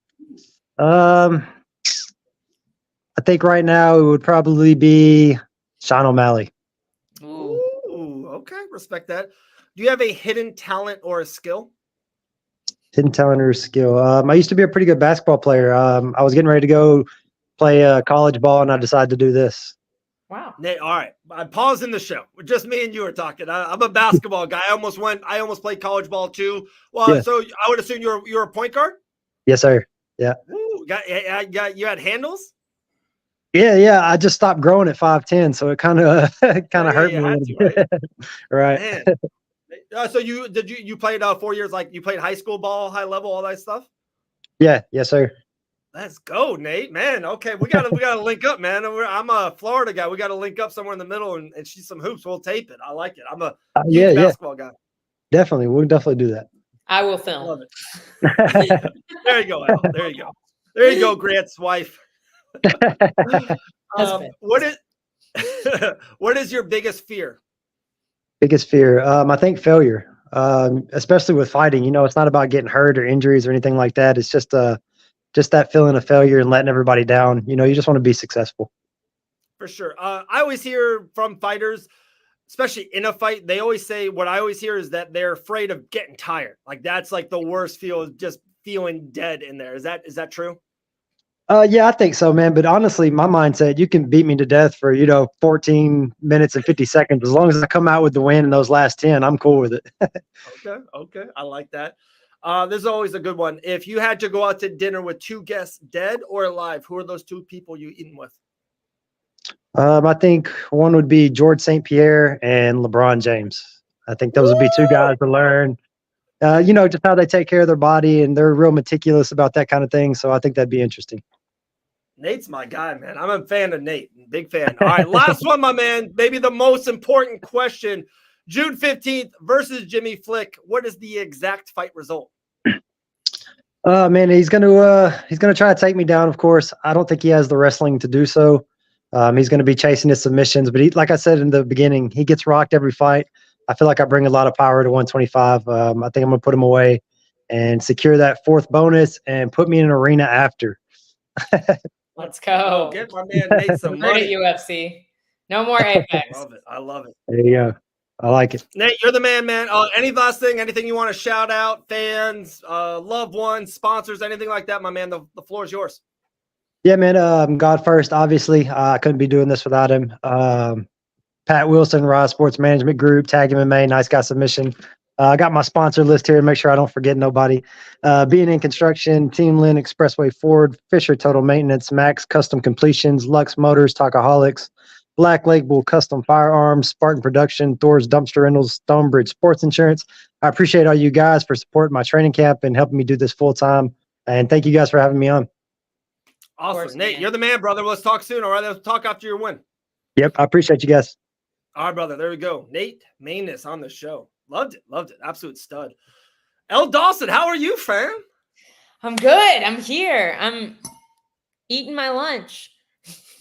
[SPEAKER 6] I think right now it would probably be Sean O'Malley.
[SPEAKER 2] Ooh, okay. Respect that. Do you have a hidden talent or a skill?
[SPEAKER 6] Hidden talent or skill? I used to be a pretty good basketball player. I was getting ready to go play college ball, and I decided to do this.
[SPEAKER 7] Wow.
[SPEAKER 2] Nate, all right. I'm pausing the show. Just me and you are talking. I'm a basketball guy. I almost played college ball too. Well, yeah. So I would assume you're a point guard?
[SPEAKER 6] Yes, sir. Yeah.
[SPEAKER 2] Ooh, you had handles?
[SPEAKER 6] Yeah. I just stopped growing at 5'10", so it kind of hurt me a little bit. Right.
[SPEAKER 2] So you played 4 years, you played high school ball, high level, all that stuff?
[SPEAKER 6] Yeah. Yes, sir.
[SPEAKER 2] Let's go, Nate, man. Okay, we gotta link up, man. I'm a Florida guy. We gotta link up somewhere in the middle and shoot some hoops. We'll tape it. I like it. I'm a huge basketball guy.
[SPEAKER 6] Definitely, we'll definitely do that.
[SPEAKER 7] I will film.
[SPEAKER 2] Love it. There you go, Al. There you go, Grant's wife. What is your biggest fear?
[SPEAKER 6] Biggest fear? I think failure. Especially with fighting. It's not about getting hurt or injuries or anything like that. It's just that feeling of failure and letting everybody down. You just want to be successful.
[SPEAKER 2] For sure. I always hear from fighters, especially in a fight, they always say, what I always hear is that they're afraid of getting tired. That's the worst feel, just feeling dead in there. Is that true?
[SPEAKER 6] Yeah, I think so, man. But honestly, my mindset, you can beat me to death for, 14 minutes and 50 seconds. As long as I come out with the win in those last 10, I'm cool with it.
[SPEAKER 2] Okay. I like that. This is always a good one. If you had to go out to dinner with two guests, dead or alive, who are those two people you eating with?
[SPEAKER 6] I think one would be George St. Pierre and LeBron James. I think those would be two guys to learn, just how they take care of their body, and they're real meticulous about that kind of thing. So I think that'd be interesting.
[SPEAKER 2] Nate's my guy, man. I'm a fan of Nate. Big fan. All right, last one, my man. Maybe the most important question. June 15th versus Jimmy Flick. What is the exact fight result?
[SPEAKER 6] Man, he's gonna try to take me down. Of course, I don't think he has the wrestling to do so. He's going to be chasing his submissions, but like I said in the beginning, he gets rocked every fight. I feel like I bring a lot of power to 125. I think I'm going to put him away and secure that fourth bonus and put me in an arena after.
[SPEAKER 7] Let's go.
[SPEAKER 2] Get my man Nate some money.
[SPEAKER 7] UFC. No more Apex.
[SPEAKER 2] I love it.
[SPEAKER 6] There you go. I like it.
[SPEAKER 2] Nate, you're the man. Any last thing, anything you want to shout out, fans, loved ones, sponsors, anything like that, my man, the floor is yours.
[SPEAKER 6] Yeah, man. God first, obviously. I couldn't be doing this without him. Pat Wilson, Raw Sports Management Group, Tag MMA, Nice Guy Submission. I got my sponsor list here to make sure I don't forget nobody. B&N Construction, Team Lynn, Expressway Ford, Fisher Total Maintenance, Max Custom Completions, Lux Motors, Talkaholics, Black Label Custom Firearms, Spartan Production, Thor's Dumpster Rentals, Stonebridge Sports Insurance. I appreciate all you guys for supporting my training camp and helping me do this full time. And thank you guys for having me on.
[SPEAKER 2] Awesome.
[SPEAKER 7] Course,
[SPEAKER 2] Nate,
[SPEAKER 7] man.
[SPEAKER 2] you're the man, brother. Let's talk soon. All right. Let's talk after your win.
[SPEAKER 6] Yep. I appreciate you guys.
[SPEAKER 2] All right, brother. There we go. Nate Maness on the show. Loved it. Loved it. Absolute stud. Elle Dawson, how are you, fam?
[SPEAKER 7] I'm good. I'm here. I'm eating my lunch.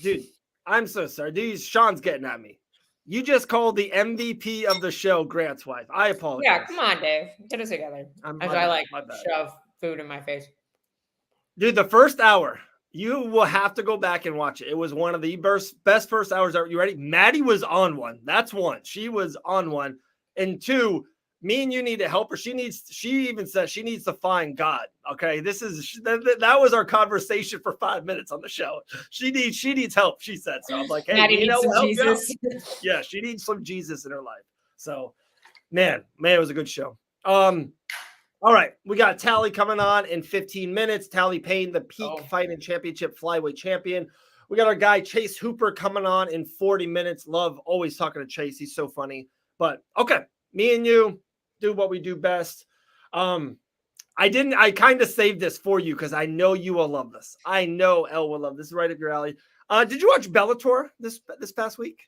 [SPEAKER 2] Dude, I'm so sorry. Dude, Sean's getting at me. You just called the MVP of the show Grant's wife. I apologize.
[SPEAKER 7] Yeah, come on, Dave. Get it together. As I shove food in my face.
[SPEAKER 2] Dude, the first hour, you will have to go back and watch it. It was one of the best first hours ever. You ready? Maddie was on one. That's one. She was on one. And two, me and you need to help her. She even said she needs to find God. Okay. That was our conversation for 5 minutes on the show. She needs help. She said, so I'm like, hey,
[SPEAKER 7] Maddie needs some Jesus.
[SPEAKER 2] Yeah. She needs some Jesus in her life. So man, it was a good show. All right. We got Talie coming on in 15 minutes. Talie Pain, the peak fighting championship flyweight champion. We got our guy Chase Hooper coming on in 40 minutes. Love always talking to Chase. He's so funny. But okay, me and you do what we do best. I kind of saved this for you because I know you will love this. I know Elle will love this. This is right up your alley. Did you watch Bellator this past week?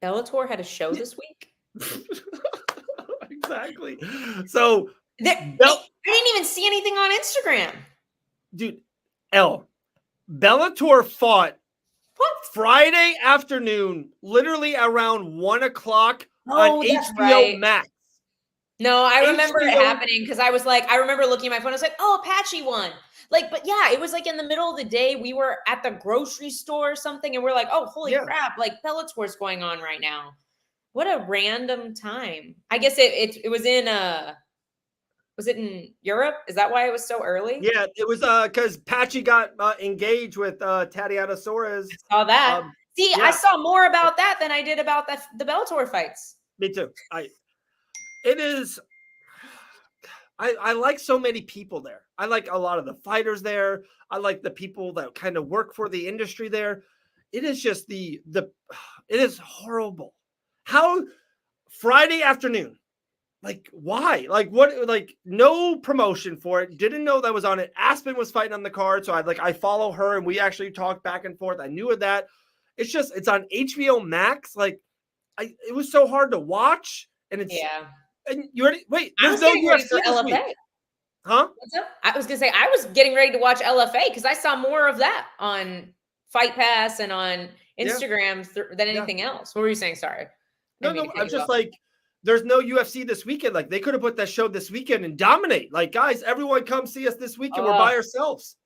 [SPEAKER 7] Bellator had a show this week?
[SPEAKER 2] Exactly. So
[SPEAKER 7] I didn't even see anything on Instagram.
[SPEAKER 2] Dude, Elle, Bellator fought Friday afternoon, literally around 1 o'clock on HBO Max.
[SPEAKER 7] No, I remember it happening because I remember looking at my phone. I was like, oh, Apache won. But yeah, it was like in the middle of the day. We were at the grocery store or something, and we're like, oh, holy crap, Bellator's going on right now. What a random time. I guess it was in was it in Europe? Is that why it was so early?
[SPEAKER 2] Yeah, it was because Patchy got engaged with Tatiana Suarez.
[SPEAKER 7] I saw that. I saw more about that than I did about the Bellator fights.
[SPEAKER 2] Me too. I like so many people there. I like a lot of the fighters there. I like the people that kind of work for the industry there. It is just it is horrible. How Friday afternoon, why? What? No promotion for it. Didn't know that was on it. Aspen was fighting on the card. So I follow her and we actually talked back and forth. I knew of that. It's on HBO Max. It was so hard to watch. And it's, and you already, wait, there's no UFC this week. Huh?
[SPEAKER 7] What's up? I was going to say, I was getting ready to watch LFA because I saw more of that on Fight Pass and on Instagram than anything else. What were you saying? Sorry.
[SPEAKER 2] No, I'm just there's no UFC this weekend. They could have put that show this weekend and dominate. Guys, everyone come see us this weekend. We're by ourselves.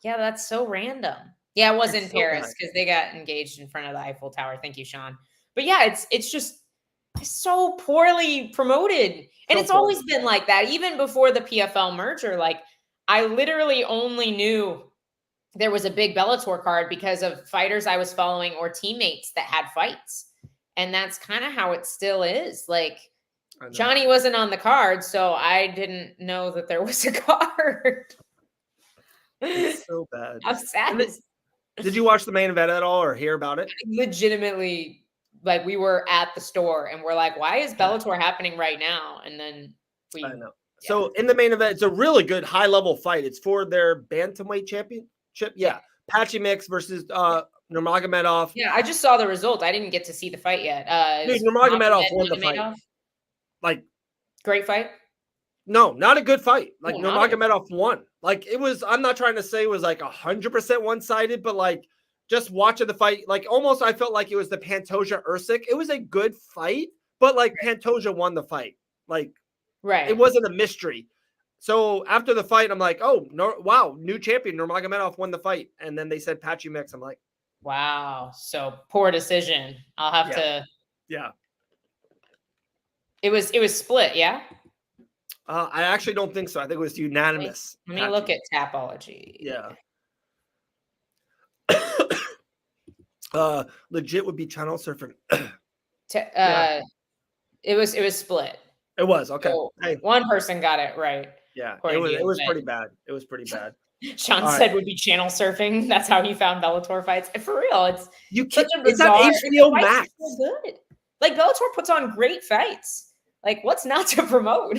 [SPEAKER 7] Yeah, that's so random. Yeah, it was in Paris because they got engaged in front of the Eiffel Tower. Thank you, Sean. But yeah, it's just so poorly promoted. And it's always been like that. Even before the PFL merger, I literally only knew there was a big Bellator card because of fighters I was following or teammates that had fights. And that's kind of how it still is. Johnny wasn't on the card, so I didn't know that there was a card.
[SPEAKER 2] It's so bad.
[SPEAKER 7] How sad is
[SPEAKER 2] Did you watch the main event at all or hear about it?
[SPEAKER 7] Legitimately, we were at the store and we're like, why is Bellator happening right now? And then
[SPEAKER 2] I know. Yeah. So in the main event, it's a really good high-level fight. It's for their bantamweight championship. Yeah. Patchy Mix versus Nurmagomedov.
[SPEAKER 7] Yeah, I just saw the result. I didn't get to see the fight yet.
[SPEAKER 2] Dude, Nurmagomedov won the fight.
[SPEAKER 7] Great fight?
[SPEAKER 2] No, not a good fight. Nurmagomedov won. I'm not trying to say it was 100% one-sided, but just watching the fight, almost I felt like it was the Pantoja Usyk. It was a good fight, but Pantoja won the fight.
[SPEAKER 7] Right.
[SPEAKER 2] It wasn't a mystery. So after the fight, I'm like, oh, no, wow, new champion. Nurmagomedov won the fight. And then they said Patchy Mix. I'm like,
[SPEAKER 7] wow. So poor decision. I'll have to.
[SPEAKER 2] Yeah.
[SPEAKER 7] It was split, yeah?
[SPEAKER 2] I actually don't think so. I think it was unanimous.
[SPEAKER 7] Let me look at Tapology.
[SPEAKER 2] Yeah. Legit would be channel surfing.
[SPEAKER 7] It was split.
[SPEAKER 2] It was okay.
[SPEAKER 7] So one person got it right.
[SPEAKER 2] Yeah, it was pretty bad. It was pretty bad.
[SPEAKER 7] Sean said would be channel surfing. That's how he found Bellator fights. And for real, it's
[SPEAKER 2] it's on HBO Max.
[SPEAKER 7] So good. Bellator puts on great fights. What's not to promote?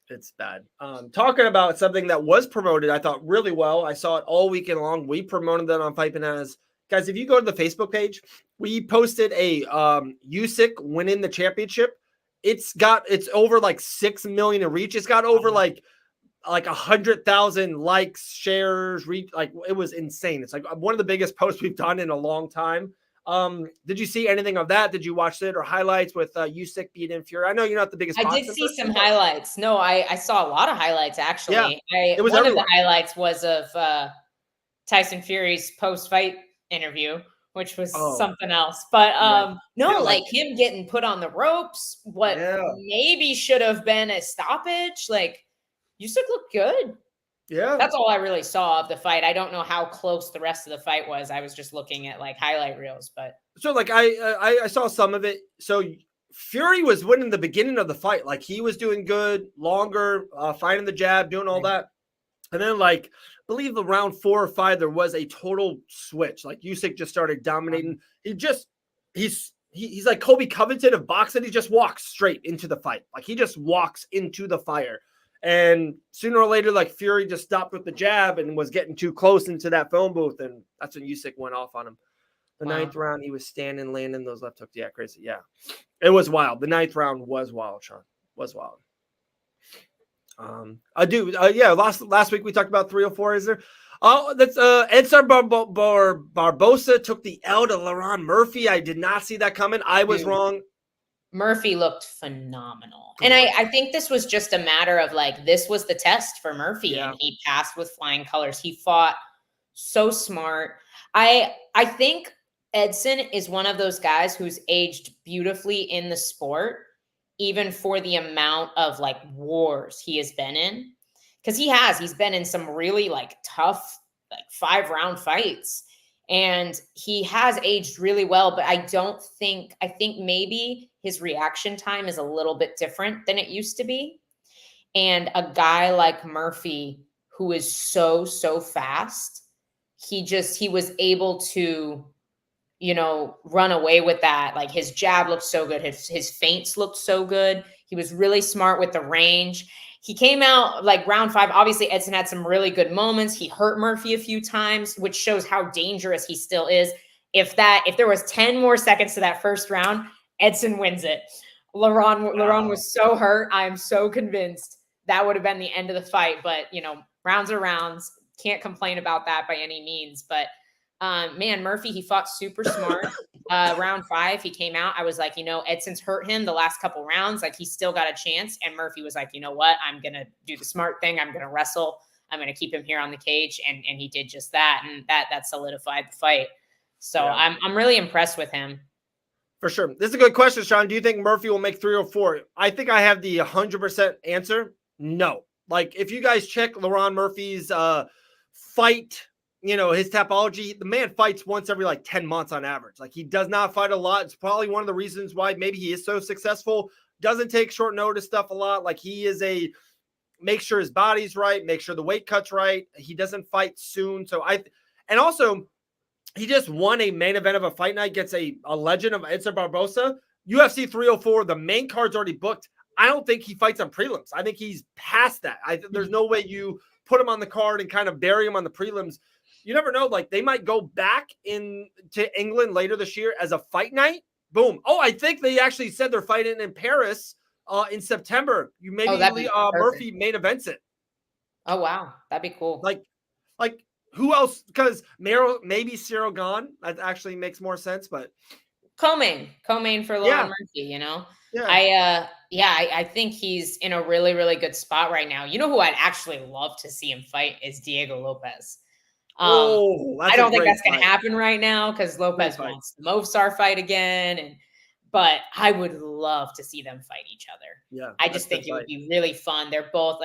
[SPEAKER 2] It's bad. Talking about something that was promoted, I thought really well. I saw it all weekend long. We promoted that on Fight Bananas. Guys, if you go to the Facebook page, we posted a Usyk winning the championship. It's over like 6 million in reach. It's got over like 100,000 likes, shares, like it was insane. It's like one of the biggest posts we've done in a long time. Did you see anything of that? Did you watch it or highlights with Usyk beating Fury? I know you're not the biggest.
[SPEAKER 7] I did see some highlights. No, I saw a lot of highlights actually.
[SPEAKER 2] Yeah,
[SPEAKER 7] one of the highlights was of Tyson Fury's post-fight interview, which was something else. But like him getting put on the ropes, what maybe should have been a stoppage. Like Usyk looked good.
[SPEAKER 2] Yeah,
[SPEAKER 7] that's all I really saw of the fight. I don't know how close the rest of the fight was. I was just looking at like highlight reels, but
[SPEAKER 2] so like I saw some of it. So Fury was winning the beginning of the fight, like he was doing good, longer, finding the jab, doing all that, and then like I believe the round 4 or 5 there was a total switch. Like Usyk just started dominating. He's like Kobe Covington of boxing. He just walks straight into the fight, like he just walks into the fire. And sooner or later, like Fury just stopped with the jab and was getting too close into that phone booth. And that's when Usyk went off on him. The 9th round, he was standing, landing those left hooks. Yeah, crazy. Yeah, it was wild. The 9th round was wild, Sean. Was wild. Last week we talked about 304. Is there? Oh, that's Edson Barbosa took the L to Laron Murphy. I did not see that coming. I was wrong.
[SPEAKER 7] Murphy looked phenomenal. And I think this was just a matter of like, this was the test for Murphy and he passed with flying colors. He fought so smart. I think Edson is one of those guys who's aged beautifully in the sport, even for the amount of like wars he has been in. Cause he's been in some really like tough, like 5-round fights. And he has aged really well, but I think maybe his reaction time is a little bit different than it used to be. And a guy like Murphy, who is so fast, he was able to, run away with that. Like his jab looked so good. His feints looked so good. He was really smart with the range. He came out like round 5. Obviously, Edson had some really good moments. He hurt Murphy a few times, which shows how dangerous he still is. If there was 10 more seconds to that first round, Edson wins it. Laron was so hurt. I'm so convinced that would have been the end of the fight. But, rounds are rounds. Can't complain about that by any means. But, man, Murphy, he fought super smart. Round 5, he came out. I was like, Edson's hurt him the last couple rounds. Like, he's still got a chance. And Murphy was like, you know what? I'm going to do the smart thing. I'm going to wrestle. I'm going to keep him here on the cage. And he did just that. And that solidified the fight. So I'm really impressed with him.
[SPEAKER 2] For sure. This is a good question, Sean. Do you think Murphy will make 304? I think I have the 100% answer. No. Like, if you guys check Laron Murphy's fight, his topology, the man fights once every like 10 months on average. Like, he does not fight a lot. It's probably one of the reasons why maybe he is so successful. Doesn't take short notice stuff a lot. Like, he is make sure his body's right, make sure the weight cut's right. He doesn't fight soon. And also he just won a main event of a fight night, gets a legend of Edson Barbosa. UFC 304, the main card's already booked. I don't think he fights on prelims. I think he's past that. There's no way you put him on the card and kind of bury him on the prelims. You never know. Like, they might go back to England later this year as a fight night. Boom. Oh, I think they actually said they're fighting in Paris in September. Murphy main events it.
[SPEAKER 7] Oh, wow. That'd be cool.
[SPEAKER 2] Like who else? Because maybe Cyril Gahn. That actually makes more sense, but
[SPEAKER 7] Co-main for Laron Murphy,
[SPEAKER 2] Yeah.
[SPEAKER 7] I think he's in a really, really good spot right now. You know who I'd actually love to see him fight is Diego Lopez. I don't think that's going to happen right now because Lopez wants the Movsar fight again. But I would love to see them fight each other.
[SPEAKER 2] Yeah.
[SPEAKER 7] I just think it would be really fun. They're both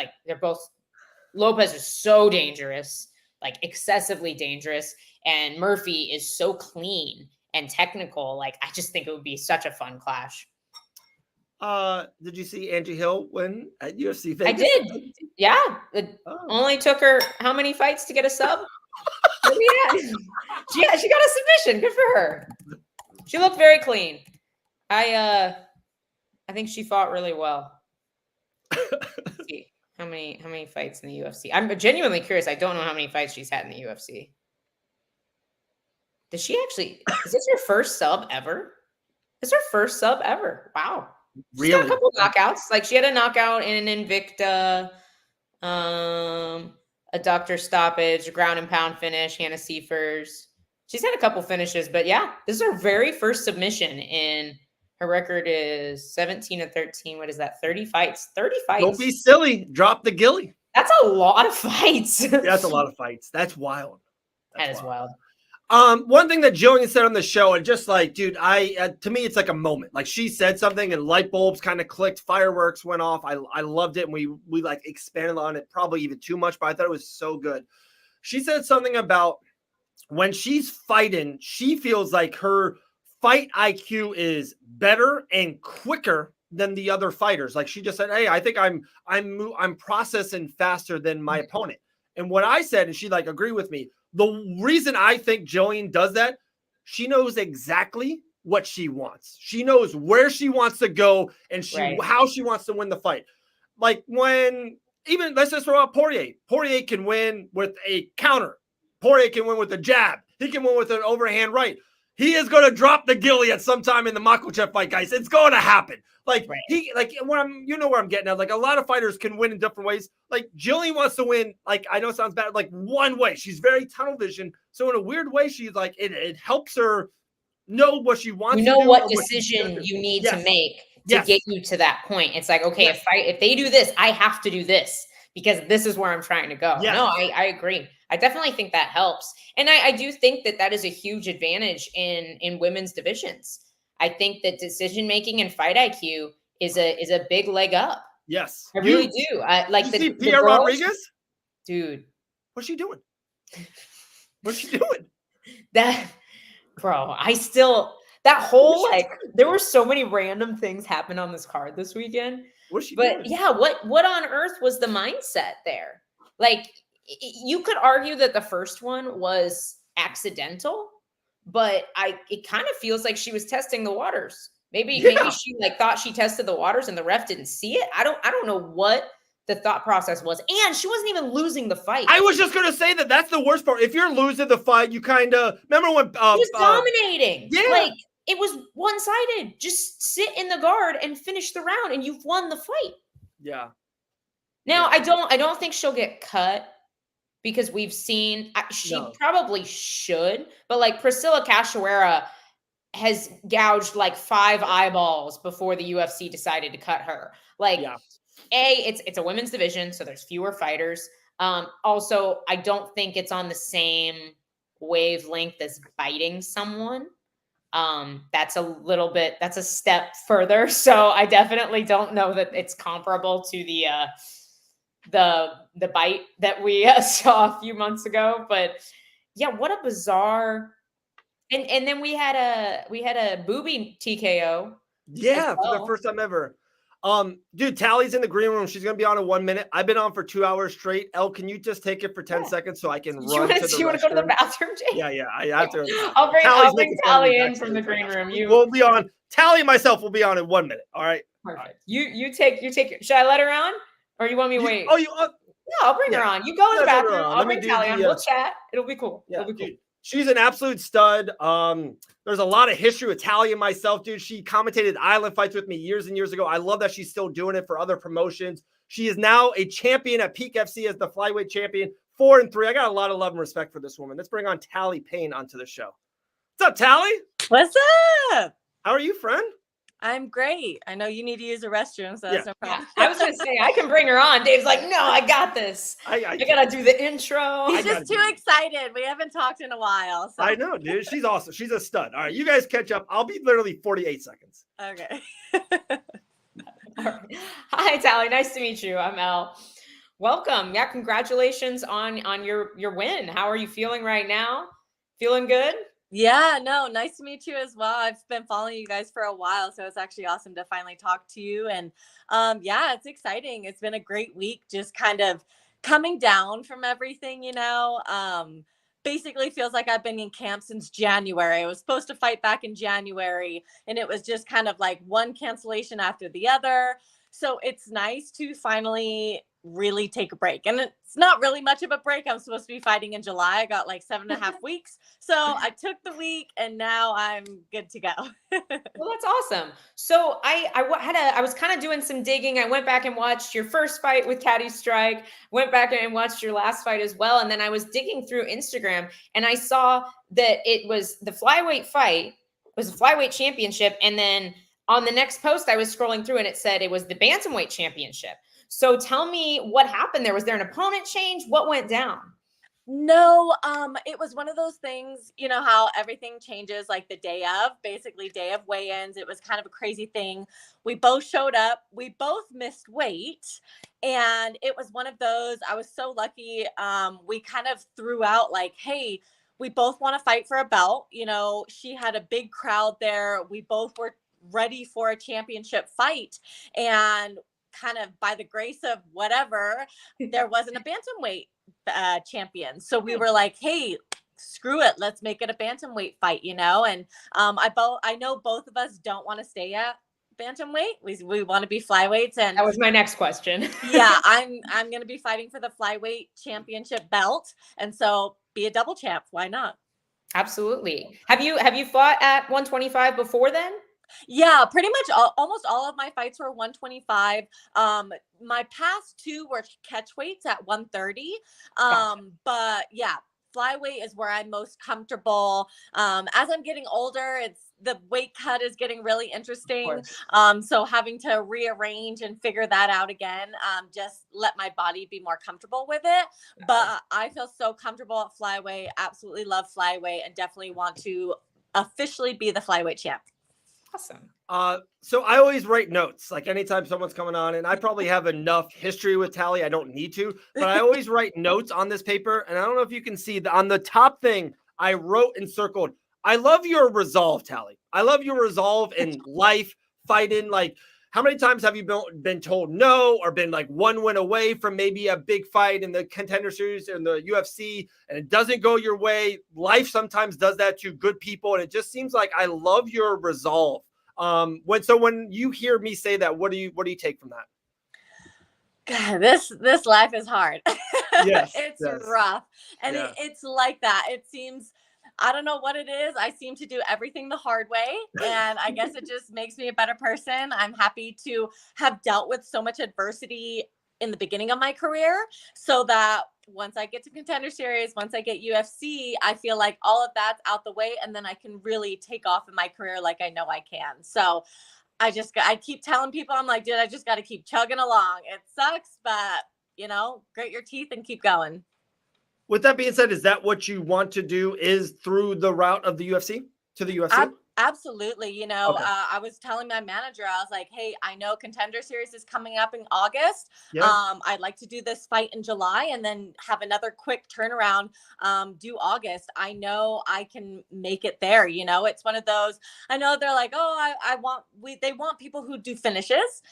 [SPEAKER 7] Lopez is so dangerous, like excessively dangerous. And Murphy is so clean and technical. Like, I just think it would be such a fun clash.
[SPEAKER 2] Did you see Angie Hill win at UFC Vegas?
[SPEAKER 7] I did. Yeah. Only took her how many fights to get a sub? She got a submission. Good for her. She looked very clean. I think she fought really well. How many fights in the UFC? I'm genuinely curious. I don't know how many fights she's had in the UFC. Does she actually? Is this her first sub ever? It's her first sub ever. Wow. She's got a couple knockouts. Like she had a knockout in an Invicta, a doctor stoppage, a ground and pound finish, Hannah Seifers. She's had a couple finishes, but yeah, this is her very first submission. In her record is 17-13. What is that? 30 fights. 30 fights.
[SPEAKER 2] Don't be silly. Drop the Gilly.
[SPEAKER 7] That's a lot of fights.
[SPEAKER 2] Yeah, that's a lot of fights. That's wild.
[SPEAKER 7] That is wild.
[SPEAKER 2] One thing that Gillian said on the show, and just like, dude, to me, it's like a moment. Like she said something and light bulbs kind of clicked, fireworks went off. I loved it. And we like expanded on it probably even too much, but I thought it was so good. She said something about when she's fighting, she feels like her fight IQ is better and quicker than the other fighters. Like she just said, hey, I think I'm processing faster than my opponent. And what I said, and she like agreed with me. The reason I think Gillian does that, she knows exactly what she wants. She knows where she wants to go and how she wants to win the fight. Like let's just throw out Poirier. Poirier can win with a counter. Poirier can win with a jab. He can win with an overhand right. He is going to drop the Gilly at some time in the Makhachev fight, guys. It's going to happen. Like you know where I'm getting at. Like a lot of fighters can win in different ways. Like Gillian wants to win. Like I know it sounds bad. Like one way. She's very tunnel vision. So in a weird way, she's like it helps her know what she wants.
[SPEAKER 7] You know what decision you need to make to get you to that point. It's like, okay, if they do this, I have to do this because this is where I'm trying to go. Yes. No, I agree. I definitely think that helps. And I do think that is a huge advantage in women's divisions. I think that decision-making and fight IQ is a big leg up.
[SPEAKER 2] Yes.
[SPEAKER 7] I really do. I like
[SPEAKER 2] the Pierre Rodriguez?
[SPEAKER 7] Dude.
[SPEAKER 2] What's she doing? What's she doing?
[SPEAKER 7] That whole there were so many random things happen on this card this weekend.
[SPEAKER 2] What's she doing?
[SPEAKER 7] Yeah, what on earth was the mindset there? Like you could argue that the first one was accidental, but it kind of feels like she was testing the waters. Maybe she thought she tested the waters and the ref didn't see it. I don't know what the thought process was. And she wasn't even losing the fight.
[SPEAKER 2] I was just going to say that's the worst part. If you're losing the fight, you kind of remember when
[SPEAKER 7] she was dominating.
[SPEAKER 2] Yeah.
[SPEAKER 7] Like it was one-sided. Just sit in the guard and finish the round and you've won the fight.
[SPEAKER 2] Yeah.
[SPEAKER 7] Now, I don't think she'll get cut. Because we've seen, probably should, but like Priscilla Cachoeira has gouged like 5 eyeballs before the UFC decided to cut her. Like, it's a women's division, so there's fewer fighters. Also, I don't think it's on the same wavelength as biting someone. That's a step further. So I definitely don't know that it's comparable to the bite that we saw a few months ago, but yeah, what a bizarre. And then we had a booby TKO.
[SPEAKER 2] Yeah, for the first time ever. Dude, Talie's in the green room. She's gonna be on in 1 minute. I've been on for 2 hours straight. Elle, can you just take it for 10 seconds so I can run?
[SPEAKER 7] You want to go to the bathroom, Jay?
[SPEAKER 2] Yeah. I have to.
[SPEAKER 7] I'll bring Talie in from the green room.
[SPEAKER 2] We'll be on. Talie and myself will be on in 1 minute. All right.
[SPEAKER 7] Perfect. All right. You take. Should I let her on? Or you want me to wait?
[SPEAKER 2] No,
[SPEAKER 7] I'll bring her on. You go in the bathroom. I'll bring Talie on. We'll chat. It'll be cool.
[SPEAKER 2] Yeah,
[SPEAKER 7] It'll be cool.
[SPEAKER 2] Dude, she's an absolute stud. There's a lot of history with Talie and myself, dude. She commentated Island fights with me years and years ago. I love that she's still doing it for other promotions. She is now a champion at Peak FC as the flyweight champion, 4-3. I got a lot of love and respect for this woman. Let's bring on Talie Pain onto the show. What's up, Talie?
[SPEAKER 8] What's up?
[SPEAKER 2] How are you, friend?
[SPEAKER 8] I'm great. I know you need to use the restroom, so that's no problem.
[SPEAKER 7] I was going to say, I can bring her on. Dave's like, no, I got this. I got to do the intro.
[SPEAKER 8] He's just too excited. We haven't talked in a while. So.
[SPEAKER 2] I know, dude. She's awesome. She's a stud. All right, you guys catch up. I'll be literally 48 seconds.
[SPEAKER 8] Okay.
[SPEAKER 7] Hi, Talie. Nice to meet you. I'm Elle. Welcome. Yeah, congratulations on your win. How are you feeling right now? Feeling good?
[SPEAKER 8] Yeah, no, nice to meet you as well. I've been following you guys for a while, so it's actually awesome to finally talk to you. And yeah, it's exciting. It's been a great week, just kind of coming down from everything, basically feels like I've been in camp since January. I was supposed to fight back in January, and it was just kind of like one cancellation after the other. So it's nice to finally really take a break. And it's not really much of a break. I'm supposed to be fighting in July. I got like 7.5 weeks. So I took the week and now I'm good to go.
[SPEAKER 7] Well, that's awesome. So I was kind of doing some digging. I went back and watched your first fight with Caddy Strike, went back and watched your last fight as well. And then I was digging through Instagram and I saw that it was the flyweight fight, it was a flyweight championship. And then on the next post, I was scrolling through and it said it was the bantamweight championship. So tell me what happened there. Was there an opponent change? What went down?
[SPEAKER 8] No, it was one of those things, you know, how everything changes like the day of, basically day of weigh-ins. It was kind of a crazy thing. We both showed up, we both missed weight, and it was one of those, I was so lucky. We kind of threw out like, hey, we both want to fight for a belt. You know, she had a big crowd there. We both were ready for a championship fight. And kind of by the grace of whatever, there wasn't a bantamweight champion. So we were like, hey, screw it, let's make it a bantamweight fight, you know. And I know both of us don't want to stay at bantamweight. We want to be flyweights. And
[SPEAKER 7] that was my next question.
[SPEAKER 8] Yeah, I'm going to be fighting for the flyweight championship belt, and so be a double champ. Why not?
[SPEAKER 7] Absolutely. Have you fought at 125 before then?
[SPEAKER 8] Yeah, pretty much almost all of my fights were 125. My past two were catch weights at 130.
[SPEAKER 7] Gotcha.
[SPEAKER 8] But yeah, flyweight is where I'm most comfortable. As I'm getting older, the weight cut is getting really interesting. So having to rearrange and figure that out again, just let my body be more comfortable with it. Gotcha. But I feel so comfortable at flyweight, absolutely love flyweight, and definitely want to officially be the flyweight champ.
[SPEAKER 7] Awesome.
[SPEAKER 2] So I always write notes, like anytime someone's coming on, and I probably have enough history with Talie. I don't need to, but I always write notes on this paper. And I don't know if you can see on the top thing, I wrote and circled, I love your resolve, Talie. I love your resolve in life, fighting. Like, how many times have you been told no, or been like one win away from maybe a big fight in the Contender Series in the UFC, and it doesn't go your way? Life sometimes does that to good people, and it just seems like I love your resolve. When you hear me say that, what do you take from that?
[SPEAKER 8] God, this life is hard.
[SPEAKER 2] Yes,
[SPEAKER 8] it's rough, and it's like that. It seems, I don't know what it is. I seem to do everything the hard way. And I guess it just makes me a better person. I'm happy to have dealt with so much adversity in the beginning of my career, so that once I get to Contender Series, once I get UFC, I feel like all of that's out the way. And then I can really take off in my career like I know I can. So I keep telling people, I'm like, dude, I just got to keep chugging along. It sucks, but you know, grit your teeth and keep going.
[SPEAKER 2] With that being said, is that what you want to do, is through the route of the UFC to the UFC?
[SPEAKER 8] Absolutely. You know, okay. I was telling my manager, I was like, hey, I know Contender Series is coming up in August. Yeah. I'd like to do this fight in July and then have another quick turnaround, do August. I know I can make it there. You know, it's one of those, I know they're like, oh, they want people who do finishes.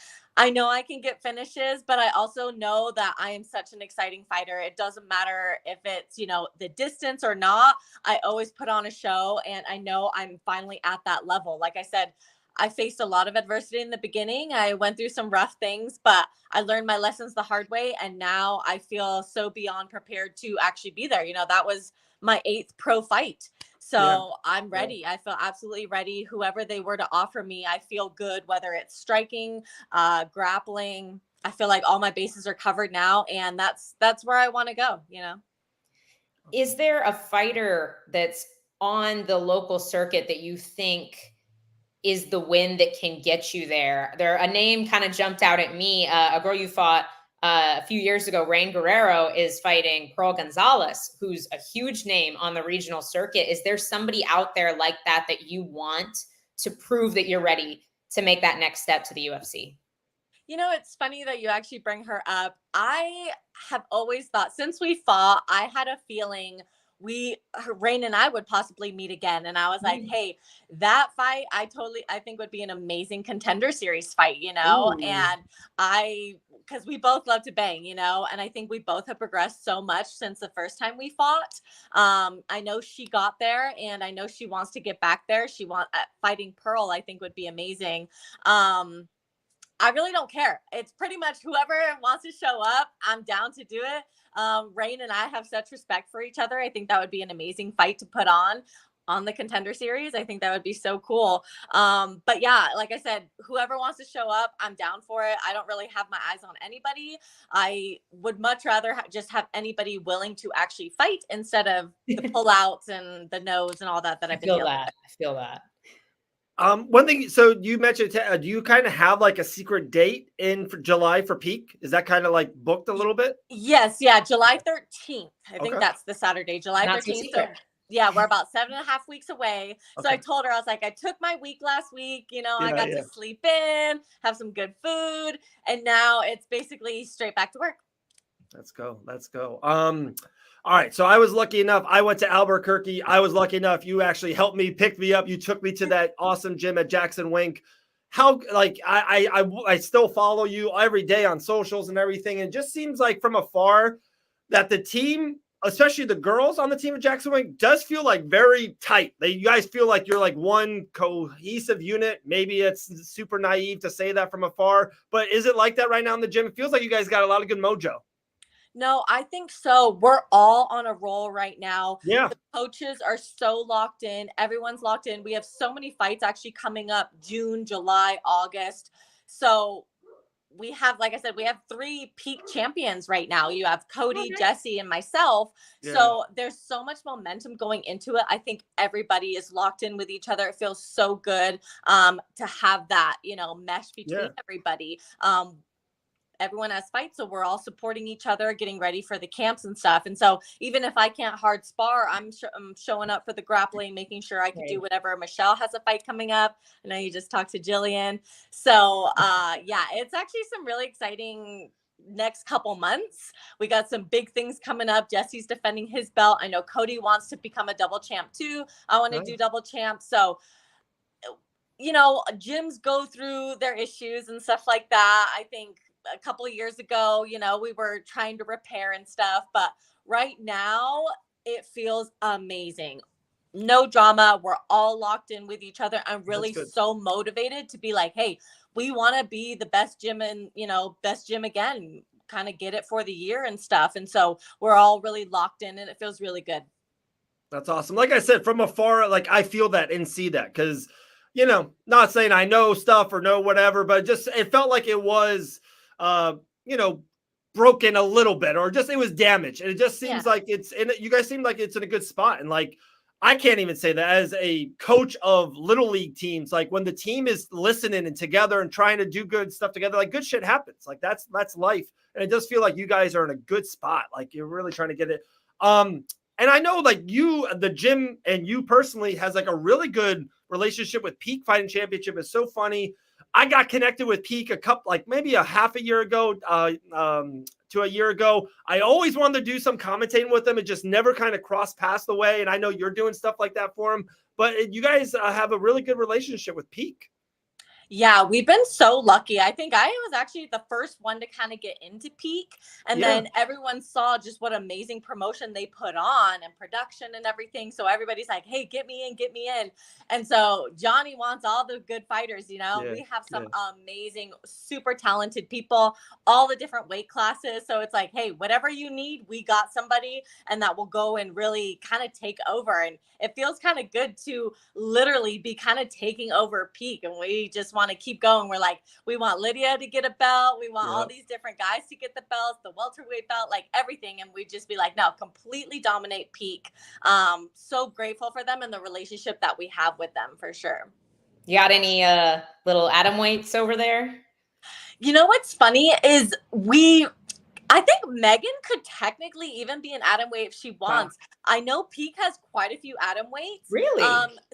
[SPEAKER 8] I know I can get finishes, but I also know that I am such an exciting fighter. It doesn't matter if it's, you know, the distance or not. I always put on a show, and I know I'm finally at that level. Like I said, I faced a lot of adversity in the beginning. I went through some rough things, but I learned my lessons the hard way. And now I feel so beyond prepared to actually be there. You know, that was my 8th pro fight. So I'm ready. I feel absolutely ready. Whoever they were to offer me, I feel good, whether it's striking, grappling. I feel like all my bases are covered now, and that's where I want to go, you know.
[SPEAKER 7] Is there a fighter that's on the local circuit that you think is the win that can get you there? A name kind of jumped out at me. A girl you fought a few years ago, Rain Guerrero, is fighting Pearl Gonzalez, who's a huge name on the regional circuit. Is there somebody out there like that you want to prove that you're ready to make that next step to the UFC?
[SPEAKER 8] You know, it's funny that you actually bring her up. I have always thought, since we fought, I had a feeling Rain and I would possibly meet again. And I was like, hey, that fight, I think would be an amazing Contender Series fight, you know. Ooh. And because we both love to bang, you know, and I think we both have progressed so much since the first time we fought. I know she got there, and I know she wants to get back there. Fighting Pearl, I think, would be amazing. I really don't care. It's pretty much whoever wants to show up, I'm down to do it. Rain and I have such respect for each other. I think that would be an amazing fight to put on the Contender Series. I think that would be so cool. But yeah, like I said, whoever wants to show up, I'm down for it. I don't really have my eyes on anybody. I would much rather just have anybody willing to actually fight instead of the pullouts and the no's and all that I've been dealing with.
[SPEAKER 7] I feel that.
[SPEAKER 2] One thing, so you mentioned, do you kind of have like a secret date in for July for Peak? Is that kind of like booked a little bit?
[SPEAKER 8] Yes. Yeah. July 13th. I think that's the Saturday, July 13th. So yeah, we're about 7.5 weeks away. So I told her, I was like, I took my week last week, I got to sleep in, have some good food. And now it's basically straight back to work.
[SPEAKER 2] Let's go. All right. So I was lucky enough. I went to Albuquerque. I was lucky enough. You actually helped me, pick me up. You took me to that awesome gym at Jackson Wink. How, like, I still follow you every day on socials and everything. And it just seems like from afar that the team, especially the girls on the team at Jackson Wink, does feel like very tight. You guys feel like you're like one cohesive unit. Maybe it's super naive to say that from afar, but is it like that right now in the gym? It feels like you guys got a lot of good mojo.
[SPEAKER 8] No, I think so. We're all on a roll right now.
[SPEAKER 2] Yeah.
[SPEAKER 8] The coaches are so locked in. Everyone's locked in. We have so many fights actually coming up June, July, August. So we have, like I said, we have 3 Peak champions right now. You have Cody, Jesse, and myself. Yeah. So there's so much momentum going into it. I think everybody is locked in with each other. It feels so good to have that, mesh between everybody. Everyone has fights, so we're all supporting each other, getting ready for the camps and stuff. And so even if I can't hard spar, I'm showing up for the grappling, making sure I can do whatever. Michelle has a fight coming up. I know you just talked to Gillian. So yeah, it's actually some really exciting next couple months. We got some big things coming up. Jesse's defending his belt. I know Cody wants to become a double champ too. I want to do double champ. So gyms go through their issues and stuff like that. I think a couple of years ago, we were trying to repair and stuff, but right now it feels amazing. No drama. We're all locked in with each other. I'm really so motivated to be like, hey, we want to be the best gym and, best gym again, kind of get it for the year and stuff. And so we're all really locked in and it feels really good.
[SPEAKER 2] That's awesome. Like I said, from afar, like I feel that and see that because, not saying I know stuff or know whatever, but just, it felt like it was, broken a little bit, or just, it was damaged. And it just seems like you guys seem like it's in a good spot. And like, I can't even say that as a coach of little league teams, like when the team is listening and together and trying to do good stuff together, like good shit happens. Like that's life. And it does feel like you guys are in a good spot. Like you're really trying to get it. And I know like the gym and you personally has like a really good relationship with Peak Fighting Championship. Is so funny. I got connected with Peak maybe a half a year ago to a year ago. I always wanted to do some commentating with them. It just never kind of crossed paths the way. And I know you're doing stuff like that for them, but you guys have a really good relationship with Peak.
[SPEAKER 8] Yeah, we've been so lucky. I think I was actually the first one to kind of get into Peak. And then everyone saw just what amazing promotion they put on and production and everything. So everybody's like, hey, get me in. And so Johnny wants all the good fighters, we have some amazing, super talented people, all the different weight classes. So it's like, hey, whatever you need, we got somebody and that will go and really kind of take over. And it feels kind of good to literally be kind of taking over Peak. And we just want to keep going. We're like, we want Lydia to get a belt. We want all these different guys to get the belts, the welterweight belt, like everything. And we just be like, no, completely dominate Peak. So grateful for them and the relationship that we have with them for sure.
[SPEAKER 7] You got any little atom weights over there?
[SPEAKER 8] What's funny is I think Megan could technically even be an atom weight if she wants. Wow. I know Peak has quite a few atom weights.
[SPEAKER 7] Really?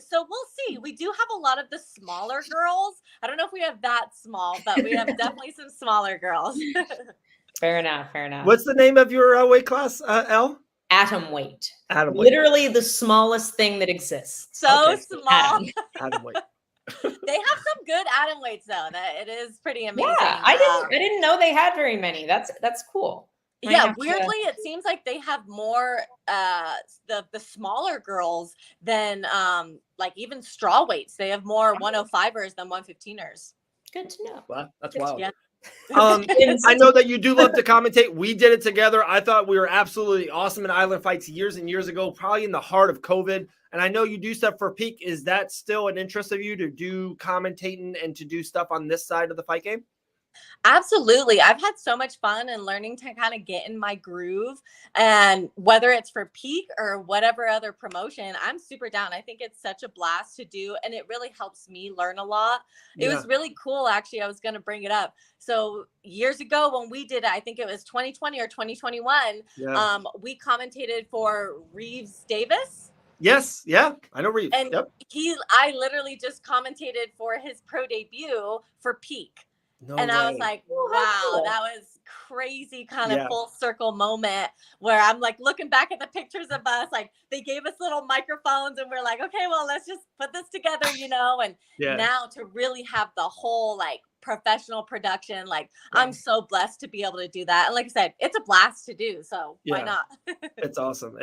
[SPEAKER 8] So we'll see. We do have a lot of the smaller girls. I don't know if we have that small, but we have definitely some smaller girls.
[SPEAKER 7] Fair enough.
[SPEAKER 2] What's the name of your weight class, Elle?
[SPEAKER 7] Atom weight.
[SPEAKER 2] Atom weight.
[SPEAKER 7] Literally the smallest thing that exists.
[SPEAKER 8] So small.
[SPEAKER 2] Atom weight.
[SPEAKER 8] They have some good atom weights though. That it is pretty amazing.
[SPEAKER 7] Yeah, I didn't know they had very many. That's cool.
[SPEAKER 8] Weirdly, it seems like they have more the smaller girls than like even straw weights. They have more 105ers than 115ers.
[SPEAKER 7] Good to know.
[SPEAKER 2] Wow, that's
[SPEAKER 7] Good
[SPEAKER 2] wild.
[SPEAKER 8] Yeah.
[SPEAKER 2] I know that you do love to commentate. We did it together. I thought we were absolutely awesome in Island Fights years and years ago, probably in the heart of COVID. And I know you do stuff for Peak. Is that still an interest of you to do commentating and to do stuff on this side of the fight game?
[SPEAKER 8] Absolutely. I've had so much fun and learning to kind of get in my groove. And whether it's for Peak or whatever other promotion, I'm super down. I think it's such a blast to do. And it really helps me learn a lot. It was really cool. Actually, I was going to bring it up. So years ago when we did it, I think it was 2020 or 2021, we commentated for Reeves Davis.
[SPEAKER 2] Yes. Yeah. I know Reeves.
[SPEAKER 8] And I literally just commentated for his pro debut for Peak.
[SPEAKER 2] No
[SPEAKER 8] and
[SPEAKER 2] way.
[SPEAKER 8] I was like, wow, that was crazy kind of full circle moment where I'm like looking back at the pictures of us, like they gave us little microphones and we're like, okay, well, let's just put this together, you know, and now to really have the whole like professional production, like I'm so blessed to be able to do that. And like I said, it's a blast to do. So why not?
[SPEAKER 2] It's awesome.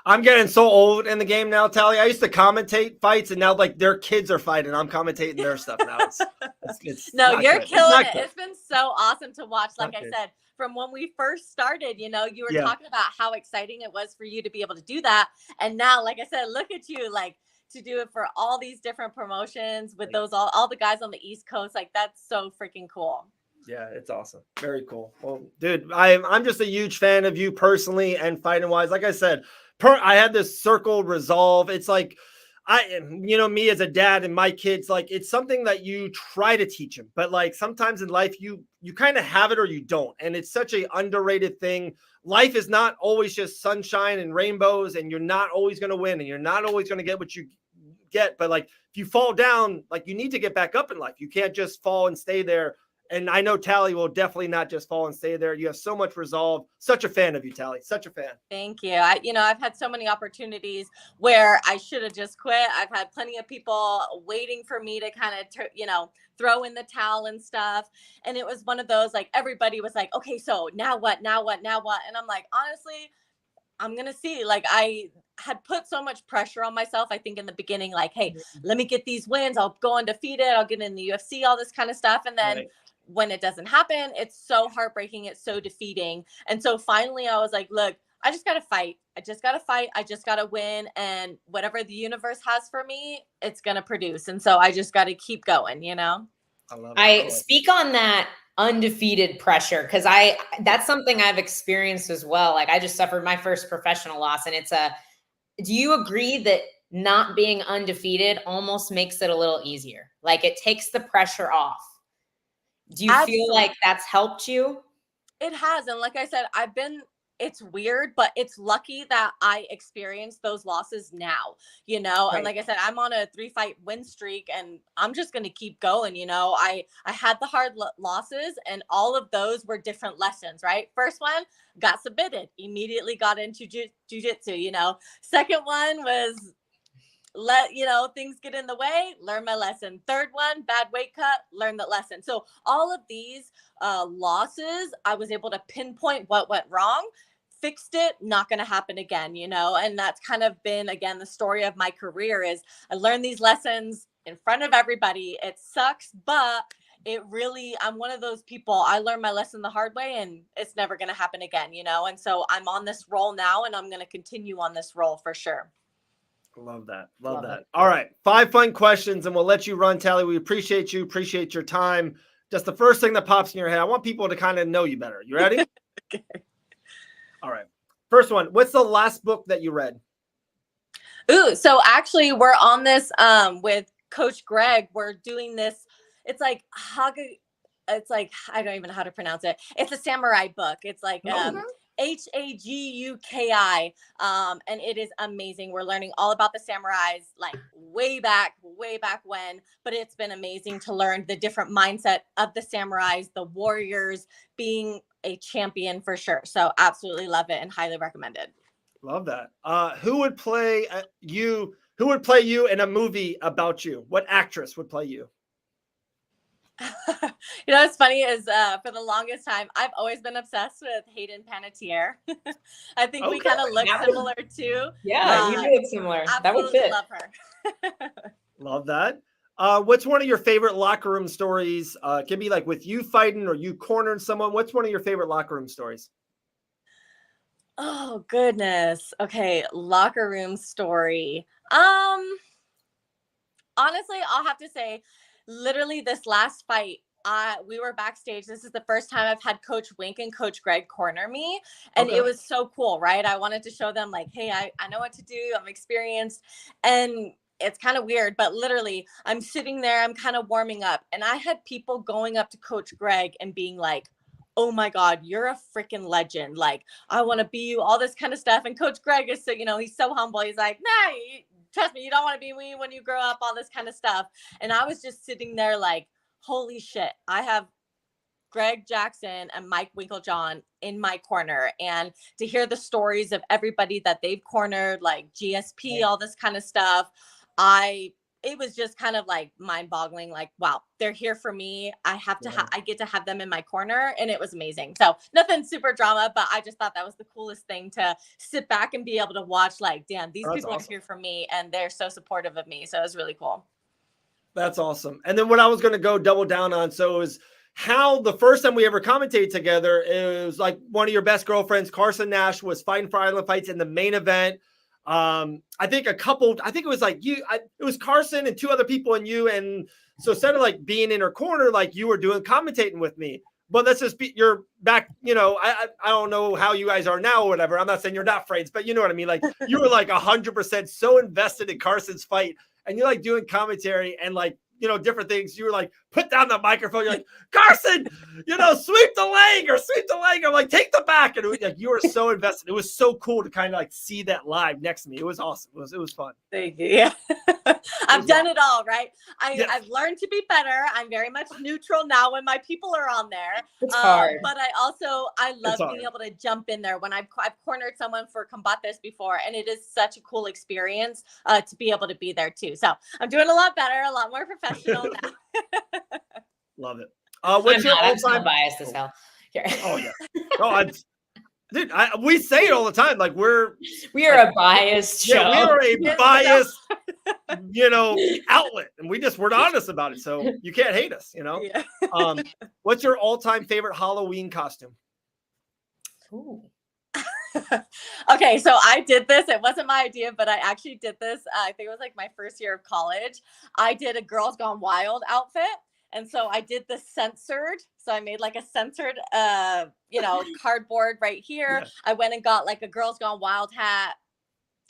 [SPEAKER 2] I'm getting so old in the game now, Talie. I used to commentate fights and now like their kids are fighting. I'm commentating their stuff now. It's
[SPEAKER 8] no, you're
[SPEAKER 2] good.
[SPEAKER 8] killing it. It's been so awesome to watch. Like I said, from when we first started, you know, you were talking about how exciting it was for you to be able to do that. And now, like I said, look at you, like to do it for all these different promotions with those, all the guys on the East Coast. Like that's so freaking cool.
[SPEAKER 2] Yeah, it's awesome. Very cool. Well, dude, I'm just a huge fan of you personally and fighting wise. Like I said, I had this circle resolve. It's like, me as a dad and my kids, like it's something that you try to teach them, but like sometimes in life you kind of have it or you don't. And it's such a underrated thing. Life is not always just sunshine and rainbows, and you're not always going to win, and you're not always going to get what you get. But like if you fall down, like you need to get back up in life. You can't just fall and stay there. And I know Talie will definitely not just fall and stay there. You have so much resolve. Such a fan of you, Talie. Such a fan.
[SPEAKER 8] Thank you. I've had so many opportunities where I should have just quit. I've had plenty of people waiting for me to kind of, throw in the towel and stuff. And it was one of those, like, everybody was like, okay, so now what? And I'm like, honestly, I'm going to see. Like, I had put so much pressure on myself, I think in the beginning, like, hey, let me get these wins. I'll go undefeated. I'll get in the UFC, all this kind of stuff. And then when it doesn't happen, it's so heartbreaking. It's so defeating. And so finally I was like, look, I just got to fight. I just got to win. And whatever the universe has for me, it's going to produce. And so I just got to keep going, you know?
[SPEAKER 2] I love it.
[SPEAKER 7] I speak on that undefeated pressure because that's something I've experienced as well. Like I just suffered my first professional loss, and do you agree that not being undefeated almost makes it a little easier? Like it takes the pressure off. Do you feel like that's helped you?
[SPEAKER 8] It has. And like I said, it's weird, but it's lucky that I experienced those losses now, you know? And like I said, I'm on a 3-fight win streak and I'm just going to keep going. You know, I had the hard losses and all of those were different lessons, right? First one, got submitted, immediately got into jujitsu, you know? Second one was things get in the way, learn my lesson. Third one, bad weight cut, learn that lesson. So all of these losses, I was able to pinpoint what went wrong, fixed it, not going to happen again, you know? And that's kind of been, again, the story of my career is I learned these lessons in front of everybody. It sucks, but I'm one of those people, I learned my lesson the hard way and it's never going to happen again, you know? And so I'm on this roll now and I'm going to continue on this roll for sure.
[SPEAKER 2] Love that. Love that. All right. 5 fun questions and we'll let you run, Talie. We appreciate you. Appreciate your time. Just the first thing that pops in your head. I want people to kind of know you better. You ready?
[SPEAKER 8] Okay.
[SPEAKER 2] All right. First one. What's the last book that you read?
[SPEAKER 8] Ooh, so actually we're on this with Coach Greg. We're doing this. It's like I don't even know how to pronounce it. It's a samurai book. It's like Haguki, and it is amazing. We're learning all about the samurais, like way back when, but it's been amazing to learn the different mindset of the samurais, the warriors, being a champion for sure. So absolutely love it and highly recommended. Love that.
[SPEAKER 2] Who would play you? Who would play you in a movie about you? What actress would play you?
[SPEAKER 8] What's funny is for the longest time, I've always been obsessed with Hayden Panettiere. I think we kind of look similar too.
[SPEAKER 7] Yeah, you do look similar. That would fit.
[SPEAKER 8] Love her.
[SPEAKER 2] Love that. What's one of your favorite locker room stories? It can be like with you fighting or you cornering someone. What's one of your favorite locker room stories?
[SPEAKER 8] Oh goodness. Okay, locker room story. Honestly, I'll have to say, literally this last fight, we were backstage. This is the first time I've had Coach Wink and Coach Greg corner me. And it was so cool, right? I wanted to show them like, hey, I know what to do. I'm experienced. And it's kind of weird, but literally I'm sitting there, I'm kind of warming up. And I had people going up to Coach Greg and being like, oh my God, you're a freaking legend. Like, I want to be you, all this kind of stuff. And Coach Greg is so, he's so humble. He's like, nah, trust me, you don't want to be me when you grow up, all this kind of stuff. And I was just sitting there like, holy shit, I have Greg Jackson and Mike Winklejohn in my corner. And to hear the stories of everybody that they've cornered, like GSP, all this kind of stuff, it was just kind of like mind boggling. Like, wow, they're here for me. I get to have them in my corner. And it was amazing. So nothing super drama, but I just thought that was the coolest thing to sit back and be able to watch, like, damn, these people are here for me and they're so supportive of me. So it was really cool.
[SPEAKER 2] That's awesome. And then what I was going to go double down on. So it was how the first time we ever commentated together, it was like one of your best girlfriends, Carson Nash, was fighting for Island Fights in the main event. I think it was like you, it was Carson and two other people and you. And so instead of like being in her corner, like you were doing commentating with me, but let's just be, you're back, I don't know how you guys are now or whatever. I'm not saying you're not friends, but you know what I mean? Like you were like 100% so invested in Carson's fight and you're like doing commentary and like, different things. You were like, put down the microphone. You're like, Carson, sweep the leg. I'm like, take the back. And it was, like, you were so invested. It was so cool to kind of like see that live next to me. It was awesome. It was fun.
[SPEAKER 8] Thank you. Yeah. I've done it all, right? I've learned to be better. I'm very much neutral now when my people are on there.
[SPEAKER 7] It's hard.
[SPEAKER 8] But I love being able to jump in there when I've cornered someone for Combates before. And it is such a cool experience to be able to be there too. So I'm doing a lot better, a lot more professional now.
[SPEAKER 2] Love it. What's your all-time
[SPEAKER 7] biased as hell?
[SPEAKER 2] Oh yeah. Oh, dude, we say it all the time. Like
[SPEAKER 7] we are a biased show.
[SPEAKER 2] Yeah, we are a biased, outlet, and we're honest about it. So you can't hate us, Yeah. What's your all-time favorite Halloween costume?
[SPEAKER 7] Ooh.
[SPEAKER 8] Okay, so I did this. It wasn't my idea, but I actually did this. I think it was like my first year of college. I did a Girls Gone Wild outfit. And so I did the censored. So I made like a censored, cardboard right here. Yeah. I went and got like a Girls Gone Wild hat.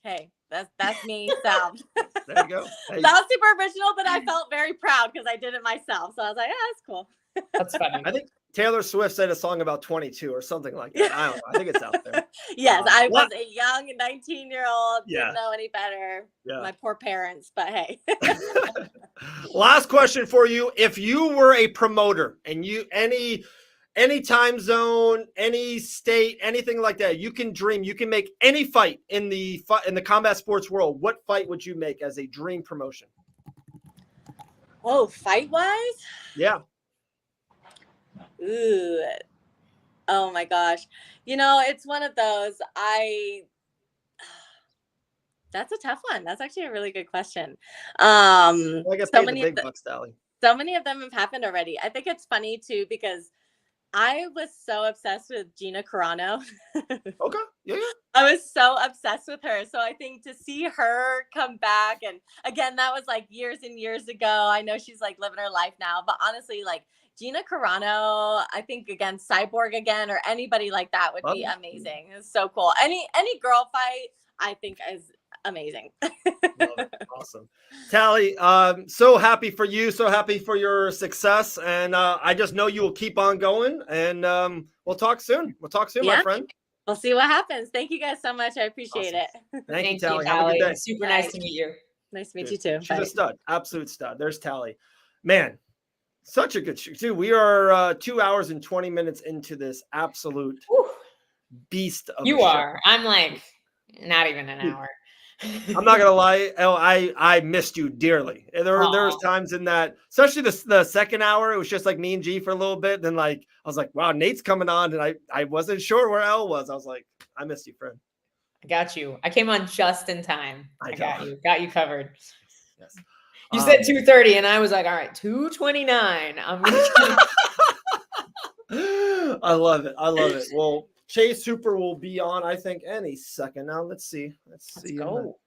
[SPEAKER 8] Hey, that's me. Sound.
[SPEAKER 2] There you go. Hey.
[SPEAKER 8] That was super original, but I felt very proud because I did it myself. So I was like, that's cool.
[SPEAKER 7] That's funny.
[SPEAKER 2] I think Taylor Swift said a song about 22 or something like that. I don't know. I think it's out there.
[SPEAKER 8] Yes, I was a young 19-year-old. Didn't know any better. Yeah. My poor parents, but hey.
[SPEAKER 2] Last question for you. If you were a promoter and you any time zone, any state, anything like that, you can dream, you can make any fight in the combat sports world. What fight would you make as a dream promotion?
[SPEAKER 8] Oh, fight-wise?
[SPEAKER 2] Yeah.
[SPEAKER 8] Ooh. Oh my gosh. It's one of those. That's a tough one. That's actually a really good question.
[SPEAKER 2] I guess so many bucks, Talie.
[SPEAKER 8] So many of them have happened already. I think it's funny too because I was so obsessed with Gina Carano.
[SPEAKER 2] Okay. Yeah.
[SPEAKER 8] I was so obsessed with her. So I think to see her come back, and again, that was like years and years ago. I know she's like living her life now, but honestly, like Gina Carano, I think again, Cyborg again, or anybody like that would be amazing. It's so cool. Any girl fight, I think is amazing.
[SPEAKER 2] Awesome. Talie, so happy for you. So happy for your success. And I just know you will keep on going. And we'll talk soon. My friend.
[SPEAKER 8] We'll see what happens. Thank you guys so much. I appreciate it.
[SPEAKER 2] Thank you, Talie. Have a good day.
[SPEAKER 7] Super nice to meet you.
[SPEAKER 8] Nice to meet you too.
[SPEAKER 2] She's a stud. Absolute stud. There's Talie. Man, such a good shoot, too. We are 2 hours and 20 minutes into this absolute beast of
[SPEAKER 7] You are. I'm like, not even an hour.
[SPEAKER 2] I'm not gonna lie, I missed you dearly. There was times in that, especially the second hour, it was just like me and G for a little bit. Then like I was like, wow, Nate's coming on, and I wasn't sure where Elle was. I was like, I missed you, friend.
[SPEAKER 7] I got you. I came on just in time. I got you. Got you covered.
[SPEAKER 2] Yes.
[SPEAKER 7] You said 230, and I was like, all right, 229. I'm gonna
[SPEAKER 2] I love it. I love it. Well, Chase Hooper will be on, I think, any second now. Let's see. Let's see.
[SPEAKER 7] Go.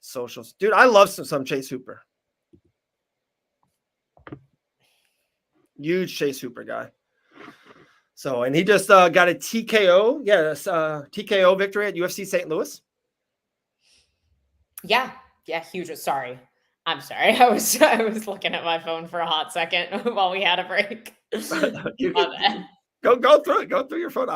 [SPEAKER 2] Socials. Dude, I love some Chase Hooper. Huge Chase Hooper guy. So, and he just got a TKO. Yes, TKO victory at UFC St. Louis.
[SPEAKER 7] Yeah, huge. Sorry. I'm sorry. I was looking at my phone for a hot second while we had a break.
[SPEAKER 2] Go through it. Go through your phone.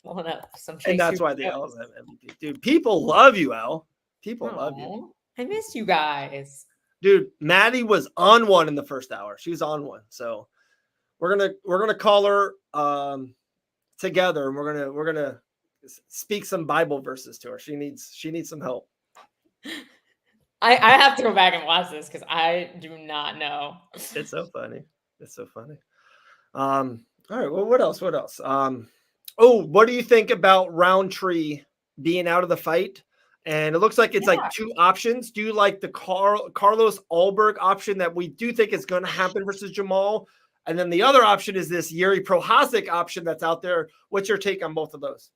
[SPEAKER 7] Pulling up some Chase
[SPEAKER 2] and that's
[SPEAKER 7] Hooper
[SPEAKER 2] why the L's MVP. Dude, people love you, L. People love you.
[SPEAKER 7] I miss you guys.
[SPEAKER 2] Dude, Maddie was on one in the first hour. She's on one. So we're gonna call her together, and we're gonna speak some Bible verses to her. She needs some help.
[SPEAKER 7] I have to go back and watch this because I do not know.
[SPEAKER 2] It's so funny. All right. Well, what else? What do you think about Roundtree being out of the fight? And it looks like it's like two options. Do you like the Carlos Ulberg option that we do think is going to happen versus Jamal? And then the other option is this Yuri Prochazka option that's out there. What's your take on both of those?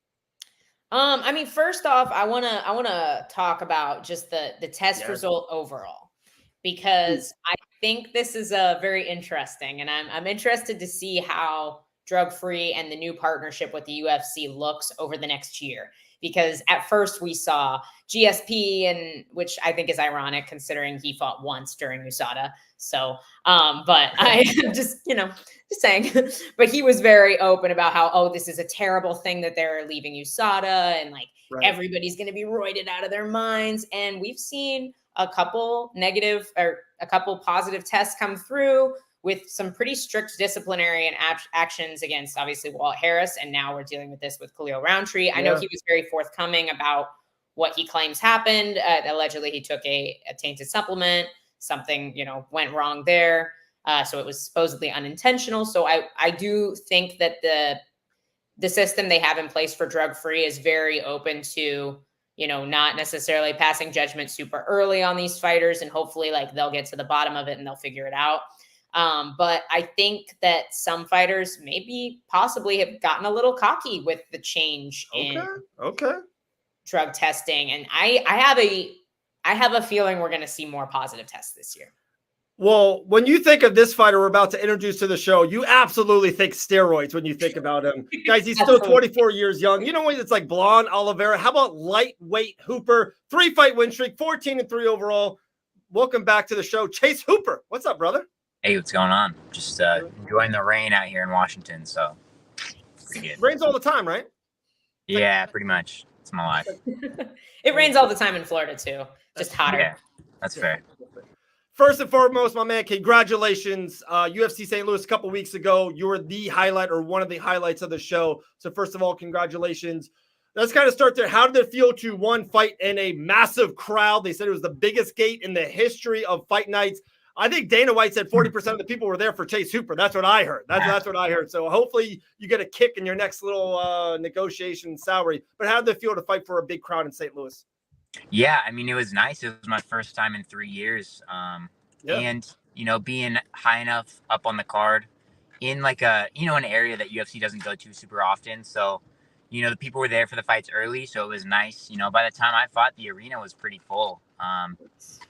[SPEAKER 7] I mean, first off, I wanna talk about just the test result overall, because I think this is very interesting, and I'm interested to see how Drug Free and the new partnership with the UFC looks over the next year. Because at first we saw GSP, and which I think is ironic considering he fought once during USADA. So, but I just saying, but he was very open about how, this is a terrible thing that they're leaving USADA, and like everybody's going to be roided out of their minds. And we've seen a couple negative or a couple positive tests come through with some pretty strict disciplinary and actions against obviously Walt Harris. And now we're dealing with this with Khalil Roundtree. I know he was very forthcoming about what he claims happened. Allegedly, he took a tainted supplement. Something, went wrong there. So it was supposedly unintentional. So I do think that the system they have in place for Drug Free is very open to, not necessarily passing judgment super early on these fighters. And hopefully like they'll get to the bottom of it and they'll figure it out. But I think that some fighters maybe possibly have gotten a little cocky with the change in drug testing. And I have a feeling we're going to see more positive tests this year.
[SPEAKER 2] Well, when you think of this fighter we're about to introduce to the show, you absolutely think steroids when you think about him. Guys, he's still 24 years young. You know what? It's like blonde Oliveira. How about lightweight Hooper? 3-fight win streak, 14-3 overall. Welcome back to the show, Chase Hooper. What's up, brother?
[SPEAKER 9] Hey, what's going on? Just enjoying the rain out here in Washington, so pretty good.
[SPEAKER 2] Rains all the time, right?
[SPEAKER 9] Yeah, pretty much. It's my life.
[SPEAKER 7] It rains all the time in Florida too, just hotter.
[SPEAKER 9] Yeah, that's fair.
[SPEAKER 2] First and foremost, my man, congratulations. UFC St. Louis a couple weeks ago, you were the highlight or one of the highlights of the show. So first of all, congratulations. Let's kind of start there. How did it feel to one fight in a massive crowd? They said it was the biggest gate in the history of fight nights. I think Dana White said 40% of the people were there for Chase Hooper. That's what I heard. That's what I heard. So hopefully you get a kick in your next little negotiation salary. But how did it feel to fight for a big crowd in St. Louis?
[SPEAKER 9] Yeah, I mean, it was nice. It was my first time in 3 years. And, being high enough up on the card in like an area that UFC doesn't go to super often. So, the people were there for the fights early. So it was nice. By the time I fought, the arena was pretty full,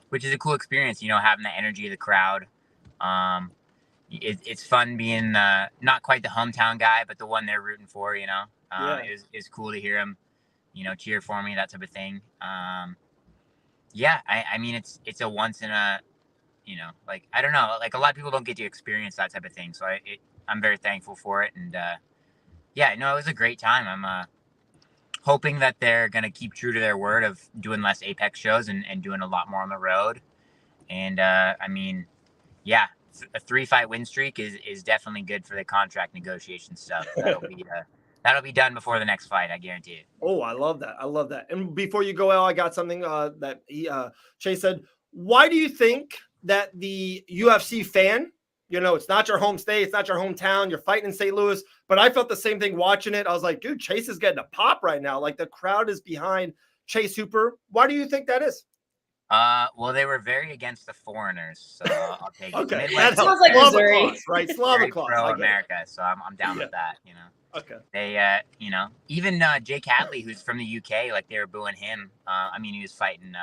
[SPEAKER 9] which is a cool experience, having the energy of the crowd. It's fun being not quite the hometown guy, but the one they're rooting for, It was cool to hear them, cheer for me, that type of thing. I mean, it's a once in a, I don't know, like a lot of people don't get to experience that type of thing. So I'm very thankful for it. And it was a great time. I'm hoping that they're going to keep true to their word of doing less Apex shows and doing a lot more on the road. And a 3-fight win streak is definitely good for the contract negotiation stuff. That'll be done before the next fight. I guarantee it.
[SPEAKER 2] Oh, I love that. And before you go, Al, I got something that Chase said. Why do you think that the UFC fan, it's not your home state, it's not your hometown, you're fighting in St. Louis, but I felt the same thing watching it. I was like, dude, Chase is getting a pop right now. Like the crowd is behind Chase Hooper. Why do you think that is?
[SPEAKER 9] Well, they were very against the foreigners, so I'll take it.
[SPEAKER 2] Okay,
[SPEAKER 7] that sounds like Missouri,
[SPEAKER 2] right? Slava clause,
[SPEAKER 9] pro America, so I'm down with that.
[SPEAKER 2] Okay.
[SPEAKER 9] They, even Jake Hadley, who's from the UK, like they were booing him. I mean, he was fighting.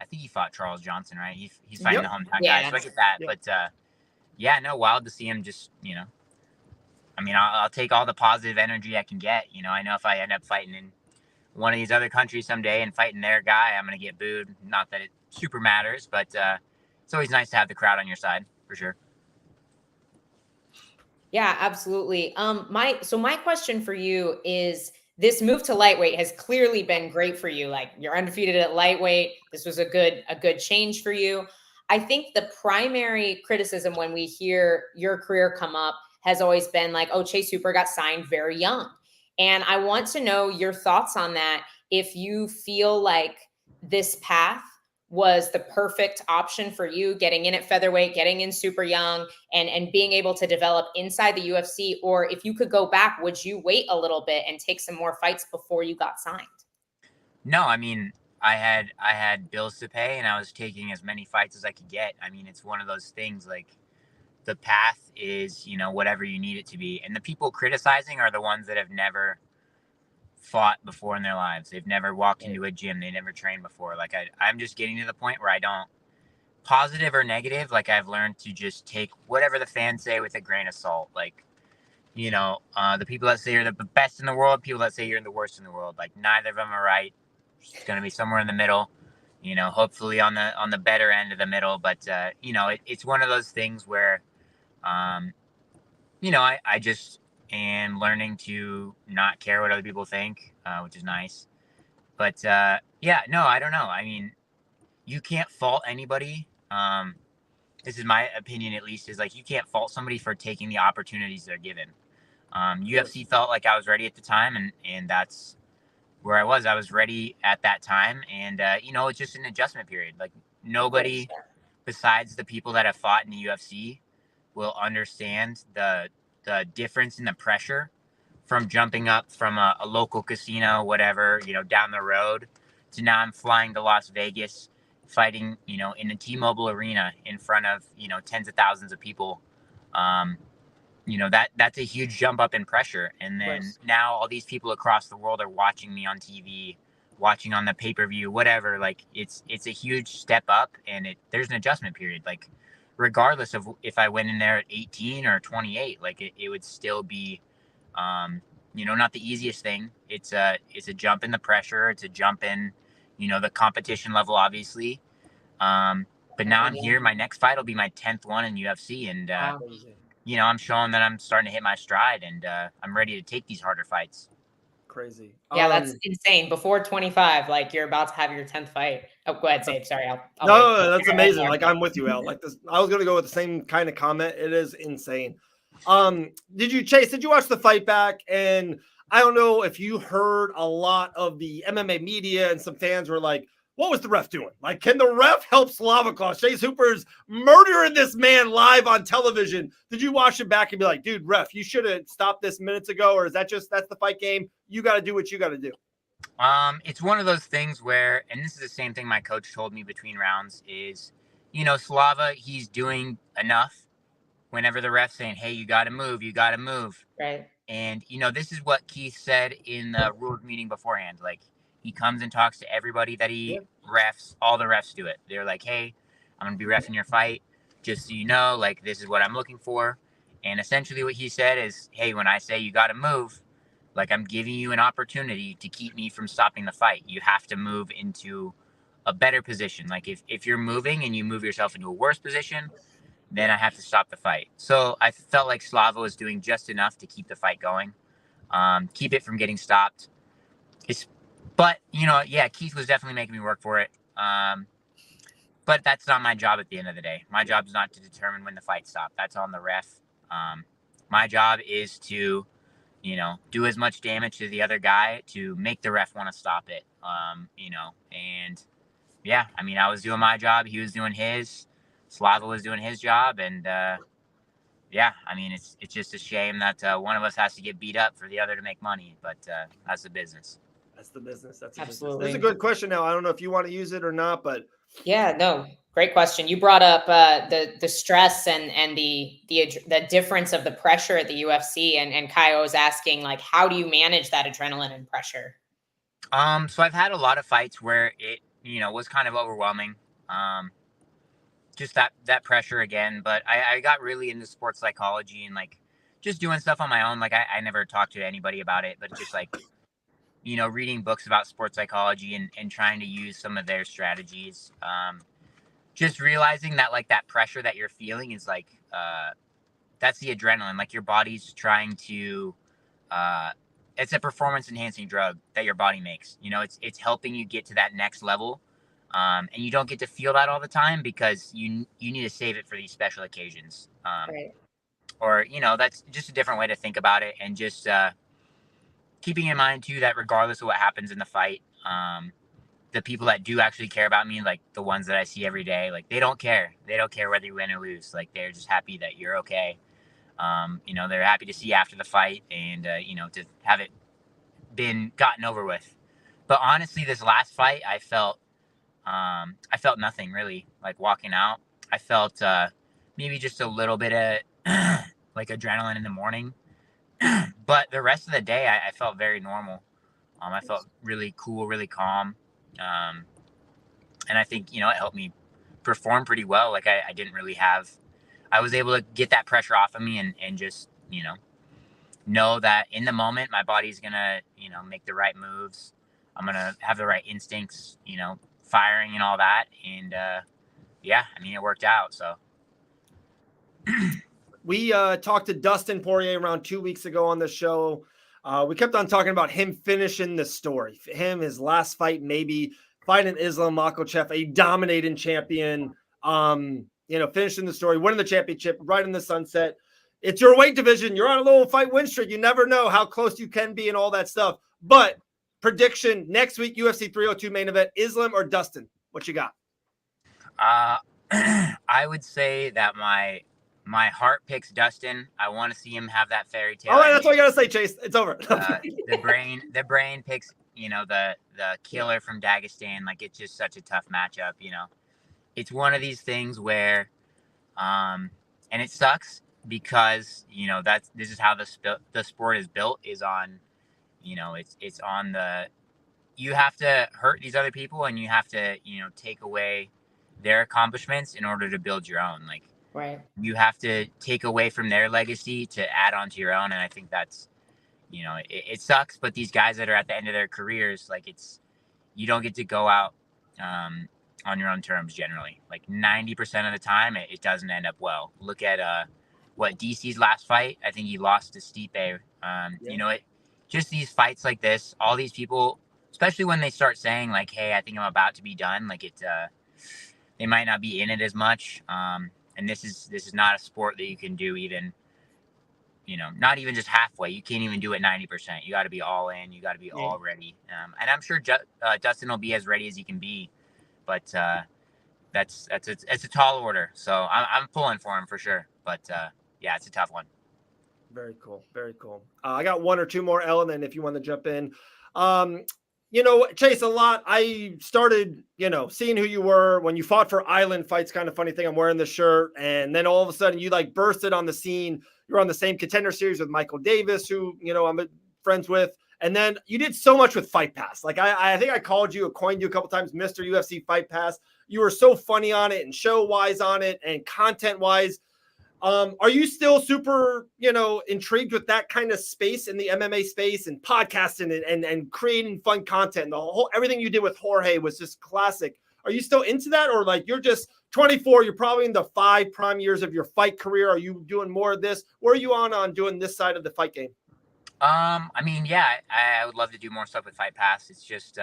[SPEAKER 9] I think he fought Charles Johnson, right? He's fighting the hometown guy, so I get that. But wild to see him. Just I mean, I'll take all the positive energy I can get. I know if I end up fighting in one of these other countries someday and fighting their guy, I'm gonna get booed. Not that it super matters, but it's always nice to have the crowd on your side for sure.
[SPEAKER 7] Yeah, absolutely. My question for you is, this move to lightweight has clearly been great for you. Like, you're undefeated at lightweight. This was a good change for you. I think the primary criticism when we hear your career come up has always been like, oh, Chase Hooper got signed very young. And I want to know your thoughts on that. If you feel like this path was the perfect option for you, getting in at featherweight, getting in super young, and being able to develop inside the UFC, or if you could go back, would you wait a little bit and take some more fights before you got signed?
[SPEAKER 9] No, I mean, I had bills to pay, and I was taking as many fights as I could get. I mean, it's one of those things, like, the path is, whatever you need it to be. And the people criticizing are the ones that have never fought before in their lives. They've never walked into a gym. They never trained before. Like, I'm just getting to the point where I don't, positive or negative, like, I've learned to just take whatever the fans say with a grain of salt. Like, the people that say you're the best in the world, people that say you're the worst in the world, like, neither of them are right. It's going to be somewhere in the middle, hopefully on the better end of the middle. But, it's one of those things where, I just am learning to not care what other people think, which is nice. But, I don't know. I mean, you can't fault anybody. This is my opinion, at least, is like, you can't fault somebody for taking the opportunities they're given. UFC felt like I was ready at the time, and that's where I was. I was ready at that time. And, it's just an adjustment period. Like, nobody besides the people that have fought in the UFC will understand the difference in the pressure from jumping up from a local casino, whatever, down the road, to now I'm flying to Las Vegas, fighting, in the T-Mobile Arena in front of, tens of thousands of people. That's a huge jump up in pressure. And then now all these people across the world are watching me on TV, watching on the pay-per-view, whatever. Like, it's a huge step up, and there's an adjustment period. Like, regardless of if I went in there at 18 or 28, like, it would still be, not the easiest thing. It's a jump in the pressure. It's a jump in, the competition level, obviously. But now I'm here. My next fight will be my 10th one in UFC. And, I'm showing that I'm starting to hit my stride, and I'm ready to take these harder fights.
[SPEAKER 2] Crazy.
[SPEAKER 7] Yeah, that's insane. Before 25, like, you're about to have your 10th fight. Oh, go ahead, Sabe. Sorry.
[SPEAKER 2] No, that's amazing. Like, I'm with you, Al. Like, this, I was going to go with the same kind of comment. It is insane. Did you watch the fight back? And I don't know if you heard a lot of the MMA media, and some fans were like, what was the ref doing? Like, can the ref help Slava Claus? Chase Hooper's murdering this man live on television. Did you watch it back and be like, dude, ref, you should have stopped this minutes ago? Or is that's the fight game? You got to do what you got to do.
[SPEAKER 9] It's one of those things where, and this is the same thing my coach told me between rounds, is, Slava, he's doing enough. Whenever the ref's saying, hey, you got to move. Right. And, this is what Keith said in the rules meeting beforehand. Like, he comes and talks to everybody that he refs. All the refs do it. They're like, hey, I'm going to be reffing your fight. Just so you know, like, this is what I'm looking for. And essentially what he said is, hey, when I say you got to move, like, I'm giving you an opportunity to keep me from stopping the fight. You have to move into a better position. Like, if you're moving and you move yourself into a worse position, then I have to stop the fight. So I felt like Slava was doing just enough to keep the fight going, keep it from getting stopped. But, Keith was definitely making me work for it. But that's not my job at the end of the day. My job is not to determine when the fight stops. That's on the ref. My job is to, do as much damage to the other guy to make the ref want to stop it. And yeah, I mean, I was doing my job. He was doing his. Slava was doing his job. And yeah, I mean, it's just a shame that one of us has to get beat up for the other to make money. But that's the business.
[SPEAKER 2] That's the business. That's
[SPEAKER 7] absolutely.
[SPEAKER 2] This is a good question now. I don't know if you want to use it or not, but
[SPEAKER 7] Yeah, no, great question. You brought up the stress and the difference of the pressure at the UFC, and Kaio was asking, like, how do you manage that adrenaline and pressure?
[SPEAKER 9] So I've had a lot of fights where it, was kind of overwhelming. Just that pressure again. But I got really into sports psychology and like just doing stuff on my own. Like I never talked to anybody about it, but just like, reading books about sports psychology and trying to use some of their strategies. Just realizing that like that pressure that you're feeling is like, that's the adrenaline. Like your body's trying to, it's a performance enhancing drug that your body makes. It's helping you get to that next level. And you don't get to feel that all the time because you need to save it for these special occasions.
[SPEAKER 7] Right.
[SPEAKER 9] Or, that's just a different way to think about it. And just keeping in mind, too, that regardless of what happens in the fight, the people that do actually care about me, like the ones that I see every day, like they don't care. They don't care whether you win or lose. Like they're just happy that you're okay. They're happy to see you after the fight and, to have it been gotten over with. But honestly, this last fight, I felt nothing really. Like walking out, I felt maybe just a little bit of like adrenaline in the morning, but the rest of the day, I felt very normal. I felt really cool, really calm, and I think it helped me perform pretty well. Like I didn't really have. I was able to get that pressure off of me and just know that in the moment my body's gonna make the right moves. I'm gonna have the right instincts, firing and all that. And it worked out. So
[SPEAKER 2] we talked to Dustin Poirier around 2 weeks ago on the show. We kept on talking about him finishing the story. His last fight, maybe fighting Islam Makhachev, a dominating champion. Finishing the story, winning the championship, right in the sunset. It's your weight division. You're on a little fight win streak. You never know how close you can be and all that stuff. But prediction next week, UFC 302 main event, Islam or Dustin? What you got?
[SPEAKER 9] I would say that my heart picks Dustin. I want to see him have that fairy tale.
[SPEAKER 2] All right, that's all you gotta say, Chase. It's over.
[SPEAKER 9] The brain picks, the killer from Dagestan. Like it's just such a tough matchup. It's one of these things where, and it sucks because this is how the sport is built, is on, it's on you have to hurt these other people and you have to take away their accomplishments in order to build your own. Like
[SPEAKER 7] right,
[SPEAKER 9] you have to take away from their legacy to add on to your own. And I think that's it sucks, but these guys that are at the end of their careers, like you don't get to go out on your own terms generally. Like 90% of the time it doesn't end up well. Look at what DC's last fight. I think he lost to Stipe. Just these fights like this, all these people, especially when they start saying like, hey, I think I'm about to be done, like they might not be in it as much. And this is not a sport that you can do even, not even just halfway. You can't even do it 90%. You got to be all in. You got to be all ready. And I'm sure Dustin will be as ready as he can be, but it's a tall order. So I'm pulling for him for sure. But it's a tough one.
[SPEAKER 2] Very cool. Very cool. I got one or two more, Ellen, and if you want to jump in. Chase, a lot. I started, seeing who you were when you fought for Island Fights. Kind of funny thing. I'm wearing the shirt. And then all of a sudden you like bursted on the scene. You're on the same Contender Series with Michael Davis, who, I'm friends with. And then you did so much with Fight Pass. Like I think I coined you a couple times, Mr. UFC Fight Pass. You were so funny on it and show wise on it and content wise. Are you still super, intrigued with that kind of space in the MMA space and podcasting and creating fun content? Everything you did with Jorge was just classic. Are you still into that, or like you're just 24? You're probably in the 5 prime years of your fight career. Are you doing more of this? Where are you on doing this side of the fight game?
[SPEAKER 9] I would love to do more stuff with Fight Pass. It's just,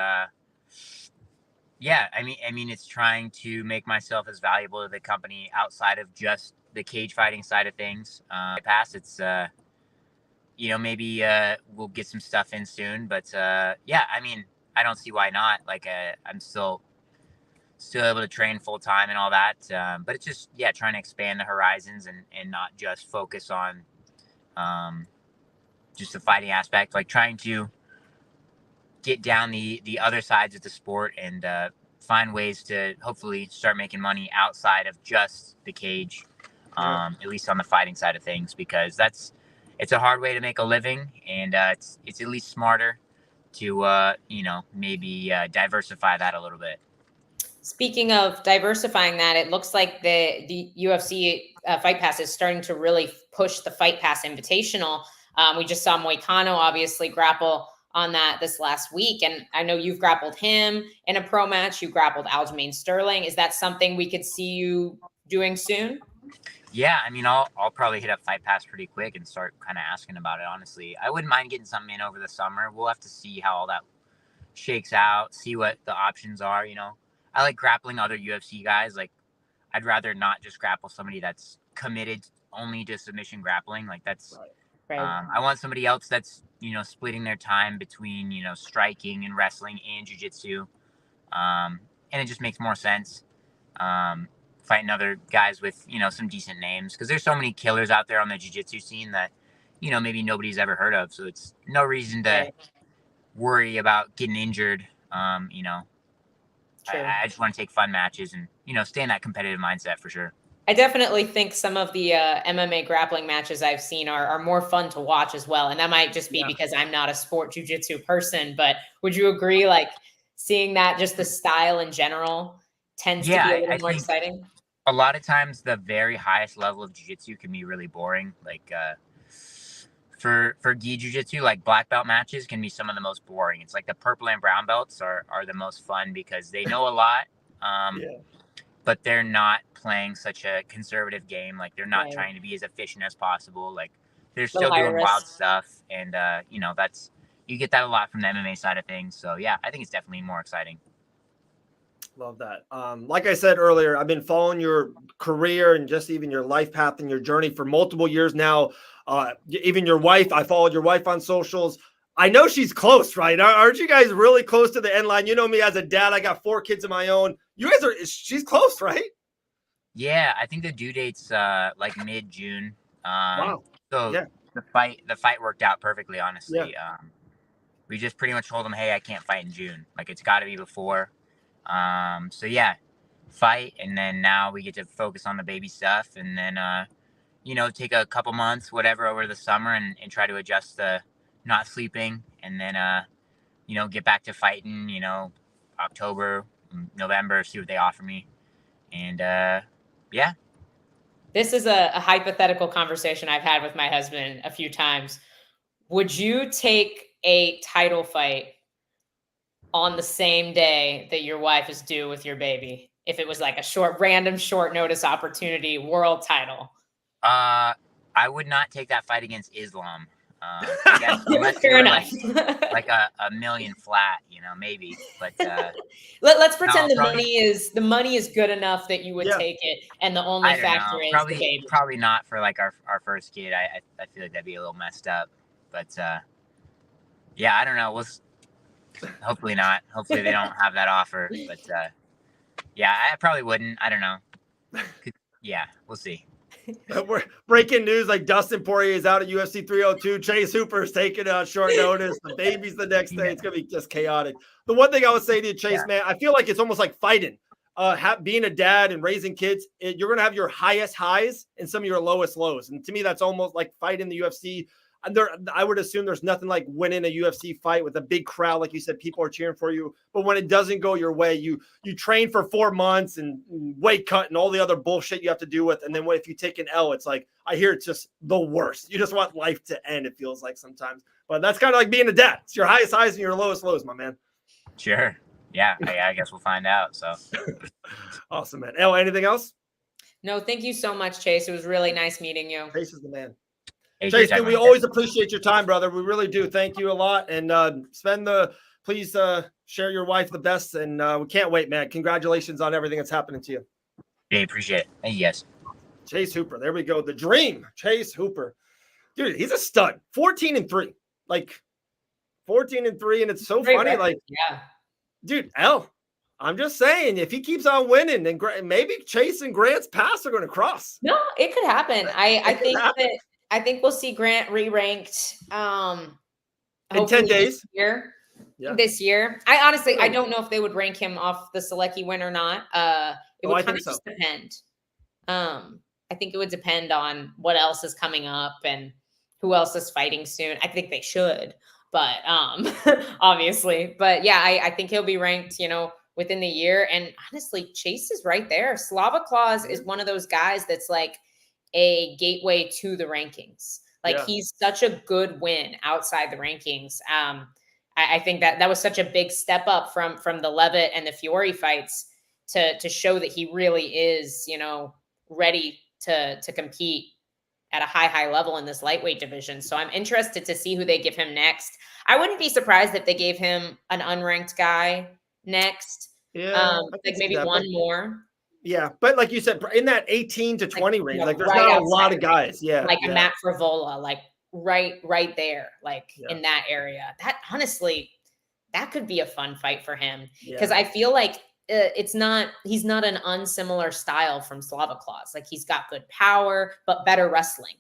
[SPEAKER 9] it's trying to make myself as valuable to the company outside of just the cage fighting side of things. Pass, it's maybe we'll get some stuff in soon, but I don't see why not. Like I'm still able to train full time and all that, but it's just trying to expand the horizons and not just focus on just the fighting aspect. Like trying to get down the other sides of the sport and find ways to hopefully start making money outside of just the cage, at least on the fighting side of things, because it's a hard way to make a living, and it's at least smarter to maybe diversify that a little bit.
[SPEAKER 7] Speaking of diversifying that, it looks like the UFC Fight Pass is starting to really push the Fight Pass Invitational. We just saw Moicano obviously grapple on that this last week, and I know you've grappled him in a pro match. You grappled Aljamain Sterling. Is that something we could see you doing soon?
[SPEAKER 9] Yeah, I mean, I'll probably hit up Fight Pass pretty quick and start kind of asking about it. Honestly, I wouldn't mind getting something in over the summer. We'll have to see how all that shakes out, see what the options are. I like grappling other UFC guys. Like, I'd rather not just grapple somebody that's committed only to submission grappling. Like, that's
[SPEAKER 7] right.
[SPEAKER 9] I want somebody else that's splitting their time between striking and wrestling and jiu-jitsu, and it just makes more sense. Fighting other guys with some decent names, because there's so many killers out there on the jiu-jitsu scene that maybe nobody's ever heard of. So it's no reason to worry about getting injured. I just want to take fun matches and, stay in that competitive mindset for sure.
[SPEAKER 7] I definitely think some of the MMA grappling matches I've seen are more fun to watch as well. And that might just be because I'm not a sport jiu-jitsu person, but would you agree, like, seeing that just the style in general tends to be a little more exciting?
[SPEAKER 9] A lot of times the very highest level of jiu-jitsu can be really boring. Like, for gi jiu-jitsu, like black belt matches can be some of the most boring. It's like the purple and brown belts are the most fun because they know a lot, but they're not playing such a conservative game. Like, they're not trying to be as efficient as possible. Like, they're still doing wild stuff, and you get that a lot from the MMA side of things. So yeah, I think it's definitely more exciting.
[SPEAKER 2] Love that. Like I said earlier, I've been following your career and just even your life path and your journey for multiple years now. Even your wife, I followed your wife on socials. I know she's close, right? Aren't you guys really close to the end line? You know me as a dad, I got 4 kids of my own. You guys she's close, right?
[SPEAKER 9] Yeah, I think the due date's like mid-June.
[SPEAKER 2] Wow.
[SPEAKER 9] So the fight worked out perfectly, honestly. Yeah. We just pretty much told them, hey, I can't fight in June. Like, it's got to be before. So yeah, fight, and then now we get to focus on the baby stuff, and then take a couple months, whatever, over the summer and try to adjust the not sleeping, and then get back to fighting, October, November, see what they offer me. And yeah.
[SPEAKER 7] This is a hypothetical conversation I've had with my husband a few times. Would you take a title fight on the same day that your wife is due with your baby, if it was like a random short notice opportunity world title?
[SPEAKER 9] I would not take that fight against Islam.
[SPEAKER 7] Fair enough.
[SPEAKER 9] Like a million flat, maybe. But
[SPEAKER 7] let's pretend the money is good enough that you would take it, and the only factor is the baby.
[SPEAKER 9] Probably not for like our first kid. I feel like that'd be a little messed up. But yeah, I don't know. Hopefully not. Hopefully they don't have that offer. But yeah, I probably wouldn't. I don't know. Yeah, we'll see.
[SPEAKER 2] We're breaking news, like Dustin Poirier is out at UFC 302. Chase Hooper's taking short notice. The baby's the next day. It's going to be just chaotic. The one thing I would say to you, Chase, man, I feel like it's almost like fighting. Being a dad and raising kids, you're going to have your highest highs and some of your lowest lows. And to me, that's almost like fighting the UFC. I would assume there's nothing like winning a UFC fight with a big crowd. Like you said, people are cheering for you. But when it doesn't go your way, you train for 4 months and weight cut and all the other bullshit you have to deal with. And then if you take an L, it's like, I hear it's just the worst. You just want life to end, it feels like sometimes. But that's kind of like being a dad. It's your highest highs and your lowest lows, my man.
[SPEAKER 9] Sure. Yeah, I guess we'll find out. So
[SPEAKER 2] awesome, man. Elle, anything else?
[SPEAKER 7] No, thank you so much, Chase. It was really nice meeting you.
[SPEAKER 2] Chase is the man. Chase, dude, we always appreciate your time, brother. We really do. Thank you a lot. And please share your wife the best. And we can't wait, man. Congratulations on everything that's happening to you.
[SPEAKER 9] Yeah, appreciate it. Thank you, guys.
[SPEAKER 2] Chase Hooper. There we go. The dream. Chase Hooper. Dude, he's a stud. 14-3. Like 14-3. And it's so funny.
[SPEAKER 7] Record.
[SPEAKER 2] Like,
[SPEAKER 7] yeah,
[SPEAKER 2] dude, Elle, I'm just saying, if he keeps on winning, then maybe Chase and Grant's paths are going to cross.
[SPEAKER 7] No, it could happen. I think we'll see Grant re-ranked
[SPEAKER 2] in 10 days.
[SPEAKER 7] Year. this year. I honestly, I don't know if they would rank him off the Selecki win or not. It would kind of just depend. I think it would depend on what else is coming up and who else is fighting soon. I think they should, but obviously. But yeah, I think he'll be ranked, within the year. And honestly, Chase is right there. Slava Claus is one of those guys that's like a gateway to the rankings. Like he's such a good win outside the rankings. I think that was such a big step up from the Levitt and the Fiore fights to show that he really is, ready to compete at a high level in this lightweight division. So I'm interested to see who they give him next. I wouldn't be surprised if they gave him an unranked guy next.
[SPEAKER 2] Yeah,
[SPEAKER 7] like maybe one more.
[SPEAKER 2] Yeah, but like you said, in that 18 to 20 range, like there's not a lot of guys. Yeah,
[SPEAKER 7] like a Matt Frivola, like right there, like in that area. That honestly, that could be a fun fight for him because I feel like he's not an unsimilar style from Slava Claus. Like he's got good power, but better wrestling.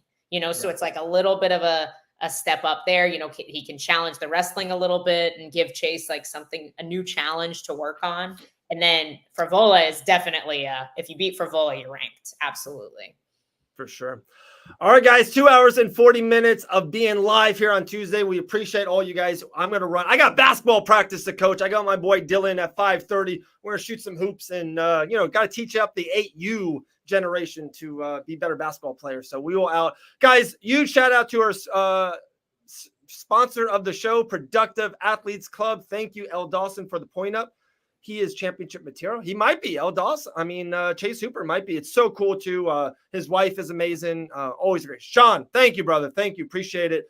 [SPEAKER 7] So it's like a little bit of a step up there. He can challenge the wrestling a little bit and give Chase like a new challenge to work on. And then Frivola is definitely if you beat Frivola, you're ranked. Absolutely.
[SPEAKER 2] For sure. All right, guys, 2 hours and 40 minutes of being live here on Tuesday. We appreciate all you guys. I'm going to run. I got basketball practice to coach. I got my boy Dylan at 5:30. We're going to shoot some hoops and, got to teach up the 8U generation to be better basketball players. So we will out. Guys, huge shout out to our sponsor of the show, Productive Athletes Club. Thank you, Elle Dawson, for the point up. He is championship material. He might be Elle Dawson. I mean, Chase Hooper might be. It's so cool too. His wife is amazing. Always great. Sean, thank you, brother. Thank you. Appreciate it.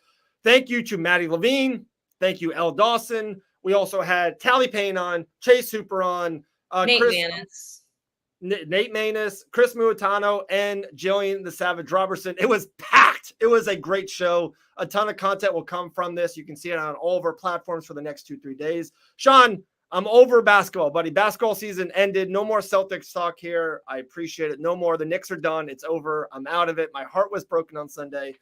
[SPEAKER 2] Thank you to Maddie Levine. Thank you, Elle Dawson. We also had Talie Pain on, Chase Hooper on,
[SPEAKER 7] Nate
[SPEAKER 2] Maness, Kris Moutihno, and Gillian the Savage Robertson. It was packed. It was a great show. A ton of content will come from this. You can see it on all of our platforms for the next 2-3 days. Sean, I'm over basketball, buddy. Basketball season ended. No more Celtics talk here. I appreciate it. No more. The Knicks are done. It's over. I'm out of it. My heart was broken on Sunday,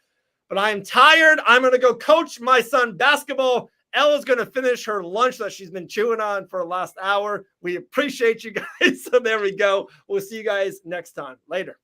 [SPEAKER 2] but I am tired. I'm going to go coach my son basketball. Elle is going to finish her lunch that she's been chewing on for the last hour. We appreciate you guys. So there we go. We'll see you guys next time. Later.